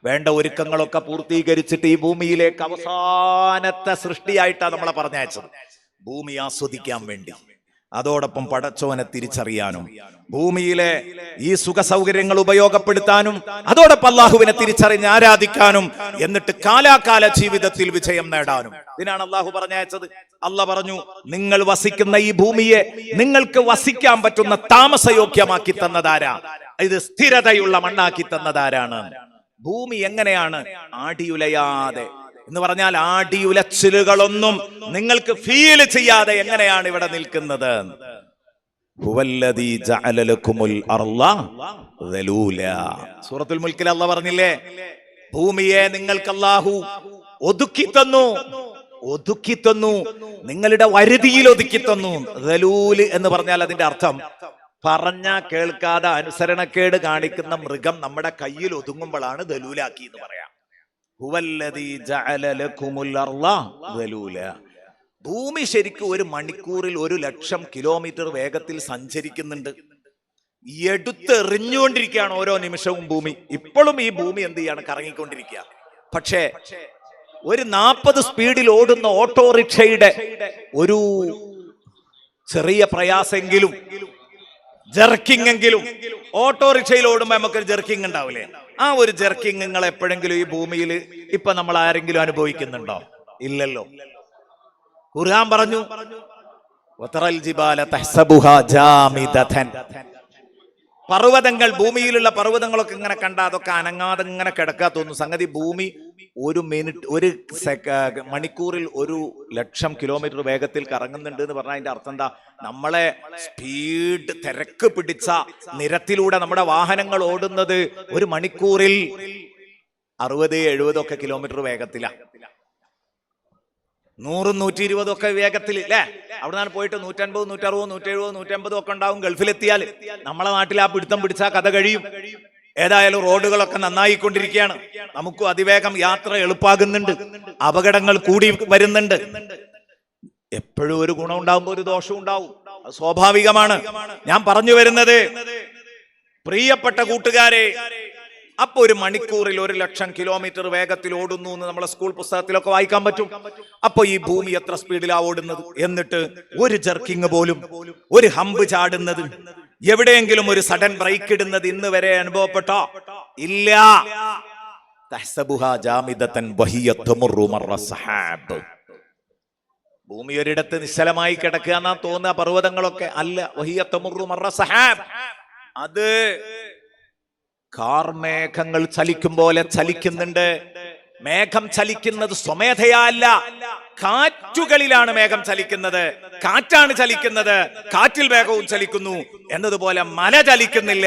വേണ്ട ഒരുക്കങ്ങളൊക്കെ പൂർത്തീകരിച്ചിട്ട് ഈ ഭൂമിയിലേക്ക് അവസാനത്തെ സൃഷ്ടിയായിട്ടാണ് നമ്മളെ പറഞ്ഞയച്ചത്. ഭൂമി ആസ്വദിക്കാൻ വേണ്ടി, അതോടൊപ്പം പടച്ചോനെ തിരിച്ചറിയാനും ഭൂമിയിലെ ഈ സുഖ സൗകര്യങ്ങൾ ഉപയോഗപ്പെടുത്താനും അതോടൊപ്പം അള്ളാഹുവിനെ തിരിച്ചറിഞ്ഞ് ആരാധിക്കാനും എന്നിട്ട് കാലാകാല ജീവിതത്തിൽ വിജയം നേടാനും ഇതിനാണ് അള്ളാഹു പറഞ്ഞയച്ചത്. അള്ളാഹ് പറഞ്ഞു, നിങ്ങൾ വസിക്കുന്ന ഈ ഭൂമിയെ നിങ്ങൾക്ക് വസിക്കാൻ പറ്റുന്ന താമസയോഗ്യമാക്കി തന്നതാരാ? ഇത് സ്ഥിരതയുള്ള മണ്ണാക്കി തന്നതാരാണ്? ഭൂമി എങ്ങനെയാണ് ആടിയുലയാതെ എന്ന് പറഞ്ഞാൽ ആടിയുലച്ചിലുകളൊന്നും നിങ്ങൾക്ക് ഫീൽ ചെയ്യാതെ എങ്ങനെയാണ് ഇവിടെ നിൽക്കുന്നത്? സൂറത്തുൽ മുൽക്കിൽ അല്ലാഹ് പറഞ്ഞില്ലേ, ഭൂമിയെ നിങ്ങൾക്ക് അല്ലാഹു ഒതുക്കി തന്നു, നിങ്ങളുടെ വരുതിയിൽ ഒതുക്കി തന്നു. ദലൂല് എന്ന് പറഞ്ഞാൽ അതിന്റെ അർത്ഥം പറഞ്ഞ കേൾക്കാതെ അനുസരണക്കേട് കാണിക്കുന്ന മൃഗം നമ്മുടെ കയ്യിൽ ഒതുങ്ങുമ്പോഴാണ് ദലൂലാക്കി എന്ന് പറയാം. ഭൂമി ശരിക്കും ഒരു മണിക്കൂറിൽ 1,00,000 കിലോമീറ്റർ വേഗത്തിൽ സഞ്ചരിക്കുന്നുണ്ട്. എടുത്തെറിഞ്ഞുകൊണ്ടിരിക്കുകയാണ് ഓരോ നിമിഷവും ഭൂമി. ഇപ്പോഴും ഈ ഭൂമി എന്ത് ചെയ്യാണ്? കറങ്ങിക്കൊണ്ടിരിക്കുക. പക്ഷേ ഒരു 40 സ്പീഡിൽ ഓടുന്ന ഓട്ടോറിക്ഷയുടെ ഒരു ചെറിയ പ്രയാസെങ്കിലും, ജർക്കിംഗ് എങ്കിലും, ഓട്ടോറിക്ഷയിൽ ഓടുമ്പോ നമുക്കൊരു ജർക്കിംഗ് ഉണ്ടാവില്ലേ? ആ ഒരു ജർക്കിംഗ് നിങ്ങൾ എപ്പോഴെങ്കിലും ഈ ഭൂമിയിൽ ഇപ്പൊ നമ്മൾ ആരെങ്കിലും അനുഭവിക്കുന്നുണ്ടോ? ഇല്ലല്ലോ. ഖുർആൻ പറഞ്ഞു, വതറൽ ജിബാല തഹ്സബുഹാ ജാമിദതൻ, പർവ്വതങ്ങൾ, ഭൂമിയിലുള്ള പർവ്വതങ്ങളൊക്കെ ഇങ്ങനെ കണ്ടാ അതൊക്കെ അനങ്ങാതെ ഇങ്ങനെ കിടക്കാ തോന്നുന്നു. സംഗതി ഭൂമി ഒരു മണിക്കൂറിൽ 1,00,000 കിലോമീറ്റർ വേഗത്തിൽ കറങ്ങുന്നുണ്ട് എന്ന് പറഞ്ഞാൽ അതിന്റെ അർത്ഥം എന്താ? നമ്മളെ സ്പീഡ്, തിരക്ക് പിടിച്ച നിരത്തിലൂടെ നമ്മുടെ വാഹനങ്ങൾ ഓടുന്നത് ഒരു മണിക്കൂറിൽ 60-70 ഒക്കെ കിലോമീറ്റർ വേഗത്തിലാണ്. 100-120 ഒക്കെ വേഗത്തിൽ അല്ലേ? അവിടെ നിന്നാണ് പോയിട്ട് 150, 160, 170, 180 ഒക്കെ ഉണ്ടാവും. ഗൾഫിലെത്തിയാൽ നമ്മളെ നാട്ടിൽ ആ പിടുത്തം പിടിച്ചാൽ കഥ കഴിയും. ഏതായാലും റോഡുകളൊക്കെ നന്നായിക്കൊണ്ടിരിക്കുകയാണ്. നമുക്കും അതിവേഗം യാത്ര എളുപ്പാകുന്നുണ്ട്. അപകടങ്ങൾ കൂടി വരുന്നുണ്ട്. എപ്പോഴും ഒരു ഗുണം ഉണ്ടാകുമ്പോൾ ഒരു ദോഷം ഉണ്ടാവും, അത് സ്വാഭാവികമാണ്. ഞാൻ പറഞ്ഞു വരുന്നത്, പ്രിയപ്പെട്ട കൂട്ടുകാരെ, അപ്പൊ ഒരു മണിക്കൂറിൽ 1,00,000 കിലോമീറ്റർ വേഗത്തിൽ ഓടുന്നു എന്ന് നമ്മളെ സ്കൂൾ പുസ്തകത്തിലൊക്കെ വായിക്കാൻ പറ്റും. അപ്പൊ ഈ ഭൂമി എത്ര സ്പീഡിലാ ഓടുന്നത്? എന്നിട്ട് ഒരു ജർക്കിങ് പോലും, ഒരു ഹമ്പ് ചാടുന്നത്, എവിടെയെങ്കിലും ഒരു സഡൻ ബ്രേക്ക് ഇടുന്നത് ഇന്ന് വരെ അനുഭവപ്പെട്ടോ? ഇല്ല. തഹ്സബുഹാ ജാമിദതൻ വഹിയ തമുറു മർറ സഹാബ്. ഭൂമി ഒരിടത്ത് നിശ്ചലമായി കിടക്കുക എന്നാ തോന്നുക, പർവ്വതങ്ങളൊക്കെ അല്ല. വഹിയ തമുറു മർറ സഹാബ്, അത് കാർമേഘങ്ങൾ ചലിക്കും പോലെ ചലിക്കുന്നുണ്ട്. മേഘം ചലിക്കുന്നത് സ്വമേധയാ അല്ല, കാറ്റുകളിലാണ് മേഘം ചലിക്കുന്നത്. കാറ്റാണ് ചലിക്കുന്നത്, കാറ്റിൽ മേഘവും ചലിക്കുന്നു എന്നതുപോലെ മല ചലിക്കുന്നില്ല.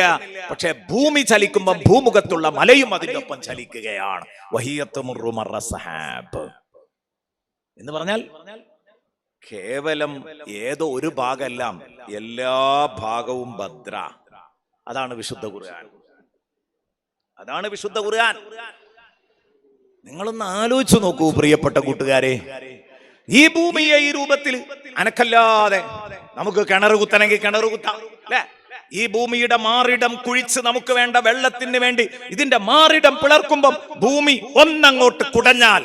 പക്ഷെ ഭൂമി ചലിക്കുമ്പോൾ ഭൂമുഖത്തുള്ള മലയും അതിന്റെ ഒപ്പം ചലിക്കുകയാണ്. വഹിയത്തുമുറു മർറ സഹാബ് എന്ന് പറഞ്ഞാൽ കേവലം ഏതോ ഒരു ഭാഗമല്ല, എല്ലാ ഭാഗവും ഭദ്ര. അതാണ് വിശുദ്ധ ഖുർആൻ. അതാണ് വിശുദ്ധ ഖുർആൻ. നിങ്ങളൊന്ന് ആലോചിച്ചു നോക്കൂ പ്രിയപ്പെട്ട കൂട്ടുകാരെ. ഈ ഭൂമിയെ ഈ രൂപത്തിൽ അനക്കല്ലാതെ നമുക്ക് കിണർ കുത്തണമെങ്കിൽ കിണർ കുത്താം അല്ലെ? ഈ ഭൂമിയുടെ മാറിടം കുഴിച്ച് നമുക്ക് വേണ്ട വെള്ളത്തിന് വേണ്ടി ഇതിന്റെ മാറിടം പിളർക്കുമ്പം ഭൂമി ഒന്നങ്ങോട്ട് കുടഞ്ഞാൽ,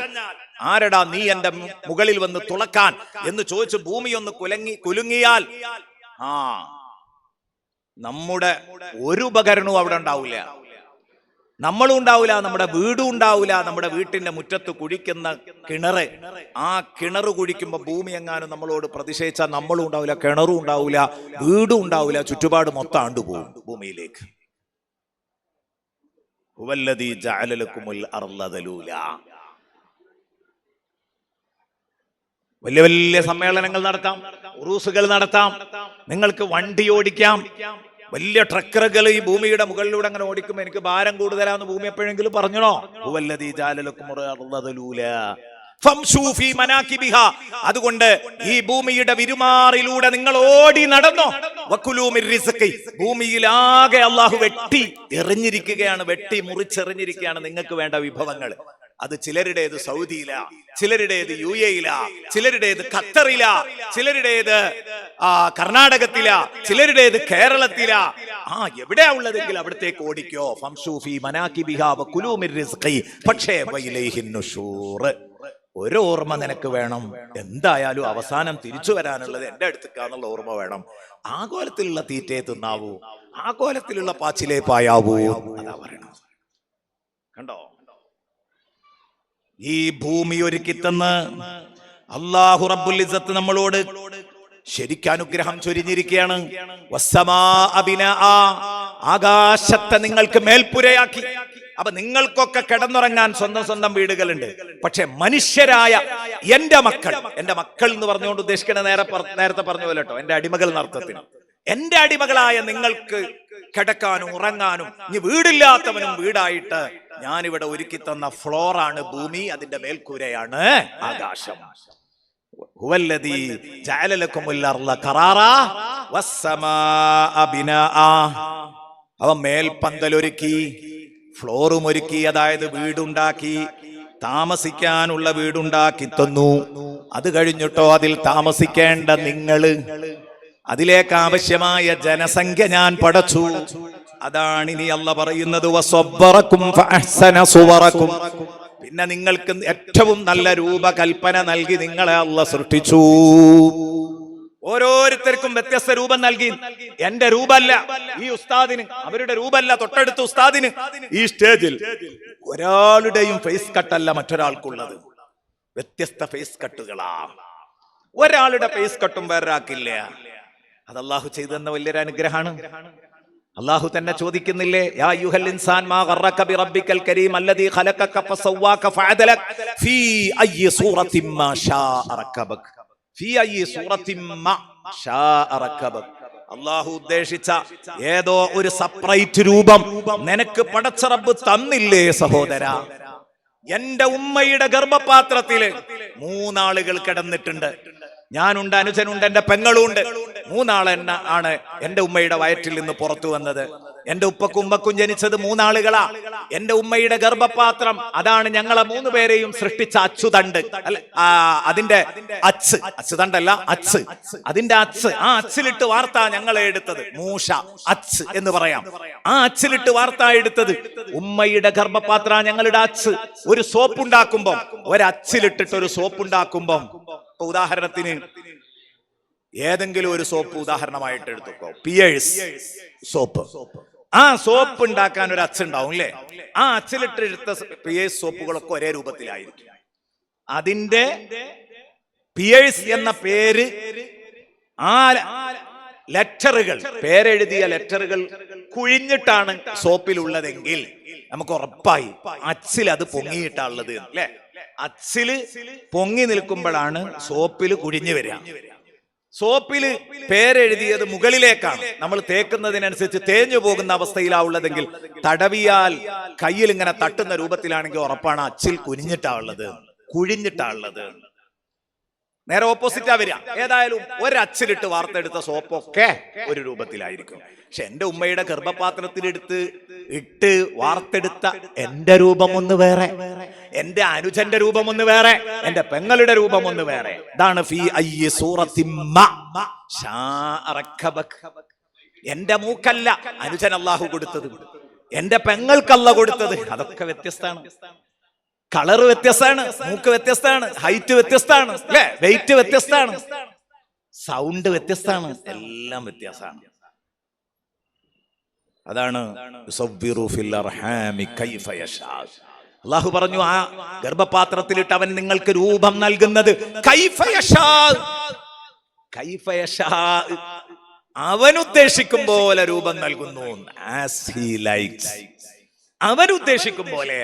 ആരടാ നീ എന്റെ മുകളിൽ വന്ന് തുളക്കാൻ എന്ന് ചോദിച്ച് ഭൂമി ഒന്ന് കുലുങ്ങിയാൽ നമ്മുടെ ഒരു ഉപകരണവും അവിടെ ഉണ്ടാവില്ല. നമ്മളും ഉണ്ടാവില്ല, നമ്മുടെ വീടും ഉണ്ടാവില്ല. നമ്മുടെ വീട്ടിന്റെ മുറ്റത്ത് കുഴിക്കുന്ന കിണറ്, ആ കിണറ് കുഴിക്കുമ്പോ ഭൂമി എങ്ങാനും നമ്മളോട് പ്രതിഷേധിച്ചാൽ നമ്മളും ഉണ്ടാവില്ല, കിണറും ഉണ്ടാവില്ല, വീടും ഉണ്ടാവില്ല, ചുറ്റുപാട് മൊത്തം ആണ്ടുപോകും ഭൂമിയിലേക്ക്. ഹുവല്ലദീ ജഅല ലക്കുമുൽ അർള ദലൂല. വലിയ വലിയ സമ്മേളനങ്ങൾ നടത്താം, ഉറൂസുകൾ നടത്താം, നിങ്ങൾക്ക് വണ്ടി ഓടിക്കാം. വലിയ ട്രക്കറുകൾ ഈ ഭൂമിയുടെ മുകളിലൂടെ അങ്ങനെ ഓടിക്കുമ്പോൾ എനിക്ക് ഭാരം കൂടുതലാന്ന് ഭൂമി എപ്പോഴെങ്കിലും പറഞ്ഞോ? ഹുവല്ലദീ ജഅല ലക്കുമുൽ അർള ദലൂല ഫംശൂ ഫീ മനാകിബിഹാ. അതുകൊണ്ട് ഈ ഭൂമിയുടെ വിരുമാറിലൂടെ നിങ്ങൾ ഓടി നടന്നോ. വകുലൂ മിർ റിസ്ഖി. ഭൂമിയിലാകെ അല്ലാഹു വെട്ടി എറിഞ്ഞിരിക്കുകയാണ്, വെട്ടി മുറിച്ചെറിഞ്ഞിരിക്കുകയാണ് നിങ്ങൾക്ക് വേണ്ട വിഭവങ്ങൾ. അത് ചിലരുടേത് സൗദിയിലാ, ചിലരുടേത് UAE-ലാ, ചിലരുടേത് ഖത്തറിലാ, ചിലരുടേത് കർണാടകത്തിലാ, ചിലരുടേത് കേരളത്തിലാ. എവിടെയാ ഉള്ളതെങ്കിൽ അവിടത്തേക്ക് ഓടിക്കോ. ഫംശൂ ഫീ മനാകിബിഹാ വകുലൂ മിർ റിസ്ഖി. പക്ഷേ വഇലൈഹിൻ നുശൂർ. ഒരു ഓർമ്മ നിനക്ക് വേണം, എന്തായാലും അവസാനം തിരിച്ചു വരാനുള്ളത് എന്റെ അടുത്തേക്കാന്നുള്ള ഓർമ്മ വേണം. ആ കോലത്തിലുള്ള തീറ്റയെ തിന്നാവൂ, ആ കോലത്തിലുള്ള പാച്ചിലേ പായാവൂ, അതാ പറയണം. കണ്ടോ, ഈ ഭൂമി ഒരുക്കി തന്ന് അല്ലാഹു റബ്ബുൽ ഇസ്സത്ത് നമ്മളോട് ശരിക്കും അനുഗ്രഹം ചൊരിഞ്ഞിരിക്കുകയാണ്. ആകാശത്തെ നിങ്ങൾക്ക് മേൽപ്പുരയാക്കി. അപ്പൊ നിങ്ങൾക്കൊക്കെ കിടന്നുറങ്ങാൻ സ്വന്തം വീടുകളുണ്ട്. പക്ഷെ മനുഷ്യരായ എന്റെ മക്കൾ എന്ന് പറഞ്ഞുകൊണ്ട് ഉദ്ദേശിക്കണ നേരത്തെ പറഞ്ഞു പോലെ കേട്ടോ, എന്റെ അടിമകൾ എന്നർത്ഥത്തിന്. എന്റെ അടിമകളായ നിങ്ങൾക്ക് കിടക്കാനും ഉറങ്ങാനും, ഇനി വീടില്ലാത്തവനും വീടായിട്ട് ഞാനിവിടെ ഒരുക്കി തന്ന ഫ്ലോറാണ് ഭൂമി, അതിന്റെ മേൽക്കൂരയാണ് ആകാശം. ഹുവല്ലദീ ജഅല ലക്കുമുൽ അർള ഖറാറാ വസ്സമാഅ ബിനാഅ. അവൻ മേൽപന്തലൊരുക്കി, ഫ്ലോറും ഒരുക്കി, അതായത് വീടുണ്ടാക്കി, താമസിക്കാനുള്ള വീടുണ്ടാക്കി തന്നു. അത് കഴിഞ്ഞിട്ടോ അതിൽ താമസിക്കേണ്ട നിങ്ങള്, അതിലേക്ക് ആവശ്യമായ ജനസംഖ്യ ഞാൻ പടച്ചു. അതാണ് ഇനി അല്ലാഹ് പറയുന്നത്, വസബ്ബറക്കും ഫഅഹ്സന സുവറക്കും. പിന്നെ നിങ്ങൾക്ക് ഏറ്റവും നല്ല രൂപകൽപ്പന നൽകി നിങ്ങളെ അല്ലാഹ് സൃഷ്ടിച്ചു. ഓരോരുത്തർക്കും വ്യത്യസ്ത രൂപം നൽകി. എന്റെ രൂപമല്ല ഈ ഉസ്താദിന്, അവരുടെ രൂപമല്ല തൊട്ടടുത്ത ഉസ്താദിന്. ഈ സ്റ്റേജിൽ ഒരാളുടെയും ഫേസ് കട്ടല്ല മറ്റൊരാൾക്കുള്ളത്, വ്യത്യസ്ത ഫേസ് കട്ടുകളാ. ഒരാളുടെ ഫേസ് കട്ടും വേറൊരാൾക്കില്ല. അത് അല്ലാഹു ചെയ്തെന്ന വലിയൊരു അനുഗ്രഹമാണ്. അല്ലാഹു തന്നെ ചോദിക്കുന്നില്ലേ, യാ അയ്യുഹൽ ഇൻസാൻ മാ ഗറക ബിറബ്ബിക്കൽ കരീം അല്ലദീ ഖലഖക ഫസവ്വാക ഫഅദലക ഫീ അയ്യി സൂറത്തിൻ മാ ശാഅ റക്കബക ഫീ അയ്യി സൂറത്തിൻ മാ ശാഅ റക്കബക. അല്ലാഹു ഉദ്ദേശിച്ച ഏതോ ഒരു സെപ്പറേറ്റ് രൂപം നിനക്ക് പടച്ച റബ്ബ് തന്നില്ലേ സഹോദരാ? എന്റെ ഉമ്മയുടെ ഗർഭപാത്രത്തില് 3 ആളുകൾ കിടന്നിട്ടുണ്ട്. ഞാനുണ്ട്, അനുജനുണ്ട്, എന്റെ പെങ്ങളുണ്ട്. 3 ആണ് എന്റെ ഉമ്മയുടെ വയറ്റിൽ നിന്ന് പുറത്തു വന്നത്. എന്റെ ഉപ്പക്കും ഉമ്മക്കും ജനിച്ചത് 3 ആളുകളാ. എന്റെ ഉമ്മയുടെ ഗർഭപാത്രം, അതാണ് ഞങ്ങളെ 3 പേരെയും സൃഷ്ടിച്ച അച്ചുതണ്ട്. അല്ല, അതിന്റെ അച്ചുതണ്ടല്ല, അതിന്റെ ആ അച്ചിലിട്ട് വാർത്ത ഞങ്ങളെ എടുത്തത്. മൂഷ, അച്ച് എന്ന് പറയാം. ആ അച്ചിലിട്ട് വാർത്ത എടുത്തത് ഉമ്മയുടെ ഗർഭപാത്ര, ഞങ്ങളുടെ അച്ച്. ഒരു സോപ്പ് ഉണ്ടാക്കുമ്പോ, ഒരച്ചിലിട്ടിട്ട് ഒരു സോപ്പ് ഉണ്ടാക്കുമ്പോ, ഇപ്പൊ ഉദാഹരണത്തിന് ഏതെങ്കിലും ഒരു സോപ്പ് ഉദാഹരണമായിട്ട് എടുത്തുക്കോ, പിയേഴ്സ് സോപ്പ്. ആ സോപ്പ് ഉണ്ടാക്കാൻ ഒരു അച്ചുണ്ടാവും അല്ലേ? ആ അച്ചിലിട്ടെടുത്ത പിയേഴ്സ് സോപ്പുകളൊക്കെ ഒരേ രൂപത്തിലായിരിക്കും. അതിന്റെ പിയേഴ്സ് എന്ന പേര്, ആ ലെറ്ററുകൾ, പേരെഴുതിയ ലെറ്ററുകൾ കുഴിഞ്ഞിട്ടാണ് സോപ്പിലുള്ളതെങ്കിൽ നമുക്ക് ഉറപ്പായി അച്ചിൽ അത് പൊങ്ങിയിട്ടാണുള്ളത് അല്ലേ? അച്ചില് പൊങ്ങി നിൽക്കുമ്പോഴാണ് സോപ്പില് കുഴിഞ്ഞു വരിക. സോപ്പില് പേരെഴുതിയത് മുകളിലേക്കാണ്. നമ്മൾ തേക്കുന്നതിനനുസരിച്ച് തേഞ്ഞു പോകുന്ന അവസ്ഥയിലാവുള്ളതെങ്കിൽ, തടവിയാൽ കയ്യിൽ ഇങ്ങനെ തട്ടുന്ന രൂപത്തിലാണെങ്കിൽ ഉറപ്പാണ് അച്ചിൽ കുഴിഞ്ഞിട്ടാണുള്ളത്. നേരെ ഓപ്പോസിറ്റാ വരിക. ഏതായാലും ഒരച്ചിലിട്ട് വാർത്തെടുത്ത സോപ്പൊക്കെ ഒരു രൂപത്തിലായിരിക്കും. പക്ഷെ എന്റെ ഉമ്മയുടെ ഗർഭപാത്രത്തിലെടുത്ത് ഇട്ട് വാർത്തെടുത്ത എന്റെ രൂപം ഒന്ന് വേറെ, എന്റെ അനുജന്റെ രൂപം ഒന്ന് വേറെ, എന്റെ പെങ്ങളുടെ രൂപം ഒന്ന് വേറെ. ഇതാണ് ഫീ അയ്യി സൂറത്തിൻ മാ ശാഅ റക്കബക. എന്റെ മൂക്കല്ല അനുജൻ അല്ലാഹു കൊടുത്തത്, എന്റെ പെങ്ങൾക്കല്ല കൊടുത്തത്. അതൊക്കെ വ്യത്യസ്തമാണ്. കളറ് വ്യത്യസ്തമാണ്, മൂക്ക് വ്യത്യസ്തമാണ്, ഹൈറ്റ് വ്യത്യസ്തമാണ് അല്ലെ, വെയിറ്റ് വ്യത്യസ്തമാണ്, സൗണ്ട് വ്യത്യസ്തമാണ്, എല്ലാം വ്യത്യാസമാണ്. അതാണ് അല്ലാഹു പറഞ്ഞു, ആ ഗർഭപാത്രത്തിലിട്ട് അവൻ നിങ്ങൾക്ക് രൂപം നൽകുന്നത് അവൻ ഉദ്ദേശിക്കും പോലെ രൂപം നൽകുന്നു. അവൻ ഉദ്ദേശിക്കും പോലെ.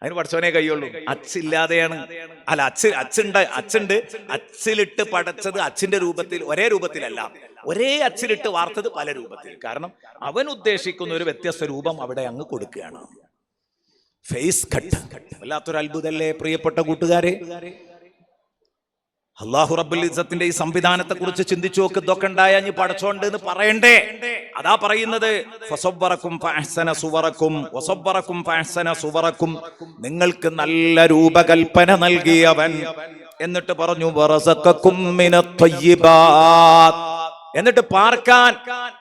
അതിന് പഠിച്ചവനെ കഴിയുള്ളൂ. അച്ചില്ലാതെയാണ്, അല്ല അച്ചുണ്ട്. അച്ചിലിട്ട് പടച്ചത് അച്ചിന്റെ രൂപത്തിൽ, ഒരേ രൂപത്തിലല്ല, ഒരേ അച്ചിലിട്ട് വാർത്തത് പല രൂപത്തിൽ. കാരണം അവൻ ഉദ്ദേശിക്കുന്ന ഒരു വ്യത്യസ്ത രൂപം അവിടെ അങ്ങ് കൊടുക്കുകയാണ്. ഫേസ് കട്ട് വല്ലാത്തൊരു അത്ഭുതമല്ലേ പ്രിയപ്പെട്ട കൂട്ടുകാരെ? അല്ലാഹു റബ്ബുൽ ഇസ്സത്തിന്റെ ഈ സംവിധാനത്തെ കുറിച്ച് ചിന്തിച്ചു നോക്ക്. ഇതൊക്കെ ഉണ്ടായ ഇനി പടച്ചോണ്ട് എന്ന് പറയണ്ടേ? അതാ പറയുന്നത്, ഫസബ്ബറക്കും ഫഅഹ്സന സുവറക്കും വസബ്ബറക്കും ഫഅഹ്സന സുവറക്കും. നിങ്ങൾക്ക് നല്ല രൂപകൽപ്പന നൽകിയവൻ. എന്നിട്ട് പറഞ്ഞു വറസഖക്കും മിനത്ത് ത്വയ്യിബാത്ത്. എന്നിട്ട് പാർക്കാൻ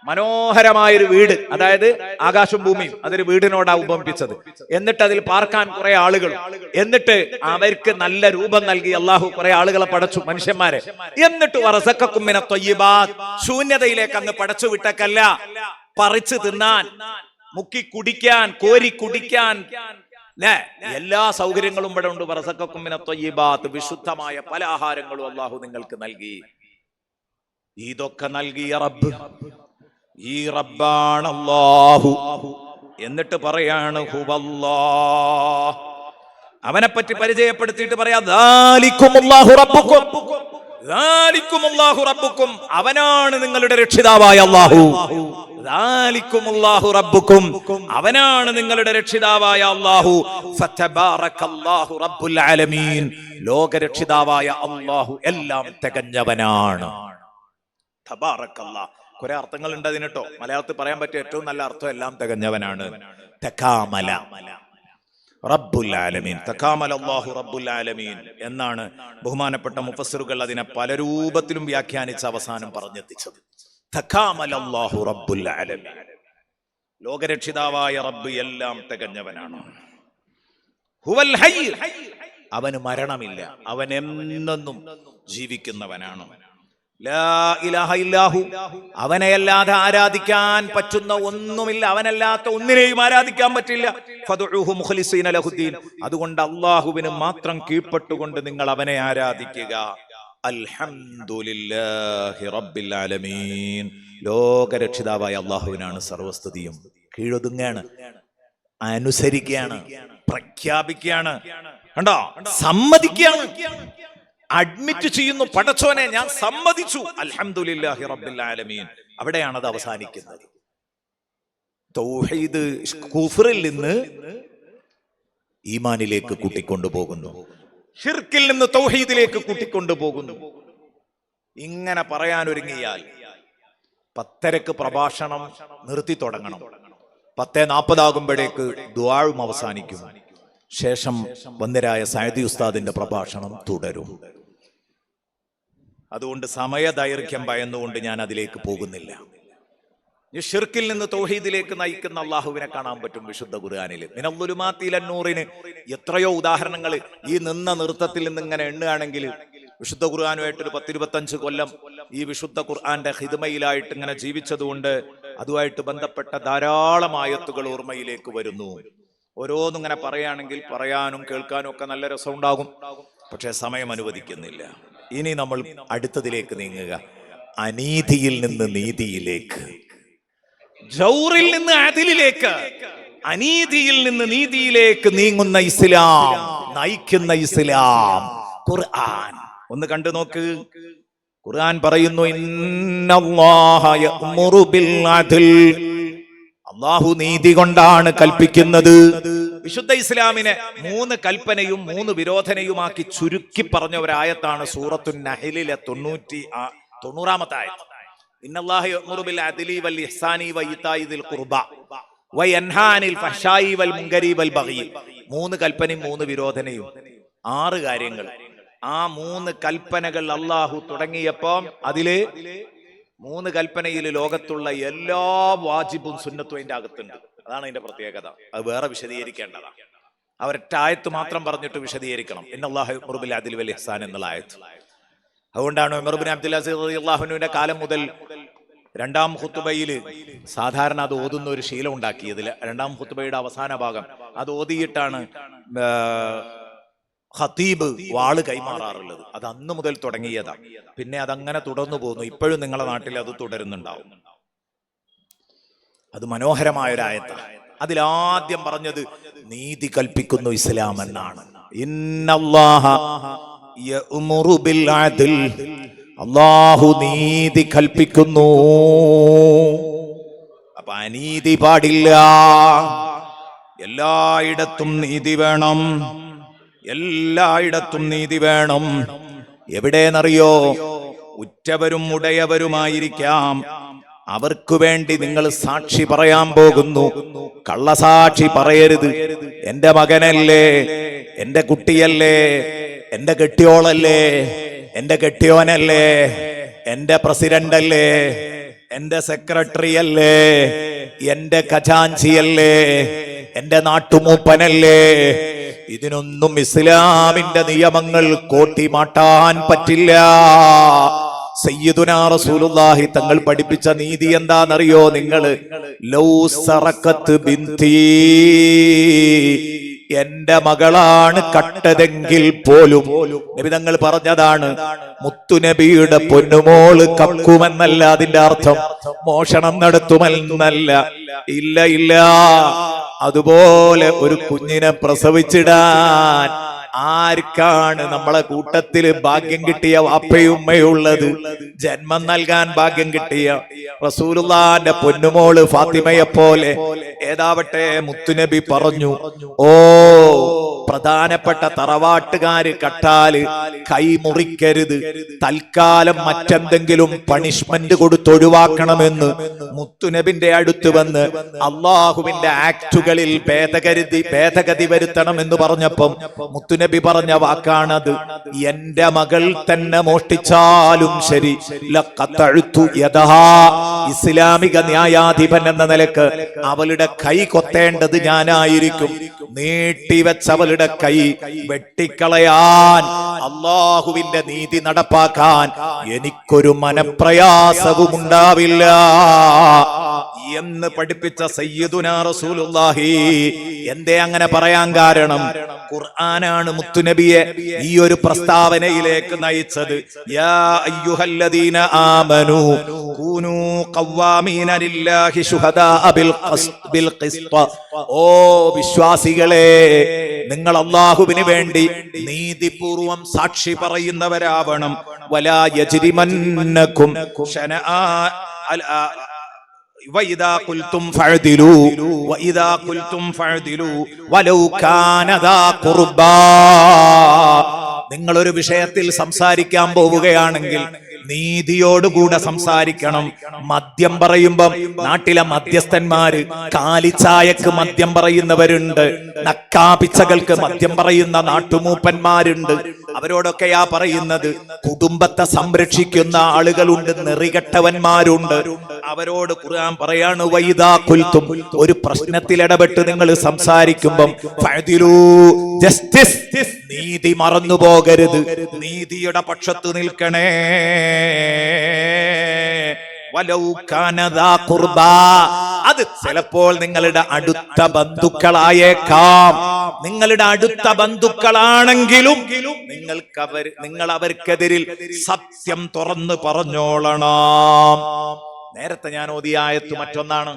മനോഹരമായൊരു വീട്, അതായത് ആകാശവും ഭൂമിയും അതൊരു വീടിനോടാ ഉപമിപ്പിച്ചത്. എന്നിട്ട് അതിൽ പാർക്കാൻ കുറെ ആളുകൾ, എന്നിട്ട് അവർക്ക് നല്ല രൂപം നൽകി അള്ളാഹു കുറെ ആളുകളെ പടച്ചു, മനുഷ്യന്മാരെ. എന്നിട്ട് വറസക്കക്കും മിന ത്വയ്യിബാത്ത്, ശൂന്യതയിലേക്ക് അങ്ങ് പടച്ചു വിട്ടക്കല്ല, പറിച്ചു തിന്നാൻ, മുക്കി കുടിക്കാൻ, കോരി കുടിക്കാൻ, എല്ലാ സൗകര്യങ്ങളും ഇവിടെ ഉണ്ട്. വറസക്കക്കും മിന ത്വയ്യിബാത്ത്, വിശുദ്ധമായ പല ആഹാരങ്ങളും അള്ളാഹു നിങ്ങൾക്ക് നൽകി. ഇതൊക്കെ നൽകിയ റബ്ബ്, ഈ റബ്ബാണ് അല്ലാഹു. എന്നിട്ട് പറയാണ് ഹുവല്ലാഹ്, അവനെ പറ്റി പരിചയപ്പെടുത്തിയിട്ട് പറയാ ദാലികുമുല്ലാഹു റബ്ബുക്കും, ദാലികുമുല്ലാഹു റബ്ബുക്കും, അവനാണ് നിങ്ങളുടെ രക്ഷിതാവായ അല്ലാഹു. ദാലികുമുല്ലാഹു റബ്ബുക്കും, അവനാണ് നിങ്ങളുടെ രക്ഷിതാവായ അല്ലാഹു. ഫതബാറകല്ലാഹു റബ്ബുൽ ആലമീൻ, ലോക രക്ഷിതാവായ അല്ലാഹു എല്ലാം തികഞ്ഞവനാണ്. തബാറക്കല്ലാഹ്, കുറെ അർത്ഥങ്ങൾ ഉണ്ട് അതിന് കേട്ടോ. മലയാളത്തിൽ പറയാൻ പറ്റിയ ഏറ്റവും നല്ല അർത്ഥം എല്ലാം തികഞ്ഞവനാണ്. തകാമല റബ്ബുൽ ആലമീൻ, തകാമല അല്ലാഹു റബ്ബുൽ ആലമീൻ എന്നാണ് ബഹുമാനപ്പെട്ട മുഫസ്സിറുകൾ അതിനെ പല രൂപത്തിലും വ്യാഖ്യാനിച്ച് അവസാനം പറഞ്ഞെത്തിച്ചത്. തകാമല അല്ലാഹു റബ്ബുൽ ആലമീൻ, ലോകരക്ഷിതാവായ റബ്ബ് എല്ലാം തികഞ്ഞവനാണ്. ഹുവൽ ഹയ്യ്, അവന് മരണമില്ല, അവൻ എന്നെന്നും ജീവിക്കുന്നവനാണ്. ലാ ഇലാഹ ഇല്ലാഹു, അവനെയല്ലാതെ ആരാധിക്കാൻ പറ്റുന്ന ഒന്നുമില്ല, അവനല്ലാത്ത ഒന്നിനെയും ആരാധിക്കാൻ പറ്റില്ല. ഫദ്ഉഹു മുഖ്ലിസീന ലഹുദ്ദീൻ, അതുകൊണ്ട് അല്ലാഹുവിന് മാത്രം കീഴ്പ്പെട്ടുകൊണ്ട് നിങ്ങൾ അവനെ ആരാധിക്കുക. അൽഹംദുലില്ലാഹി റബ്ബിൽ ആലമീൻ, ലോകരക്ഷിതാവായ അല്ലാഹുവിനാണ് സർവസ്തുതിയും. കീഴൊതുങ്ങാണ്, അനുസരിക്കുകയാണ്, പ്രഖ്യാപിക്കുകയാണ്, കണ്ടോ, സമ്മതിക്കുകയാണ്, അഡ്മിറ്റ് ചെയ്യുന്നു. പടച്ചോനെ ഞാൻ സമ്മതിച്ചു, അൽഹംദുലില്ലാഹി റബ്ബിൽ ആലമീൻ. അവിടെയാണ് അത് അവസാനിക്കുന്നത്. തൗഹീദ് കുഫ്റിൽ നിന്ന് ഈമാനിലേക്ക് കൂട്ടിക്കൊണ്ടുപോകുന്നു, ഷിർക്കിൽ നിന്ന് തൗഹീദിലേക്ക് കൂട്ടിക്കൊണ്ടുപോകുന്നു. ഇങ്ങനെ പറയാൻ ഒരുങ്ങിയാൽ 10:30 പ്രഭാഷണം നിർത്തി തുടങ്ങണം. 10:40 ആകുമ്പോഴേക്ക് ദുആഉം അവസാനിക്കും. ശേഷം വന്ദരായ സഅദി ഉസ്താദിന്റെ പ്രഭാഷണം തുടരും. അതുകൊണ്ട് സമയദൈർഘ്യം ഭയന്നുകൊണ്ട് ഞാൻ അതിലേക്ക് പോകുന്നില്ല. ഈ ഷിർക്കിൽ നിന്ന് തൗഹീദിലേക്ക് നയിക്കുന്ന അള്ളാഹുവിനെ കാണാൻ പറ്റും വിശുദ്ധ ഖുർആനിൽ. മിനദ്ദുലുമാത്തി ഇലന്നൂറിന് എത്രയോ ഉദാഹരണങ്ങൾ ഈ നിന്ന നൃത്തത്തിൽ നിന്ന് ഇങ്ങനെ എണ്ണുകയാണെങ്കിൽ വിശുദ്ധ ഖുർആനുമായിട്ട് ഒരു 10-25 കൊല്ലം ഈ വിശുദ്ധ ഖുർആന്റെ ഹിദ്മയിലായിട്ട് ഇങ്ങനെ ജീവിച്ചതുകൊണ്ട് അതുമായിട്ട് ബന്ധപ്പെട്ട ധാരാളം ആയത്തുകൾ ഓർമ്മയിലേക്ക് വരുന്നു. ഓരോന്നിങ്ങനെ പറയുകയാണെങ്കിൽ പറയാനും കേൾക്കാനും ഒക്കെ നല്ല രസമുണ്ടാകും. പക്ഷെ സമയം അനുവദിക്കുന്നില്ല. ഇനി നമ്മൾ അടുത്തതിലേക്ക് നീങ്ങുക. അനീതിയിൽ നിന്ന് നീതിയിലേക്ക്, ജൗറിൽ നിന്ന് അദിലിലേക്ക്, അനീതിയിൽ നിന്ന് നീതിയിലേക്ക് നീങ്ങുന്ന ഇസ്ലാം, നയിക്കുന്ന ഇസ്ലാം ഖുർആൻ. ഒന്ന് കണ്ടു നോക്ക്. ഖുർആൻ പറയുന്നു, ഇന്നല്ലാഹ യഅ്മുറു ബിൽ അദ്ൽ, അല്ലാഹു നീതി കൊണ്ടാണ് കൽപ്പിക്കുന്നത്. വിശുദ്ധ ഇസ്ലാമിനെ 3 കൽപ്പനയും 3 വിരോധനയുമാക്കി ചുരുക്കി പറഞ്ഞ ഒരായത്താണ് സൂറത്തുൻ നഹ്ലിലെ 90-ാമത്തെ ആയത്ത്. ഇന്നല്ലാഹ യഅ്മുറു ബിൽ അദ്ലി വൽ ഇഹ്സാനി വഇതാഇ ദിൽ ഖുർബ വയൻഹാ അനിൽ ഫഹ്ശായി വൽ മുൻകരി വൽ ബഗി. 3 കൽപ്പനയും 3 വിരോധനയും, 6 കാര്യങ്ങൾ. ആ 3 കൽപ്പനകൾ അല്ലാഹു തുടങ്ങിയപ്പോൾ അതില് 3 കൽപ്പനയിൽ ലോകത്തുള്ള എല്ലാ വാജിബും സുന്നത്തും അതിന്റെ അകത്തുണ്ട്. അതാണ് അതിന്റെ പ്രത്യേകത. അത് വേറെ വിശദീകരിക്കേണ്ടതാണ്. അവരൊറ്റ ആയത്ത് മാത്രം പറഞ്ഞിട്ട് വിശദീകരിക്കണം. ഇന്നല്ലാഹ യഅ്മുറു ബിൽ അദ്ലി വൽ ഇഹ്സാൻ എന്നുള്ള ആയത്ത്. അതുകൊണ്ടാണ് ഉമർ ഇബ്നു അബ്ദുൽ അസീസ് റളിയല്ലാഹു അൻഹുവിന്റെ കാലം മുതൽ 2ാം ഖുത്ബയിൽ സാധാരണ അത് ഓതുന്ന ഒരു ശീലം ഉണ്ടാക്കിയതിൽ 2ാം ഖുത്ബയുടെ അവസാന ഭാഗം അത് ഓതിയിട്ടാണ് ഖതീബ് വാള് കൈമാറാറുള്ളത്. അത് അന്ന് മുതൽ തുടങ്ങിയതാണ്. പിന്നെ അതങ്ങനെ തുടർന്നു പോകുന്നു. ഇപ്പോഴും നിങ്ങളുടെ നാട്ടിൽ അത് തുടരുന്നുണ്ടാവും. അത് മനോഹരമായൊരായത്താണ്. അതിലാദ്യം പറഞ്ഞത് നീതി കൽപ്പിക്കുന്നു ഇസ്ലാം എന്നാണ്. ഇന്നല്ലാഹ യഅ്മുറു ബിൽ അദ്ൽ, അല്ലാഹു നീതി കൽപ്പിക്കുന്നു. അപ്പൊ അനീതി പാടില്ല. എല്ലായിടത്തും നീതി വേണം, എല്ലായിടത്തും നീതി വേണം. എവിടെയെന്നറിയോ? ഉറ്റവരും ഉടയവരുമായിരിക്കാം, അവർക്ക് വേണ്ടി നിങ്ങൾ സാക്ഷി പറയാൻ പോകുന്നു. കള്ളസാക്ഷി പറയരുത്. എന്റെ മകനല്ലേ, എന്റെ കുട്ടിയല്ലേ, എന്റെ കെട്ടിയോളല്ലേ, എന്റെ കെട്ടിയോനല്ലേ, എന്റെ പ്രസിഡന്റ് അല്ലേ, എന്റെ സെക്രട്ടറി അല്ലേ, എന്റെ ഖജാൻജിയല്ലേ, എന്റെ നാട്ടുമൂപ്പനല്ലേ, ഇതിനൊന്നും ഇസ്ലാമിന്റെ നിയമങ്ങൾ കോട്ടിമാട്ടാൻ പറ്റില്ല. സയ്യിദുനാ റസൂലുള്ളാഹി തങ്ങൾ പഠിപ്പിച്ച നീതി എന്താണെന്നറിയോ നിങ്ങൾ? ലൗ സറഖത്ത് ബിന്തി, എന്റെ മകളാണ് കട്ടതെങ്കിൽ പോലും നബി തങ്ങൾ പറഞ്ഞതാണ്. മുത്തുനബിയുടെ പൊന്നുമോള് കക്കുമെന്നല്ല അതിന്റെ അർത്ഥം, മോഷണം നടത്തുമെന്നല്ല. ഇല്ല ഇല്ല, അതുപോലെ ഒരു കുഞ്ഞിനെ പ്രസവിച്ചിടാൻ ആർക്കാണ് നമ്മളെ കൂട്ടത്തില് ഭാഗ്യം കിട്ടിയ വാപ്പയുമ്മയുള്ളത്? ജന്മം നൽകാൻ ഭാഗ്യം കിട്ടിയ റസൂലുള്ളാന്റെ പൊന്നുമോള് ഫാത്തിമയെ പോലെ ഏതാവട്ടെ മുത്തുനബി പറഞ്ഞു, ഓ പ്രധാനപ്പെട്ട തറവാട്ടുകാര് കട്ടാല് കൈ മുറിക്കരുത്, തൽക്കാലം മറ്റെന്തെങ്കിലും പണിഷ്മെന്റ് കൊടുത്തൊഴിവാക്കണമെന്ന് മുത്തുനബിന്റെ അടുത്ത് വന്ന് അള്ളാഹുവിന്റെ ആക്ടുകളിൽ ഭേദഗതി വരുത്തണമെന്ന് പറഞ്ഞപ്പം മുത്തുനബി പറഞ്ഞ വാക്കാണത്. എന്റെ മകൾ തന്നെ മോഷ്ടിച്ചാലും ശരി, ലഖതഅ്തു യദഹാ, ഇസ്ലാമിക ന്യായാധിപൻ എന്ന നിലക്ക് അവളുടെ കൈ കൊത്തേണ്ടത് ഞാനായിരിക്കും. നീട്ടിവെച്ചവളുടെ കൈ വെട്ടിക്കളയാൻ, അള്ളാഹുവിന്റെ നീതി നടപ്പാക്കാൻ എനിക്കൊരു മനപ്രയാസവും ഉണ്ടാവില്ല എന്ന് പഠിപ്പിച്ച സയ്യിദുനാ റസൂലുള്ളാഹി. എന്തേ അങ്ങനെ പറയാൻ കാരണം? ഖുർആനാണ് മുത്തുനബിയെ ഈ ഒരു പ്രസ്താവനയിലേക്ക് നയിച്ചത്. യാ അയ്യുഹല്ലദീന ആമനൂ കൂനൂ ഖവ്വാമീന ലില്ലാഹി ശുഹദാഅ ബിൽ ഖിസ്ത്. ഓ വിശ്വാസികളെ, നിങ്ങൾ അല്ലാഹുവിന് വേണ്ടി നീതിപൂർവം സാക്ഷി പറയുന്നവരാവണം. വലാ യജ്രിമന്നകും ശനആ വഇദാ ഖുൽതും ഫഅദിലൂ വഇദാ ഖുൽതും ഫഅദിലൂ വലൗ കാന ദാ ഖുർബാ. നിങ്ങൾ ഒരു വിഷയത്തിൽ സംസാരിക്കാൻ പോവുകയാണെങ്കിൽ നീതിയോടുകൂടെ സംസാരിക്കണം. മദ്യം പറയുമ്പം നാട്ടിലെ മധ്യസ്ഥന്മാര്, കാലിച്ചായക്ക് മദ്യം പറയുന്നവരുണ്ട്, നക്കാപിച്ചകൾക്ക് മദ്യം പറയുന്ന നാട്ടുമൂപ്പന്മാരുണ്ട്. അവരോടൊക്കെയാ പറയുന്നത്. കുടുംബത്തെ സംരക്ഷിക്കുന്ന ആളുകളുണ്ട്, നെറികെട്ടവന്മാരുണ്ട്. അവരോട് ഖുർആൻ പറയാണ്, വൈദാ ഖുൽതും, ഒരു പ്രശ്നത്തിൽ ഇടപെട്ട് നിങ്ങൾ സംസാരിക്കുമ്പം ഫഅദിലൂ, ജസ്റ്റിസ്, നീതി മറന്നു പോകരുത്, നീതിയുടെ പക്ഷത്ത് നിൽക്കണേ. വലൗ കാന ദാ ഖുർബാ, അത് ചിലപ്പോൾ നിങ്ങളുടെ അടുത്ത ബന്ധുക്കളായേക്കാം. നിങ്ങളുടെ അടുത്ത ബന്ധുക്കളാണെങ്കിലും നിങ്ങൾ അവർക്കെതിരിൽ സത്യം തുറന്നു പറഞ്ഞോളണം. നേരത്തെ ഞാൻ ഓതിയ ആയത്ത് മറ്റൊന്നാണ്.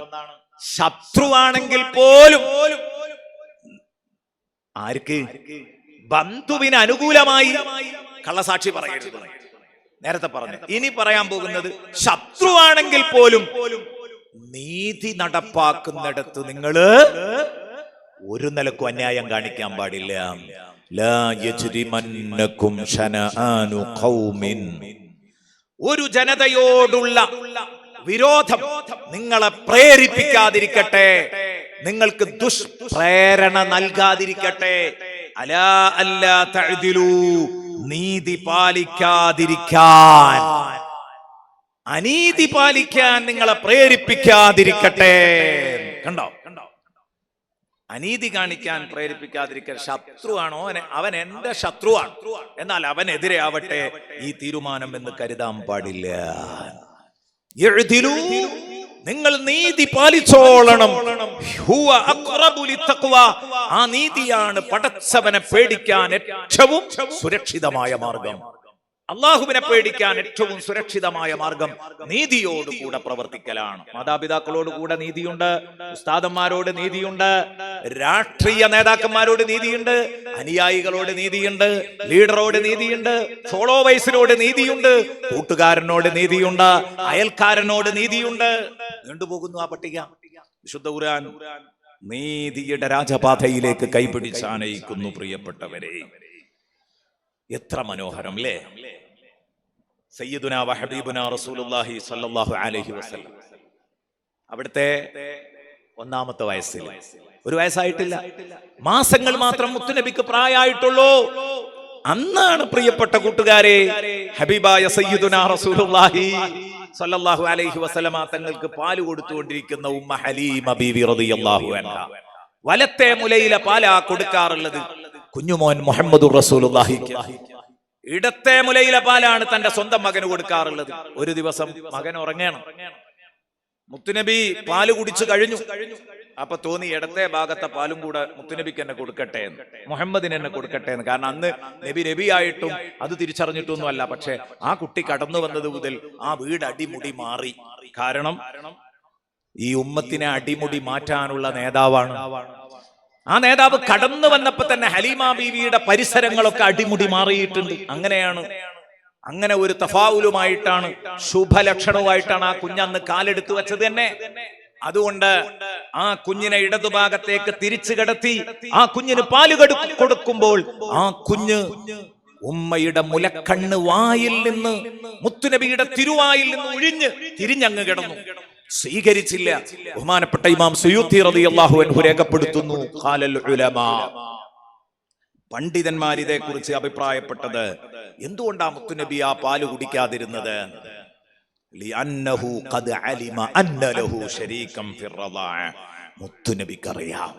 ശത്രുവാണെങ്കിൽ പോലും ആർക്ക്? ബന്ധുവിന് അനുകൂലമായി കള്ളസാക്ഷി പറയരുത്. നേരത്തെ പറഞ്ഞു. ഇനി പറയാൻ പോകുന്നത്, ശത്രുവാണെങ്കിൽ പോലും നീതി നടപ്പാക്കുന്നിടത്ത് നിങ്ങള് ഒരു നിലക്കും അന്യായം കാണിക്കാൻ പാടില്ല. ലാ യജ്രിമന്നകും ശനആനു ഖൗമിൻ, ഒരു ജനതയോടുള്ള വിരോധം നിങ്ങളെ പ്രേരിപ്പിക്കാതിരിക്കട്ടെ, നിങ്ങൾക്ക് ദുഷ്പ്രേരണ നൽകാതിരിക്കട്ടെ. അലാ അല്ലാ തഅദിലൂ, നീതി പാലിക്കാതിരിക്കാൻ, അനീതി പാലിക്കാൻ നിങ്ങളെ പ്രേരിപ്പിക്കാതിരിക്കട്ടെ. കണ്ടോ? അനീതി കാണിക്കാൻ പ്രേരിപ്പിക്കാതിരിക്കാൻ. ശത്രുവാണോ അവൻ എന്റെ ശത്രുവാണ്, എന്നാൽ അവനെതിരെ ആവട്ടെ ഈ തീരുമാനം എന്ന് കരുതാൻ പാടില്ല. നിങ്ങൾ നീതി പാലിച്ചോളണം. ഹുവ അഖ്റബു ലിത്തഖ്വ, ആ നീതിയാണ് പടച്ചവനെ പേടിക്കാൻ ഏറ്റവും സുരക്ഷിതമായ മാർഗം. അള്ളാഹുവിനെ പേടിക്കാൻ ഏറ്റവും സുരക്ഷിതമായ മാർഗം നീതിയോട് കൂടെ പ്രവർത്തിക്കലാണ്. മാതാപിതാക്കളോട് കൂടെ നീതിയുണ്ട്, ഉസ്താദന്മാരോട് നീതിയുണ്ട്, രാഷ്ട്രീയ നേതാക്കന്മാരോട് നീതിയുണ്ട്, അനുയായികളോട് നീതിയുണ്ട്, ലീഡറോട് നീതിയുണ്ട്, ഫോളോവേഴ്സിനോട് നീതിയുണ്ട്, കൂട്ടുകാരനോട് നീതിയുണ്ട്, അയൽക്കാരനോട് നീതിയുണ്ട്. നീണ്ടുപോകുന്നു ആ പട്ടിക. വിശുദ്ധ ഖുർആൻ നീതിയുടെ രാജപാതയിലേക്ക് കൈപിടിച്ചാനയിക്കുന്നു. പ്രിയപ്പെട്ടവരെ, എത്ര മനോഹരം അല്ലേ? സയ്യിദുനാ വ ഹബീബുനാ റസൂലുള്ളാഹി സ്വല്ലല്ലാഹു അലൈഹി വസല്ലം അവിടുത്തെ ഒന്നാമത്തെ വയസ്സിൽ, ഒരു വയസ്സായിട്ടില്ല, മാസങ്ങൾ മാത്രം മുത്തുനബിക്ക് പ്രായമായിട്ടുള്ളൂ. അന്നാണ് പ്രിയപ്പെട്ട കൂട്ടുകാരെ ഹബീബായ സയ്യിദുനാ റസൂലുള്ളാഹി സ്വല്ലല്ലാഹു അലൈഹി വസല്ലമ തങ്ങൾക്ക് പാല് കൊടുത്തുകൊണ്ടിരിക്കുന്ന ഉമ്മ ഹലീമ ബീവി റളിയല്ലാഹു അൻഹ. വലത്തെ മുലയിലെ പാലാ കൊടുക്കാറുള്ളത് കുഞ്ഞുമോൻ മുഹമ്മദുർ റസൂലുള്ളാഹിക്ക്. ഇടത്തെ മുലയിലെ പാലാണ് തന്റെ സ്വന്തം മകന് കൊടുക്കാറുള്ളത്. ഒരു ദിവസം മകൻ ഉറങ്ങണം. മുത്തുനബി പാല് കുടിച്ചു കഴിഞ്ഞു. അപ്പൊ തോന്നി ഇടത്തെ ഭാഗത്തെ പാലും കൂടെ മുത്തുനബിക്ക് എന്നെ കൊടുക്കട്ടെ എന്ന്, മുഹമ്മദിന് എന്നെ കൊടുക്കട്ടെ എന്ന്. കാരണം അന്ന് നബിയായിട്ടും അത് തിരിച്ചറിഞ്ഞിട്ടൊന്നും അല്ല. പക്ഷെ ആ കുട്ടി കടന്നു വന്നത് മുതൽ ആ വീട് അടിമുടി മാറി. കാരണം ഈ ഉമ്മത്തിനെ അടിമുടി മാറ്റാനുള്ള നേതാവാണ്. ആ നേതാവ് കടന്നു വന്നപ്പോ തന്നെ ഹലീമ ബീവിയുടെ പരിസരങ്ങളൊക്കെ അടിമുടി മാറിയിട്ടുണ്ട്. അങ്ങനെ ഒരു തഫാവുലുമായിട്ടാണ്, ശുഭലക്ഷണവുമായിട്ടാണ് ആ കുഞ്ഞന്ന് കാലെടുത്തു വെച്ചത് തന്നെ. അതുകൊണ്ട് ആ കുഞ്ഞിനെ ഇടതുഭാഗത്തേക്ക് തിരിച്ചു കിടത്തി ആ കുഞ്ഞിന് പാല് കൊടുക്കുമ്പോൾ ആ കുഞ്ഞ് ഉമ്മയുടെ മുലക്കണ്ണ് വായിൽ നിന്ന്, മുത്തുനബിയുടെ തിരുവായിൽ നിന്ന് ഒഴിഞ്ഞ് തിരിഞ്ഞങ്ങ് കിടന്നു. സ്വീകരിച്ചില്ല. ബഹുമാനപ്പെട്ട ഇമാം സുയൂത്തി റളിയല്ലാഹു അൻഹു രേഖപ്പെടുത്തുന്നു, ഖാലൽ ഉലമാ, പണ്ഡിതന്മാർ ഇതേ കുറിച്ച് അഭിപ്രായപ്പെട്ടത്, എന്തുകൊണ്ടാ മുത്തുനബി ആ പാല് കുടിക്കാതിരുന്നത്? ലിഅന്നഹു ഖദ് അലിമ അന്ന ലഹു ശരീകം ഫിർറദാഅ. മുത്തുനബിക്കറിയാം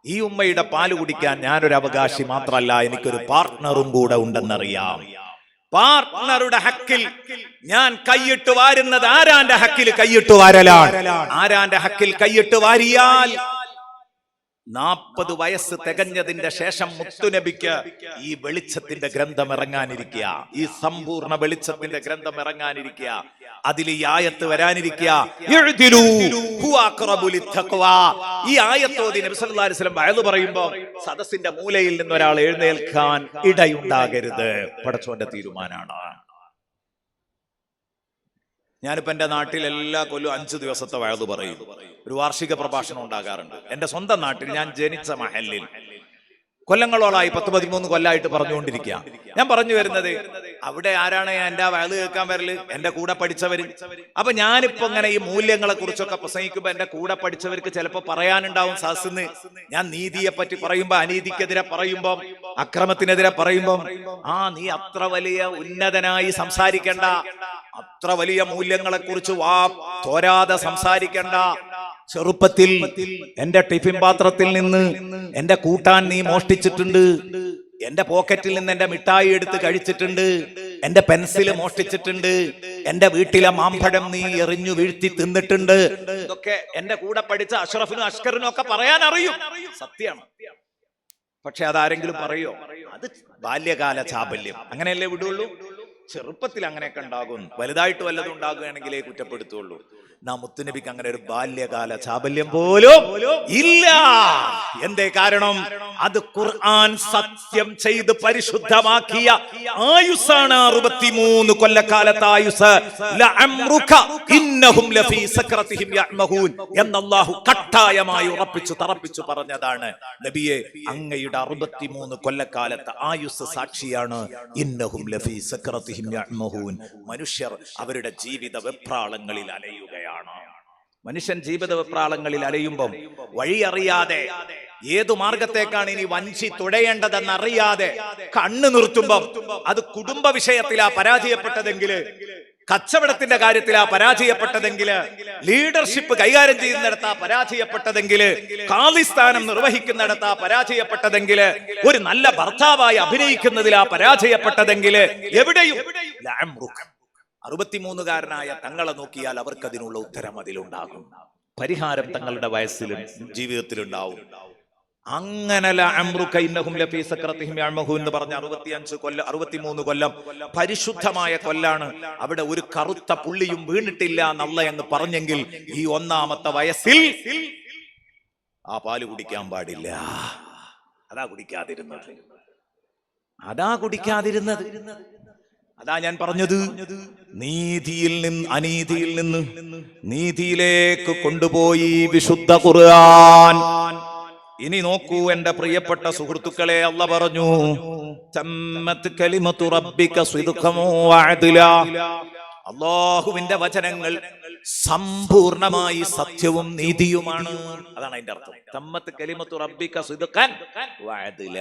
ഈ ഉമ്മയുടെ പാല് കുടിക്കാൻ ഞാനൊരു അവകാശി മാത്രമല്ല, എനിക്കൊരു പാർട്ട്ണറും കൂടെ ഉണ്ടെന്നറിയാം. പാർട്ട്ണറുടെ ഹക്കിൽ ഞാൻ കൈയിട്ട് വാരുന്നത് ആരാന്റെ ഹക്കിൽ കൈയിട്ട് വാരലാണ്. ആരാന്റെ ഹക്കിൽ കൈയിട്ട് വാരിയാൽ 40 വയസ്സ് തികഞ്ഞതിന്റെ ശേഷം മുത്തുനബിക്ക് ഈ വെളിച്ചത്തിന്റെ ഗ്രന്ഥം ഇറങ്ങാനിരിക്കുക, ഈ സമ്പൂർണ്ണ വെളിച്ചത്തിന്റെ ഗ്രന്ഥം ഇറങ്ങാനിരിക്കുക. അതിൽ ഈ ആയത്ത് വരാനിരിക്കുക. ഈ ആയത്തോതി നബി സല്ലല്ലാഹു അലൈഹി വസല്ലം വഅദ് പറയുമ്പോൾ സദസ്സിന്റെ മൂലയിൽ നിന്ന് ഒരാൾ എഴുന്നേൽക്കാൻ ഇടയുണ്ടാകരുത്. പടച്ചോന്റെ തീരുമാനമാണ്. ഞാനിപ്പോ എന്റെ നാട്ടിൽ എല്ലാ കൊല്ലം 5 ദിവസത്തെ വഅദ് പറയും. ഒരു വാർഷിക പ്രഭാഷണം ഉണ്ടാകാറുണ്ട്. എന്റെ സ്വന്തം നാട്ടിൽ, ഞാൻ ജനിച്ച മഹല്ലിൽ കൊല്ലങ്ങളോളായി 10-13 കൊല്ലമായിട്ട് പറഞ്ഞുകൊണ്ടിരിക്കുക. ഞാൻ പറഞ്ഞു വരുന്നത്, അവിടെ ആരാണ് എന്റെ വഅദ് കേൾക്കാൻ വരല്? എന്റെ കൂടെ പഠിച്ചവര്. അപ്പൊ ഞാനിപ്പോ ഇങ്ങനെ ഈ മൂല്യങ്ങളെ കുറിച്ചൊക്കെ പ്രസംഗിക്കുമ്പോ എന്റെ കൂടെ പഠിച്ചവർക്ക് ചിലപ്പോ പറയാനുണ്ടാവും സദസ്സിന്ന്. ഞാൻ നീതിയെ പറ്റി പറയുമ്പോ, അനീതിക്കെതിരെ പറയുമ്പോ, അക്രമത്തിനെതിരെ പറയുമ്പോ, നീ അത്ര വലിയ ഉന്നതനായി സംസാരിക്കണ്ട, അത്ര വലിയ മൂല്യങ്ങളെ കുറിച്ച് തോരാതെ സംസാരിക്കണ്ട. ചെറുപ്പത്തിൽ എന്റെ ടിഫിൻ പാത്രത്തിൽ നിന്ന് എന്റെ കൂട്ടാൻ നീ മോഷ്ടിച്ചിട്ടുണ്ട്, എന്റെ പോക്കറ്റിൽ നിന്ന് എന്റെ മിഠായി എടുത്ത് കഴിച്ചിട്ടുണ്ട്, എന്റെ പെൻസിൽ മോഷ്ടിച്ചിട്ടുണ്ട്, എന്റെ വീട്ടിലെ മാമ്പഴം നീ എറിഞ്ഞു വീഴ്ത്തി തിന്നിട്ടുണ്ട്. ഇതൊക്കെ എന്റെ കൂടെ പഠിച്ച അഷ്റഫിനും അഷ്കറിനും ഒക്കെ പറയാൻ അറിയും. സത്യമാണ്. പക്ഷെ അതാരെങ്കിലും പറയോ? അത് ബാല്യകാല ചാബല്യം. അങ്ങനെയല്ലേ വിടുള്ളൂ. ചെറുപ്പത്തിൽ അങ്ങനെയൊക്കെ ഉണ്ടാകും. വലുതായിട്ട് വല്ലതും ഉണ്ടാകുകയാണെങ്കിലേ കുറ്റപ്പെടുത്തുള്ളൂ. നാം മുത്തുനബിക്ക് അങ്ങനെ ഒരു ബാല്യകാല ചാബല്യം പോലും ഇല്ല. എന്തേ കാരണം? അത് ഖുർആൻ സത്യം ചെയ്ത് പരിശുദ്ധമാക്കിയ ആയുസ്സാണ്. 63 കൊല്ലക്കാലത്തെ ആയുസ്. ലഅംറുക ഇന്നഹും ലഫീ സക്രതിഹിം യഅ്മഹൂൻ എന്ന് അല്ലാഹു കട്ടായമായി ഉറപ്പിച്ചു തറപ്പിച്ചു പറഞ്ഞതാണ്. നബിയെ, അങ്ങയുടെ 63 കൊല്ലക്കാലത്തെ ആയുസ് സാക്ഷിയാണ്. ഇന്നഹും ലഫീ സക്രതിഹിം യഅ്മഹൂൻ. മനുഷ്യർ അവരുടെ ജീവിത വെപ്രാളങ്ങളിൽ അലയുകയാണ്. മനുഷ്യൻ ജീവിത വെപ്രാളങ്ങളിൽ അലയുമ്പം വഴിയറിയാതെ, ഏതു മാർഗത്തേക്കാണ് ഇനി വഞ്ചി തുഴയേണ്ടതെന്നറിയാതെ കണ്ണു നിർത്തുമ്പം, അത് കുടുംബ വിഷയത്തിലാ പരാജയപ്പെട്ടതെങ്കില്, കച്ചവടത്തിന്റെ കാര്യത്തിലാ പരാജയപ്പെട്ടതെങ്കില്, ലീഡർഷിപ്പ് കൈകാര്യം ചെയ്യുന്നിടത്താ പരാജയപ്പെട്ടതെങ്കില്, ഖാദിസ്ഥാനം നിർവഹിക്കുന്നിടത്താ പരാജയപ്പെട്ടതെങ്കില്, ഒരു നല്ല ഭർത്താവായി അഭിനയിക്കുന്നതിലാ പരാജയപ്പെട്ടതെങ്കില്, എവിടെയും 63കാരനായ തങ്ങളെ നോക്കിയാൽ അവർക്കതിനുള്ള ഉത്തരം അതിലുണ്ടാകും. പരിഹാരം തങ്ങളുടെ വയസ്സിലും ജീവിതത്തിലുണ്ടാവും. അങ്ങനെ എന്ന് പറഞ്ഞ 63 കൊല്ലം പരിശുദ്ധമായ കൊല്ലാണ്. അവിടെ ഒരു കറുത്ത പുള്ളിയും വീണിട്ടില്ല എന്നല്ല എന്ന് പറഞ്ഞെങ്കിൽ, ഈ 1ാമത്തെ വയസ്സിൽ ആ പാല് കുടിക്കാൻ പാടില്ല. അതാ കുടിക്കാതിരുന്നത്. അതാ ഞാൻ പറഞ്ഞത്, നീതിയിൽ നിന്ന് അനീതിയിൽ നിന്ന് നീതിയിലേക്ക് കൊണ്ടുപോയി വിശുദ്ധ ഖുർആൻ. ഇനി നോക്കൂ എന്റെ പ്രിയപ്പെട്ട സുഹൃത്തുക്കളെ, അല്ലാഹ് പറഞ്ഞു, തമ്മത് കലിമതു റബ്ബിക സിദ്ഖൻ വഅദ്ല. അല്ലാഹുവിന്റെ വചനങ്ങൾ സമ്പൂർണമായി സത്യവും നീതിയുമാണ്. അതാണ് അതിന്റെ അർത്ഥം. തമ്മത് കലിമതു റബ്ബിക സിദ്ഖൻ വഅദ്ല.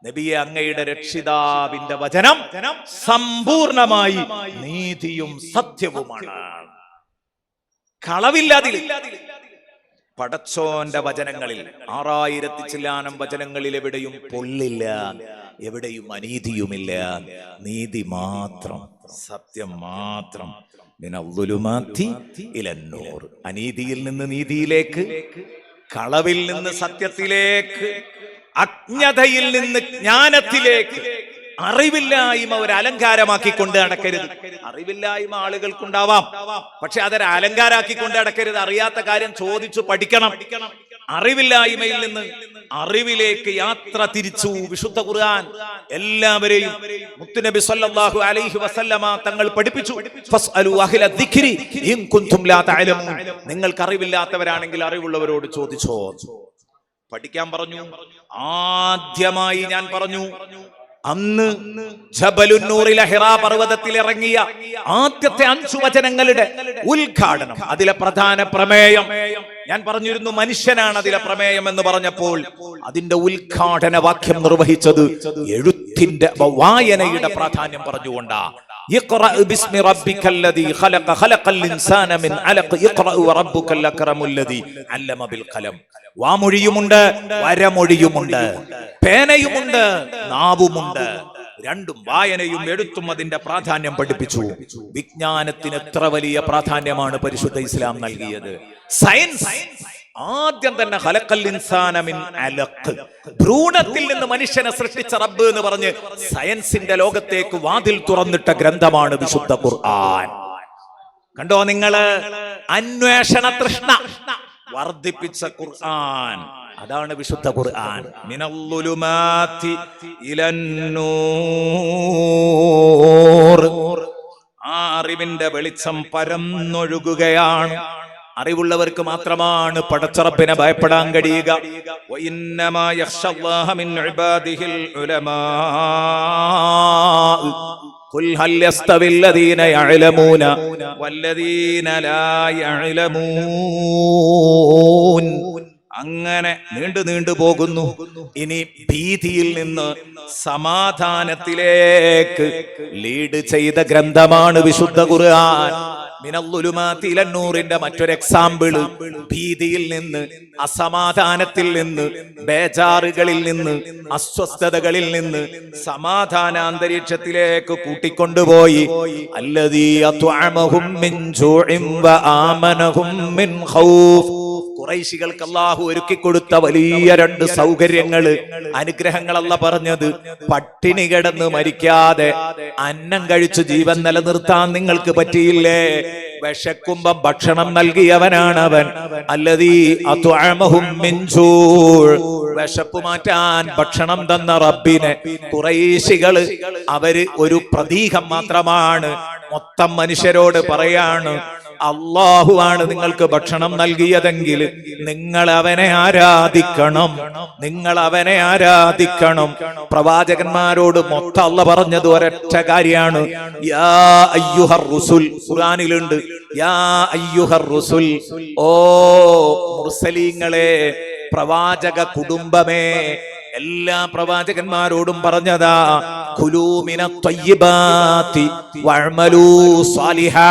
നബിയെ, അങ്ങയുടെ രക്ഷിതാവിന്റെ വചനം സമ്പൂർണമായി നീതിയും സത്യവുമാണ്, കളവില്ലാതിൽ. പടച്ചോന്റെ വചനങ്ങളിൽ 6000 ചില്ലാനം വചനങ്ങളിൽ എവിടെയും പൊള്ളില്ല, എവിടെയും അനീതിയുമില്ല, നീതി മാത്രം, സത്യം മാത്രം. മിനൽ-ളുലുമാത്തി ഇലൻ-നൂർ, അനീതിയിൽ നിന്ന് നീതിയിലേക്ക്, കളവിൽ നിന്ന് സത്യത്തിലേക്ക്, അജ്ഞതയിൽ നിന്ന് ജ്ഞാനത്തിലേക്ക്. അറിവില്ലായ്മ ഒരു അലങ്കാരമാക്കിക്കൊണ്ട് നടക്കരുത്. അറിവില്ലായ്മ ആളുകൾക്കുണ്ടാവാം, പക്ഷെ അതൊരു അലങ്കാരാക്കിക്കൊണ്ട് നടക്കരുത്. അറിയാത്ത കാര്യം ചോദിച്ചു പഠിക്കണം. അറിവില്ലായ്മയിൽ നിന്ന് അറിവിലേക്ക് യാത്ര തിരിച്ചു വിശുദ്ധ ഖുർആൻ എല്ലാവരെയും മുത്തുനബി സല്ലല്ലാഹു അലൈഹി വസല്ലമ തങ്ങൾ പഠിപ്പിച്ചു. ഫസ്അലു അഹ്ല ദിക്രി ഇൻ കുൻതും ലാ തഅലമൂൻ, നിങ്ങൾക്ക് അറിവില്ലാത്തവരാണെങ്കിൽ അറിവുള്ളവരോട് ചോദിച്ചോ. പഠിക്കാൻ പറഞ്ഞു. ആദ്യമായി ഞാൻ പറഞ്ഞു, അന്ന് ജബലുന്നൂറിലെ ഹിറാ പർവ്വതത്തിൽ ഇറങ്ങിയ ആദ്യത്തെ 5 വചനങ്ങളുടെ ഉദ്ഘാടനം, അതിലെ പ്രധാന പ്രമേയം ഞാൻ പറഞ്ഞിരുന്നു, മനുഷ്യനാണ് അതിലെ പ്രമേയം എന്ന് പറഞ്ഞപ്പോൾ അതിന്റെ ഉദ്ഘാടന വാക്യം നിർവഹിച്ചത് എഴുത്തിന്റെ വായനയുടെ പ്രാധാന്യം പറഞ്ഞുകൊണ്ടാ. ഇഖ്റഅ ബിസ്മി റബ്ബിക്കല്ലദീ ഖലഖ ഖലഖൽ ഇൻസാന മിൻ അലഖ് ഇഖ്റഅ വറബ്ബുക്കൽ അക്രമുല്ലദീ അല്ലമ ബിൽ ഖലം. വാമൊഴിയുമുണ്ട്, വരമൊഴിയുമുണ്ട്, പേനയുമുണ്ട്, നാവുമുണ്ട്. രണ്ടും, വായനയും എഴുത്തും അതിന്റെ പ്രാധാന്യം പഠിപ്പിച്ചു. വിജ്ഞാനത്തിന് എത്ര വലിയ പ്രാധാന്യമാണ് പരിശുദ്ധ ഇസ്ലാം നൽകിയത്. സയൻസ് ആദ്യം തന്നെ ഖലഖൽ ഇൻസാന മിൻ അലഖ്, ഭ്രൂണത്തിൽ നിന്ന് മനുഷ്യനെ സൃഷ്ടിച്ച റബ്ബ് എന്ന് പറഞ്ഞ് സയൻസിന്റെ ലോകത്തേക്ക് വാതിൽ തുറന്നിട്ട ഗ്രന്ഥമാണ് വിശുദ്ധ ഖുർആൻ. കണ്ടോ നിങ്ങള്, അന്വേഷണ തൃഷ്ണ വർദ്ധിപ്പിച്ച ഖുർആൻ, അതാണ് വിശുദ്ധ ഖുർആൻ. മിനൽ-ളുലുമാത്തി ഇലൻ-നൂർ, ആ അറിവിന്റെ വെളിച്ചം പരന്നൊഴുകുകയാണ്. അറിവുള്ളവർക്ക് മാത്രമാണ് പടച്ചറപ്പിനെ ഭയപ്പെടാൻ കഴിയുക. വഇന്നമാ യഖ്ശല്ലാഹ മിൻ ഇബാദിഹിൽ ഉലമാ ഖുൽ ഹൽ യസ്തവിൽ ലദീന യഅലമൂന വല്ലദീന ലാ യഅലമൂൻ. അങ്ങനെ നീണ്ടു പോകുന്നു. ഇനി ഭീതിയിൽ നിന്ന് സമാധാനത്തിലേക്ക് ലീഡ് ചെയ്ത ഗ്രന്ഥമാണ് വിശുദ്ധ ഖുർആൻ. മിനൽ-ളുലുമാത്തി ഇലൻ-നൂറിന്റെ മറ്റൊരു എക്സാമ്പിള്, ഭീതിയിൽ നിന്ന്, അസമാധാനത്തിൽ നിന്ന്, ബേജാറുകളിൽ നിന്ന്, അസ്വസ്ഥതകളിൽ നിന്ന് സമാധാന അന്തരീക്ഷത്തിലേക്ക് കൂട്ടിക്കൊണ്ടുപോയി. അല്ലദീ അത്അമഹും മിൻ ജൂഇൻ വആമനഹും മിൻ ഖൗഫ്. ഖുറൈശികൾക്ക് അല്ലാഹു ഒരുക്കി കൊടുത്ത വലിയ 2 സൗകര്യങ്ങള്, അനുഗ്രഹങ്ങളല്ല പറഞ്ഞത്. പട്ടിണി കിടന്ന് മരിക്കാതെ അന്നം കഴിച്ച് ജീവൻ നിലനിർത്താൻ നിങ്ങൾക്ക് പറ്റിയില്ലേ? വിശക്കുമ്പം ഭക്ഷണം നൽകിയവനാണ് അവൻ. അല്ലദീ അത്അമഹും മിൻ ജൂ', വിശപ്പ് മാറ്റാൻ ഭക്ഷണം തന്ന റബ്ബിനെ ഖുറൈശികള് അവര് ഒരു പ്രതീകം മാത്രമാണ്. മൊത്തം മനുഷ്യരോട് പറയാണ്, അല്ലാഹു ആണ് നിങ്ങൾക്ക് ഭക്ഷണം നൽകിയതെങ്കിൽ നിങ്ങൾ അവനെ ആരാധിക്കണം, നിങ്ങൾ അവനെ ആരാധിക്കണം. പ്രവാചകന്മാരോട് മൊത്തം അല്ലാഹു പറഞ്ഞത് ഒരൊറ്റ കാര്യമാണ്, യാ അയ്യുഹർ റുസുൽ. ഖുർആനിലുണ്ട്, യാ അയ്യുഹർ റുസുൽ, ഓ മുർസലീങ്ങളെ, പ്രവാചക കുടുംബമേ. എല്ലാ പ്രവാചകന്മാരോടും പറഞ്ഞതാ, കുലൂ മിനത് ത്വയ്യിബാതി വഅമലൂ സ്വാലിഹാ.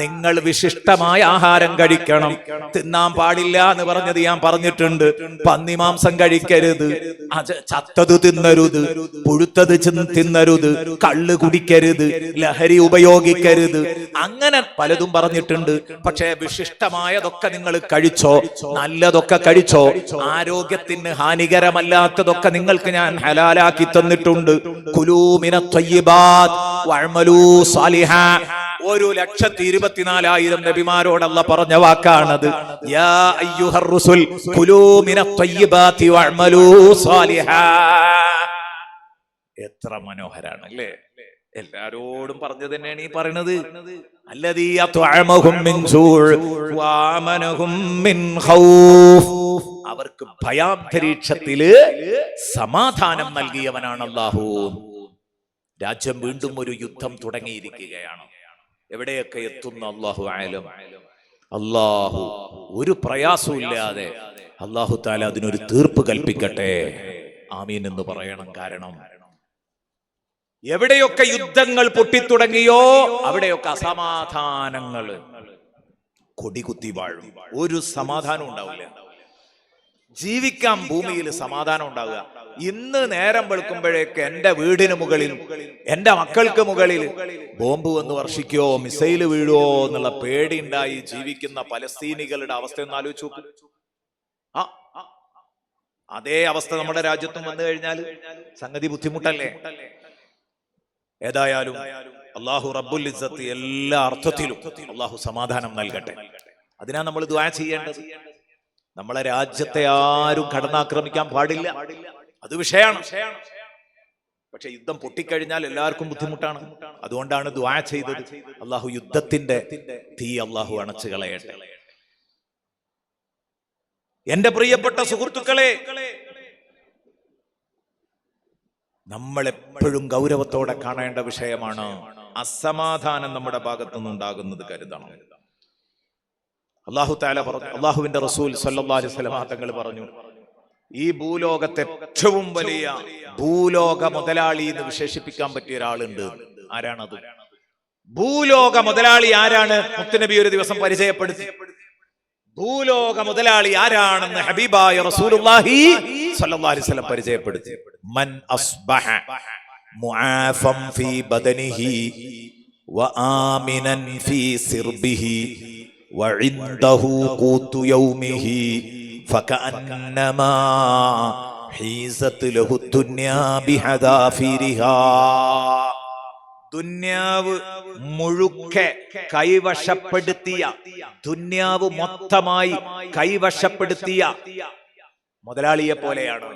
നിങ്ങൾ വിശിഷ്ടമായ ആഹാരം കഴിക്കണം. തിന്നാൻ പാടില്ല എന്ന് പറഞ്ഞത് ഞാൻ പറഞ്ഞിട്ടുണ്ട്. പന്നിമാംസം കഴിക്കരുത്, ചത്തത് തിന്നരുത്, പുഴുത്തത് തിന്നരുത്, കള്ള് കുടിക്കരുത്, ലഹരി ഉപയോഗിക്കരുത്, അങ്ങനെ പലതും പറഞ്ഞിട്ടുണ്ട്. പക്ഷേ വിശിഷ്ടമായതൊക്കെ നിങ്ങൾ കഴിച്ചോ, നല്ലതൊക്കെ കഴിച്ചോ, ആരോഗ്യത്തിന് ഹാനികരമല്ലാത്തതൊക്കെ നിങ്ങൾക്ക് ഞാൻ ഹലാലാക്കി തന്നിട്ടുണ്ട്. കുലൂ മിനത് ത്വയ്യിബാത് വഅമലൂ സ്വാലിഹാ. 1,24,000 നബിമാരോട് അല്ലാഹു പറഞ്ഞ വാക്കാണത്. യാ അയ്യുഹർ റുസുൽ കുലൂ മിനത് ത്വയ്യിബാതി വഅമലൂ സ്വാലിഹാ. എത്ര മനോഹരാണ് അല്ലേ? എല്ലാരോടും പറഞ്ഞു തന്നെയാണ് ഈ പറയുന്നത്. അല്ലദീ അത്അമഹും മിൻ ജൂ' വആമനഹും മിൻ ഖൗഫ്. അവർക്ക് ഭയാന്തരീക്ഷത്തില് സമാധാനം നൽകിയവനാണ് അല്ലാഹു. രാജ്യം വീണ്ടും ഒരു യുദ്ധം തുടങ്ങിയിരിക്കുകയാണ്. എവിടെയൊക്കെ എത്തുന്ന അല്ലാഹു ആലം. അല്ലാഹു ഒരു പ്രയാസവും ഇല്ലാതെ അല്ലാഹു തആല അതിനൊരു തീർപ്പ് കൽപ്പിക്കട്ടെ. ആമീൻ എന്ന് പറയണം. കാരണം എവിടെയൊക്കെ യുദ്ധങ്ങൾ പൊട്ടിത്തുടങ്ങിയോ അവിടെയൊക്കെ അസമാധാനങ്ങൾ കൊടികുത്തി വാഴും. ഒരു സമാധാനം ഉണ്ടാവില്ല. ജീവിക്കാൻ ഭൂമിയിൽ സമാധാനം ഉണ്ടാവുക. ഇന്ന് നേരം വെളുക്കുമ്പോഴേക്ക് എന്റെ വീടിന് മുകളിൽ, എന്റെ മക്കൾക്ക് മുകളിൽ ബോംബ് വന്ന് വർഷിക്കോ, മിസൈല് വീഴുവോ എന്നുള്ള പേടി ഉണ്ടായി ജീവിക്കുന്ന പലസ്തീനികളുടെ അവസ്ഥ ഒന്ന് ആലോചിച്ച് നോക്ക്. അതേ അവസ്ഥ നമ്മുടെ രാജ്യത്തും വന്നു കഴിഞ്ഞാൽ സംഗതി ബുദ്ധിമുട്ടല്ലേ? ഏതായാലും അല്ലാഹു റബ്ബുൽ ഇസ്സത്ത് എല്ലാ അർത്ഥത്തിലും അല്ലാഹു സമാധാനം നൽകട്ടെ. അതിനാ നമ്മൾ ദുആ ചെയ്യേണ്ടത്. നമ്മളെ രാജ്യത്തെ ആരും കടന്നാക്രമിക്കാൻ പാടില്ല, അത് വിഷയമാണ്. പക്ഷെ യുദ്ധം പൊട്ടിക്കഴിഞ്ഞാൽ എല്ലാവർക്കും ബുദ്ധിമുട്ടാണ്. അതുകൊണ്ടാണ് ദുആ ചെയ്തത്, അല്ലാഹു യുദ്ധത്തിന്റെ തീ അല്ലാഹു അണച്ചു കളയട്ടെ. എന്റെ പ്രിയപ്പെട്ട സുഹൃത്തുക്കളെ, നമ്മൾ എപ്പോഴും ഗൗരവത്തോടെ കാണേണ്ട വിഷയമാണ് അസമാധാനം നമ്മുടെ ഭാഗത്തുനിന്നുണ്ടാകുന്നത് കരുതണം. അല്ലാഹു തആല പറഞ്ഞു, അല്ലാഹുവിന്റെ റസൂൽ സല്ലല്ലാഹു അലൈഹി വസല്ലം തങ്ങൾ പറഞ്ഞു, ഈ ഭൂലോകത്തെ ഏറ്റവും വലിയ ഭൂലോക മുതലാളി എന്ന് വിശേഷിപ്പിക്കാൻ പറ്റിയ ഒരാളുണ്ട്. ആരാണത്? ഭൂലോക മുതലാളി ആരാണ്? മുത്തുനബി ഒരു ദിവസം പരിചയപ്പെടുത്തി. ഭൂലോക മുതലാളി ആരാണെന്ന് ഹബീബായ റസൂലുള്ളാഹി സ്വല്ലല്ലാഹു അലൈഹി വസല്ലം പരിചയപ്പെടുത്തി. മൻ അസ്ബഹ മുആഫൻ ഫീ ബദനിഹി വആമിനൻ ഫീ സിർബിഹി വഇൻദഹു ഖൂതു യൗമിഹി ഫകഅന്നമാ ഹീസത് ലഹു ദുനിയാ ബിഹദാഫിരിഹാ. ദുന്യാവ് മുഴുക്കെ കൈവശപ്പെടുത്തിയ, ദുന്യാവ് മൊത്തമായി കൈവശപ്പെടുത്തിയ മുതലാളിയെ പോലെയാണ്.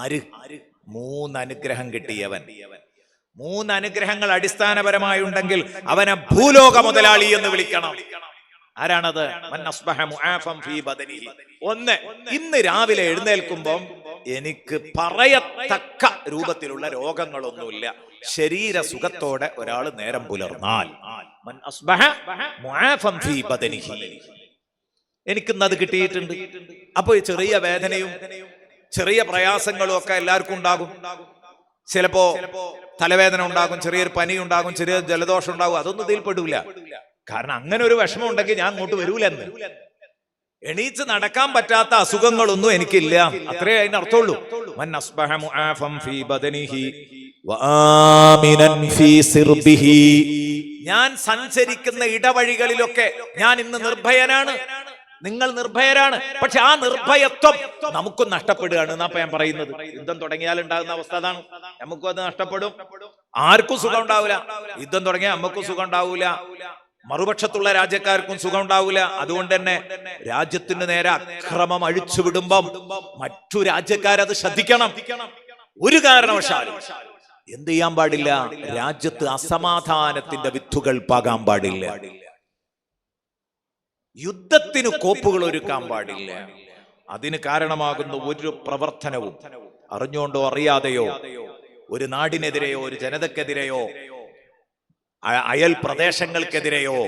ആര്? 3 അനുഗ്രഹം കിട്ടിയവൻ. 3 അനുഗ്രഹങ്ങൾ അടിസ്ഥാനപരമായി ഉണ്ടെങ്കിൽ അവനെ ഭൂലോക മുതലാളി എന്ന് വിളിക്കണം. ആരാണത്? ഒന്ന്, ഇന്ന് രാവിലെ എഴുന്നേൽക്കുമ്പം എനിക്ക് പറയത്തക്ക രൂപത്തിലുള്ള രോഗങ്ങളൊന്നുമില്ല, ശരീര സുഖത്തോടെ ഒരാൾ നേരം പുലർന്നാൽ, എനിക്കിന്നത് കിട്ടിയിട്ടുണ്ട്. അപ്പൊ ചെറിയ വേദനയും ചെറിയ പ്രയാസങ്ങളും ഒക്കെ എല്ലാവർക്കും ഉണ്ടാകും. ചിലപ്പോ തലവേദന ഉണ്ടാകും, ചെറിയൊരു പനി ഉണ്ടാകും, ചെറിയ ജലദോഷം ഉണ്ടാകും. അതൊന്നും ഇതിൽ പെടൂല. കാരണം അങ്ങനെ ഒരു വിഷമം ഉണ്ടെങ്കിൽ ഞാൻ അങ്ങോട്ട് വരൂലെന്ന്. എണീച്ച് നടക്കാൻ പറ്റാത്ത അസുഖങ്ങളൊന്നും എനിക്കില്ല, അത്രേ അതിനർത്ഥമുള്ളൂ. മൻ അസ്ബഹ മുആഫൻ ഫീ ബദനിഹി വആമിനൻ ഫീ സിർബിഹി. ഞാൻ സഞ്ചരിക്കുന്ന ഇടവഴികളിലൊക്കെ ഞാൻ ഇന്ന് നിർഭയനാണ്, നിങ്ങൾ നിർഭയരാണ്. പക്ഷെ ആ നിർഭയത്വം നമുക്കും നഷ്ടപ്പെടുകയാണ് എന്നാ ഞാൻ പറയുന്നത്. യുദ്ധം തുടങ്ങിയാൽ ഉണ്ടാകുന്ന അവസ്ഥ അതാണ്. നമുക്കും അത് നഷ്ടപ്പെടും. ആർക്കും സുഖം ഉണ്ടാവില്ല. യുദ്ധം തുടങ്ങിയാൽ നമുക്കും സുഖം ഉണ്ടാവൂല, മറുപക്ഷത്തുള്ള രാജ്യക്കാർക്കും സുഖം ഉണ്ടാവില്ല. അതുകൊണ്ട് തന്നെ രാജ്യത്തിന് നേരെ അക്രമം അഴിച്ചുവിടുമ്പം മറ്റു രാജ്യക്കാരത് ശ്രദ്ധിക്കണം. ഒരു കാരണവശാലും എന്ത് ചെയ്യാൻ പാടില്ല? രാജ്യത്ത് അസമാധാനത്തിന്റെ വിത്തുകൾ പാകാൻ പാടില്ല. യുദ്ധത്തിന് കോപ്പുകൾ ഒരുക്കാൻ പാടില്ല. അതിന് കാരണമാകുന്ന ഒരു പ്രവർത്തനവും അറിഞ്ഞുകൊണ്ടോ അറിയാതെയോ ഒരു നാടിനെതിരെയോ ഒരു ജനതക്കെതിരെയോ അയൽ പ്രദേശങ്ങൾക്കെതിരെയോ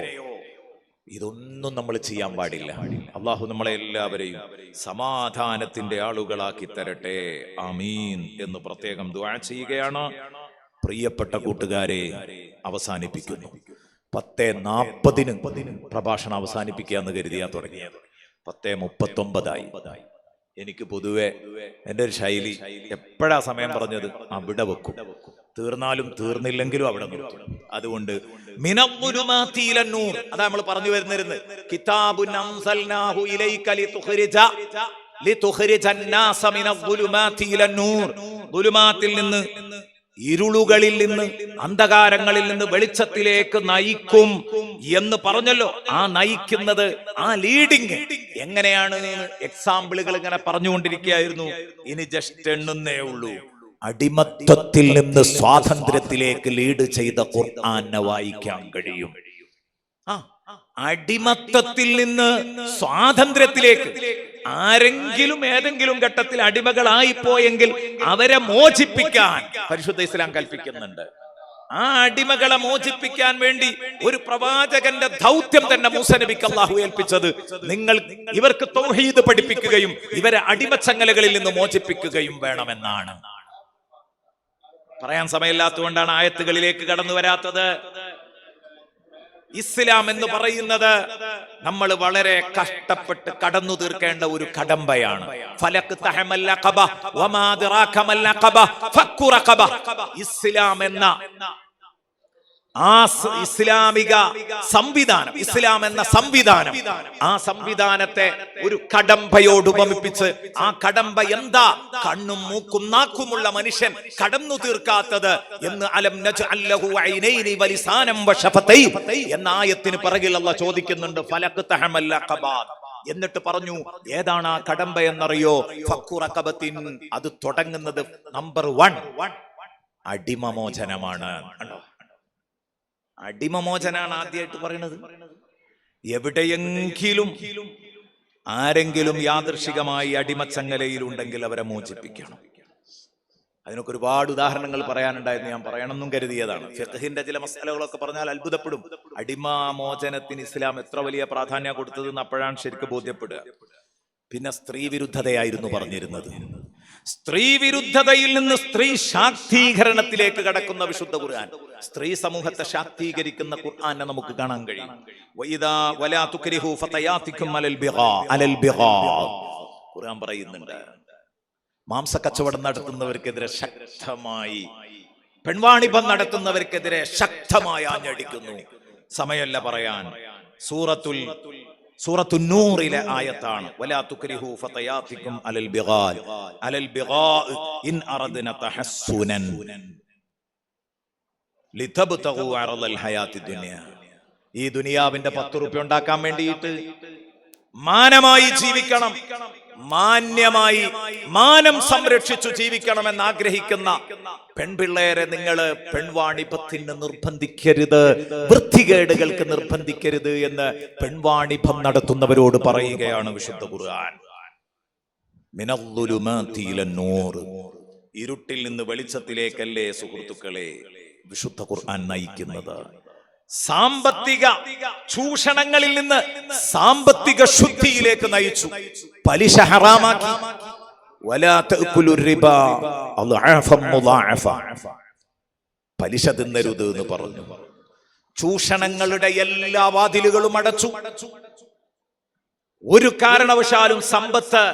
ഇതൊന്നും നമ്മൾ ചെയ്യാൻ പാടില്ല. അള്ളാഹു നമ്മളെ എല്ലാവരെയും സമാധാനത്തിന്റെ ആളുകളാക്കി തരട്ടെ, ആമീൻ എന്ന് പ്രത്യേകം ദുആ ചെയ്യുകയാണ്. പ്രിയപ്പെട്ട കൂട്ടുകാരെ, അവസാനിപ്പിക്കുന്നു. 10:40 പ്രഭാഷണം അവസാനിപ്പിക്കുക എന്ന് കരുതിയാ തുടങ്ങിയത്. 10:39 എനിക്ക് പൊതുവെ എൻ്റെ ഒരു ശൈലി, എപ്പോഴാ സമയം പറഞ്ഞത് അവിടെ വെക്കും, തീർന്നാലും തീർന്നില്ലെങ്കിലും അവിടെ നിർത്തും. അതുകൊണ്ട് മിനദ്ദുലുമാതി ഇലന്നൂർ, അതാ നമ്മൾ പറഞ്ഞു വരുന്നിരുന്നത്. കിതാബുൻ അൻസൽനാഹു ഇലൈക ലിതുഖ്രിജന്നാസ മിനദ്ദുലുമാതി ഇലന്നൂർ. ദുലുമാത്തിൽ നിന്ന്, ഇരുളുകളിൽ നിന്ന്, അന്ധകാരങ്ങളിൽ നിന്ന് വെളിച്ചത്തിലേക്ക് നയിക്കും എന്ന് പറഞ്ഞല്ലോ. ആ നയിക്കുന്നത്, ആ ലീഡിങ് എങ്ങനെയാണ്? എക്സാമ്പിളുകൾ ഇങ്ങനെ പറഞ്ഞുകൊണ്ടിരിക്കുകയായിരുന്നു. ഇനി ജസ്റ്റ് എണ്ണുന്നേ ഉള്ളൂ. അടിമത്തത്തിൽ നിന്ന് സ്വാതന്ത്ര്യത്തിലേക്ക് ലീഡ് ചെയ്ത ഖുർആനെ വായിക്കാൻ കഴിയും. അടിമത്തത്തിൽ നിന്ന് സ്വാതന്ത്ര്യത്തിലേക്ക് ആരെങ്കിലും ഏതെങ്കിലും ഘട്ടത്തിൽ അടിമകളായി പോയെങ്കിൽ അവരെ മോചിപ്പിക്കാൻ പരിശുദ്ധ ഇസ്ലാം കൽപ്പിക്കുന്നുണ്ട്. ആ അടിമകളെ മോചിപ്പിക്കാൻ വേണ്ടി ഒരു പ്രവാചകന്റെ ദൗത്യം തന്നെ മൂസ നബിക്ക് അല്ലാഹു ഏൽപ്പിച്ചത്, നിങ്ങൾ ഇവർക്ക് തൗഹീദ് പഠിപ്പിക്കുകയും ഇവരെ അടിമച്ചങ്ങലകളിൽ നിന്ന് മോചിപ്പിക്കുകയും വേണമെന്നാണ്. പറയാൻ സമയമില്ലാത്തതുകൊണ്ടാണ് ആയത്തുകളിലേക്ക് കടന്നു വരാത്തത്. ഇസ്ലാം എന്ന് പറയുന്നത് നമ്മൾ വളരെ കഷ്ടപ്പെട്ട് കടന്നു തീർക്കേണ്ട ഒരു കടമ്പയാണ്. ഇസ്ലാം എന്ന ആ ഇസ്ലാമിക സംവിധാനം, ഇസ്ലാം എന്ന സംവിധാനം, ആ സംവിധാനത്തെ ഒരു കടമ്പയോട് ഉപമിപ്പിച്ച്, ആ കടമ്പ എന്താ കണ്ണും മൂക്കും നാക്കുമുള്ള മനുഷ്യൻ കടന്നു തീർക്കാത്തത് എന്ന് അലം നജ്അൽ ലഹു ഐനൈനി വലിസാനം വശഫതൈൻ എന്ന ആയത്തിന് പിറകിൽ അല്ലാഹു ചോദിക്കുന്നുണ്ട്. ഫലഖ്തഹമൽ അഖബാ എന്നിട്ട് പറഞ്ഞു, ഏതാണ് ആ കടമ്പ എന്നറിയോ? ഫഖു റഖബത്തിൻ. അത് തുടങ്ങുന്നത് നമ്പർ 1 അടിമമോചനമാണ്. അടിമമോചനാണ് ആദ്യമായിട്ട് പറയുന്നത്. എവിടെയെങ്കിലും ആരെങ്കിലും യാദൃശികമായി അടിമച്ചങ്ങലയിൽ ഉണ്ടെങ്കിൽ അവരെ മോചിപ്പിക്കണം. അതിനൊക്കെ ഒരുപാട് ഉദാഹരണങ്ങൾ പറയാനുണ്ടായിരുന്നു, ഞാൻ പറയണമെന്നും കരുതിയതാണ്. ഫിഖ്ഹിന്റെ ചില മസലകളൊക്കെ പറഞ്ഞാൽ അത്ഭുതപ്പെടും. അടിമമോചനത്തിന് ഇസ്ലാം എത്ര വലിയ പ്രാധാന്യം കൊടുത്തതെന്ന് അപ്പോഴാണ് ശരിക്കും ബോധ്യപ്പെടുക. പിന്നെ സ്ത്രീ വിരുദ്ധതയായിരുന്നു പറഞ്ഞിരുന്നത്. സ്ത്രീ വിരുദ്ധതയിൽ നിന്ന് സ്ത്രീ ശാക്തീകരണത്തിലേക്ക് കടക്കുന്ന വിശുദ്ധ ഖുർആൻ, സ്ത്രീ സമൂഹത്തെ ശാക്തീകരിക്കുന്ന ഖുർആനെ നമുക്ക് കാണാൻ കഴിയും. വഇദാ വലാ തുക്രിഹു ഫതയാതികും അലൽ ബിഗാ ഖുർആൻ പറയുന്നുണ്ട്. മാംസക്കച്ചവടം നടത്തുന്നവർക്കെതിരെ ശക്തമായി, പെൺവാണിഭം നടത്തുന്നവർക്കെതിരെ ശക്തമായി ആഞ്ഞടിക്കുന്നു. സമയമല്ല പറയാൻ. സൂറത്തുൻ നൂറിലെ ആയത്താണ്. വലാ തുക്രിഹു ഫതയാതികും അലൽ ബിഗാ ഇൻ അറദ്ന തഹസ്സുനൻ ലിതബ്തഗു അറദൽ ഹയാത്തി ദുനിയ. ഈ ദുനിയാവിന്റെ 10 രൂപ ഉണ്ടാക്കാൻ വേണ്ടിയിട്ട് മാനമായി ജീവിക്കണം, മാന്യമായി മാനം സംരക്ഷിച്ചു ജീവിക്കണമെന്ന് ആഗ്രഹിക്കുന്ന പെൺപിള്ളേരെ നിങ്ങൾ പെൺവാണിഭത്തിന് നിർബന്ധിക്കരുത്, വൃത്തികേടുകൾക്ക് നിർബന്ധിക്കരുത് എന്ന് പെൺവാണിഭം നടത്തുന്നവരോട് പറയുകയാണ് വിശുദ്ധ ഖുർആൻ. മിനദ്ദുലുമാതി ഇലന്നൂർ, ഇരുട്ടിൽ നിന്ന് വെളിച്ചത്തിലേക്കല്ലേ സുഹൃത്തുക്കളെ വിശുദ്ധ ഖുർആൻ നയിക്കുന്നത്. സാമ്പത്തിക ചൂഷണങ്ങളിൽ നിന്ന് സാമ്പത്തിക ശുദ്ധിയിലേക്ക് നയിച്ചു. പലിശ ഹറാമാക്കി. വലാ തഅകുലുർ റിബാ അദ്അഫൻ മുദാഅഫ, പലിശ തിന്നരുത് എന്ന് പറഞ്ഞു. ചൂഷണങ്ങളുടെ എല്ലാ വാതിലുകളും അടച്ചു. ഒരു കാരണവശാലും സമ്പത്ത്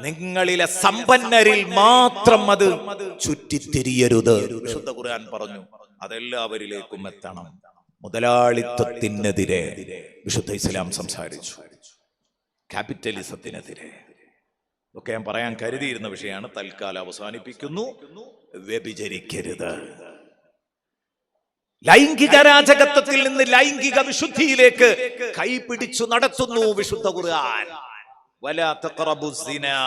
നിങ്ങളിലെ സമ്പന്നരിൽ മാത്രം അത് ചുറ്റിത്തിരിയരുത്. വിശുദ്ധ ഖുർആൻ പറഞ്ഞു അതെല്ലാവരിലേക്കും എത്തണം. മുതലാളിത്തത്തിനെതിരെ വിശുദ്ധ ഇസ്ലാം സംസാരിച്ചു, ക്യാപിറ്റലിസത്തിനെതിരെ. ഒക്കെ ഞാൻ പറയാൻ കരുതിയിരുന്ന വിഷയമാണ്, തൽക്കാലം അവസാനിപ്പിക്കുന്നു. വ്യഭിചരിക്കരുത്. ലൈംഗിക രാജകത്വത്തിൽ നിന്ന് ലൈംഗിക വിശുദ്ധിയിലേക്ക് കൈപിടിച്ചു നടത്തുന്നു വിശുദ്ധ ഖുർആൻ. വലാ തഖറബുസ് സിനാ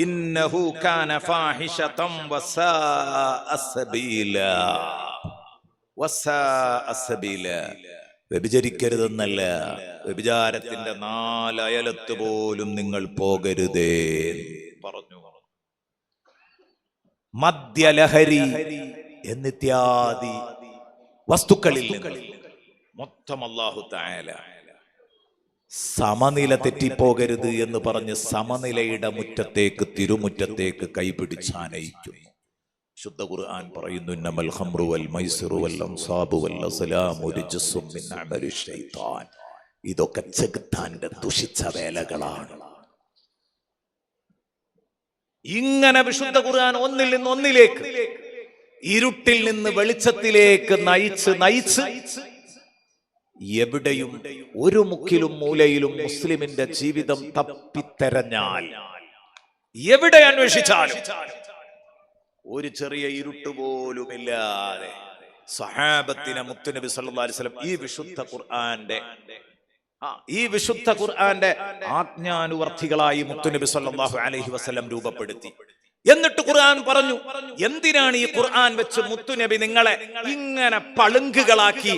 ഇന്നഹു കാന ഫാഹിശതൻ വസാഅ സബീലാ. വ്യഭിചരിക്കരുതെന്നല്ല, വ്യഭിചാരത്തിന്റെ 4 അയലത്ത് പോലും നിങ്ങൾ പോകരുതേ പറഞ്ഞു. മദ്യലഹരി എന്നിത്യാദി വസ്തുക്കളിൽ മൊത്തം അല്ലാഹു തആല സമനില തെറ്റിപ്പോകരുത് എന്ന് പറഞ്ഞ് സമനിലയുടെ മുറ്റത്തേക്ക്, തിരുമുറ്റത്തേക്ക് കൈപിടിച്ചാനയിക്കുന്നു. ശുദ്ധ ഖുർആൻ പറയുന്നു ഇന്നമൽ ഖംറു വൽ മൈസിറു വൽ അൻസാബു വൽ അസ്ലാമു റിജ്സും മിൻ അമലി ശൈത്താൻ. ഇതൊക്കെ ചെകുത്താന്റെ ദുഷിച്ച വേലകളാണ്. ഇങ്ങനെ വിശുദ്ധ ഖുർആൻ ഒന്നിൽ നിന്ന് ഒന്നിലേക്ക്, ഇരുട്ടിൽ നിന്ന് വെളിച്ചത്തിലേക്ക് നയിച്ച് എവിടെയും ഒരു മുക്കിലും മൂലയിലും മുസ്ലിമിന്റെ ജീവിതം തപ്പിത്തെരഞ്ഞാൽ, എവിടെ അന്വേഷിച്ചാലും ഒരു ചെറിയ ഇരുട്ട് പോലും ഇല്ലാതെ സഹാബത്തിനെ മുത്തുനബി സല്ലല്ലാഹു അലൈഹി വസല്ലം ഈ വിശുദ്ധ ഖുർആന്റെ ആജ്ഞാനുവർത്തികളായി മുത്തുനബി സല്ലല്ലാഹു അലൈഹി വസല്ലം രൂപപ്പെടുത്തി. എന്നിട്ട് ഖുർആൻ പറഞ്ഞു, എന്തിനാണ് ഈ ഖുർആൻ വെച്ച് മുത്തുനബി നിങ്ങളെ ഇങ്ങനെ പളുങ്കുകളാക്കി,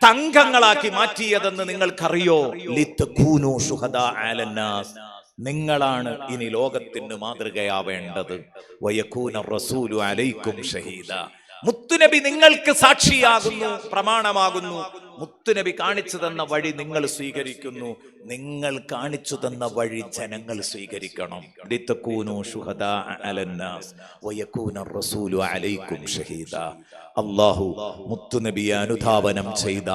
തങ്കങ്ങളാക്കി മാറ്റിയതെന്ന് നിങ്ങൾക്കറിയോ? ലിതകൂനു ശുഹദാ അലന്നാസ്, നിങ്ങളാണ് ഇനി ലോകത്തിന് മാതൃകയാവേണ്ടത്. വയകൂന റസൂലു അലൈക്കും ഷഹീദ, മുത്തുനബി നിങ്ങൾക്ക് സാക്ഷിയാകുന്നു, പ്രമാണമാകുന്നു. മുത്തുനബി കാണിച്ചു തന്ന വഴി നിങ്ങൾ സ്വീകരിക്കുന്നു. നിങ്ങൾ കാണിച്ചു തന്ന വഴി ജനങ്ങൾ സ്വീകരിക്കണം. ലിതകൂനൂ ശുഹദാ അലന്നാസ് വയകൂന റസൂലു അലൈക്കും ഷഹീദാ. അല്ലാഹു മുത്തുനബിയെ അനുധാവനം ചെയ്ത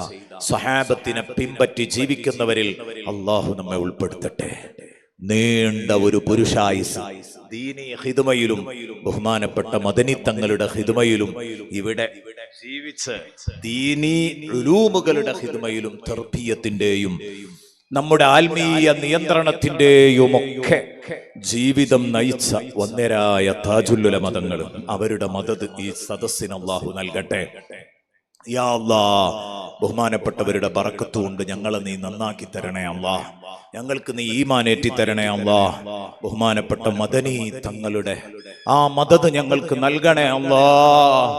സ്വഹാബത്തിനെ പിൻപറ്റി ജീവിക്കുന്നവരിൽ അല്ലാഹു നമ്മെ ഉൾപ്പെടുത്തട്ടെ. നീണ്ട ഒരു പുരുഷായുസ് ദീനീ ഖിദ്മയിലും ബഹുമാനപ്പെട്ട മദനി തങ്ങളുടെ ഖിദ്മയിലും ഇവിടെ ജീവിച്ച് ദീനീ ഉലൂമുകളുടെ ഖിദ്മയിലും തർബിയത്തിന്റെയും നമ്മുടെ ആത്മീയ നിയന്ത്രണത്തിന്റെയും ഒക്കെ ജീവിതം നയിച്ച വന്യരായ താജുല്ലുല മതങ്ങളും അവരുടെ മദദ് ഈ സദസ്സിന് അല്ലാഹു നൽകട്ടെ. യാ അല്ലാഹ്, ബഹുമാനപ്പെട്ടവരുടെ ബറക്കത്ത് കൊണ്ട് ഞങ്ങളെ നീ നന്നാക്കി തരണേ അല്ലാഹ്. ഞങ്ങൾക്ക് നീ ഈമാനേറ്റി തരണേ അല്ലാഹ്. ബഹുമാനപ്പെട്ട മദനി തങ്ങളുടെ ആ മദദ് ഞങ്ങൾക്ക് നൽകണേ അല്ലാഹ്.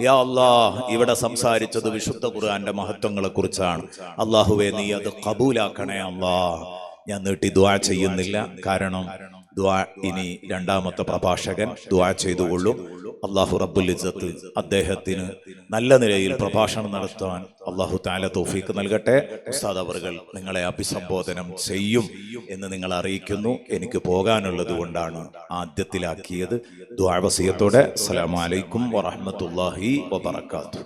യാ അല്ലാഹ്, ഇവിടെ സംസാരിച്ചത് വിശുദ്ധ ഖുർആന്റെ മഹത്വങ്ങളെ കുറിച്ചാണ്. അല്ലാഹുവേ, നീ അത് ഖബൂലാക്കണേ അല്ലാഹ്. ഞാൻ നീട്ടി ദുആ ചെയ്യുന്നില്ല, കാരണം ദുആ ഇനി രണ്ടാമത്തെ പ്രഭാഷകൻ ദുആ ചെയ്തുകൊള്ളും. അല്ലാഹു റബ്ബുൽ ഇസ്സത്ത് അദ്ദേഹത്തിന് നല്ല നിലയിൽ പ്രഭാഷണം നടത്താൻ അല്ലാഹു തആല തൗഫീഖ് നൽകട്ടെ. ഉസ്താദ് അവറുകൾ നിങ്ങളെ അഭിസംബോധനം ചെയ്യും എന്ന് നിങ്ങൾ അറിയിക്കുന്നു. എനിക്ക് പോകാനുള്ളത് കൊണ്ടാണ് ആദ്യത്തിലാക്കിയത്. ദുആ വസിയത്തോടെ അസ്സലാമു അലൈക്കും വറഹ്മത്തുള്ളാഹി വബറകാതുഹു.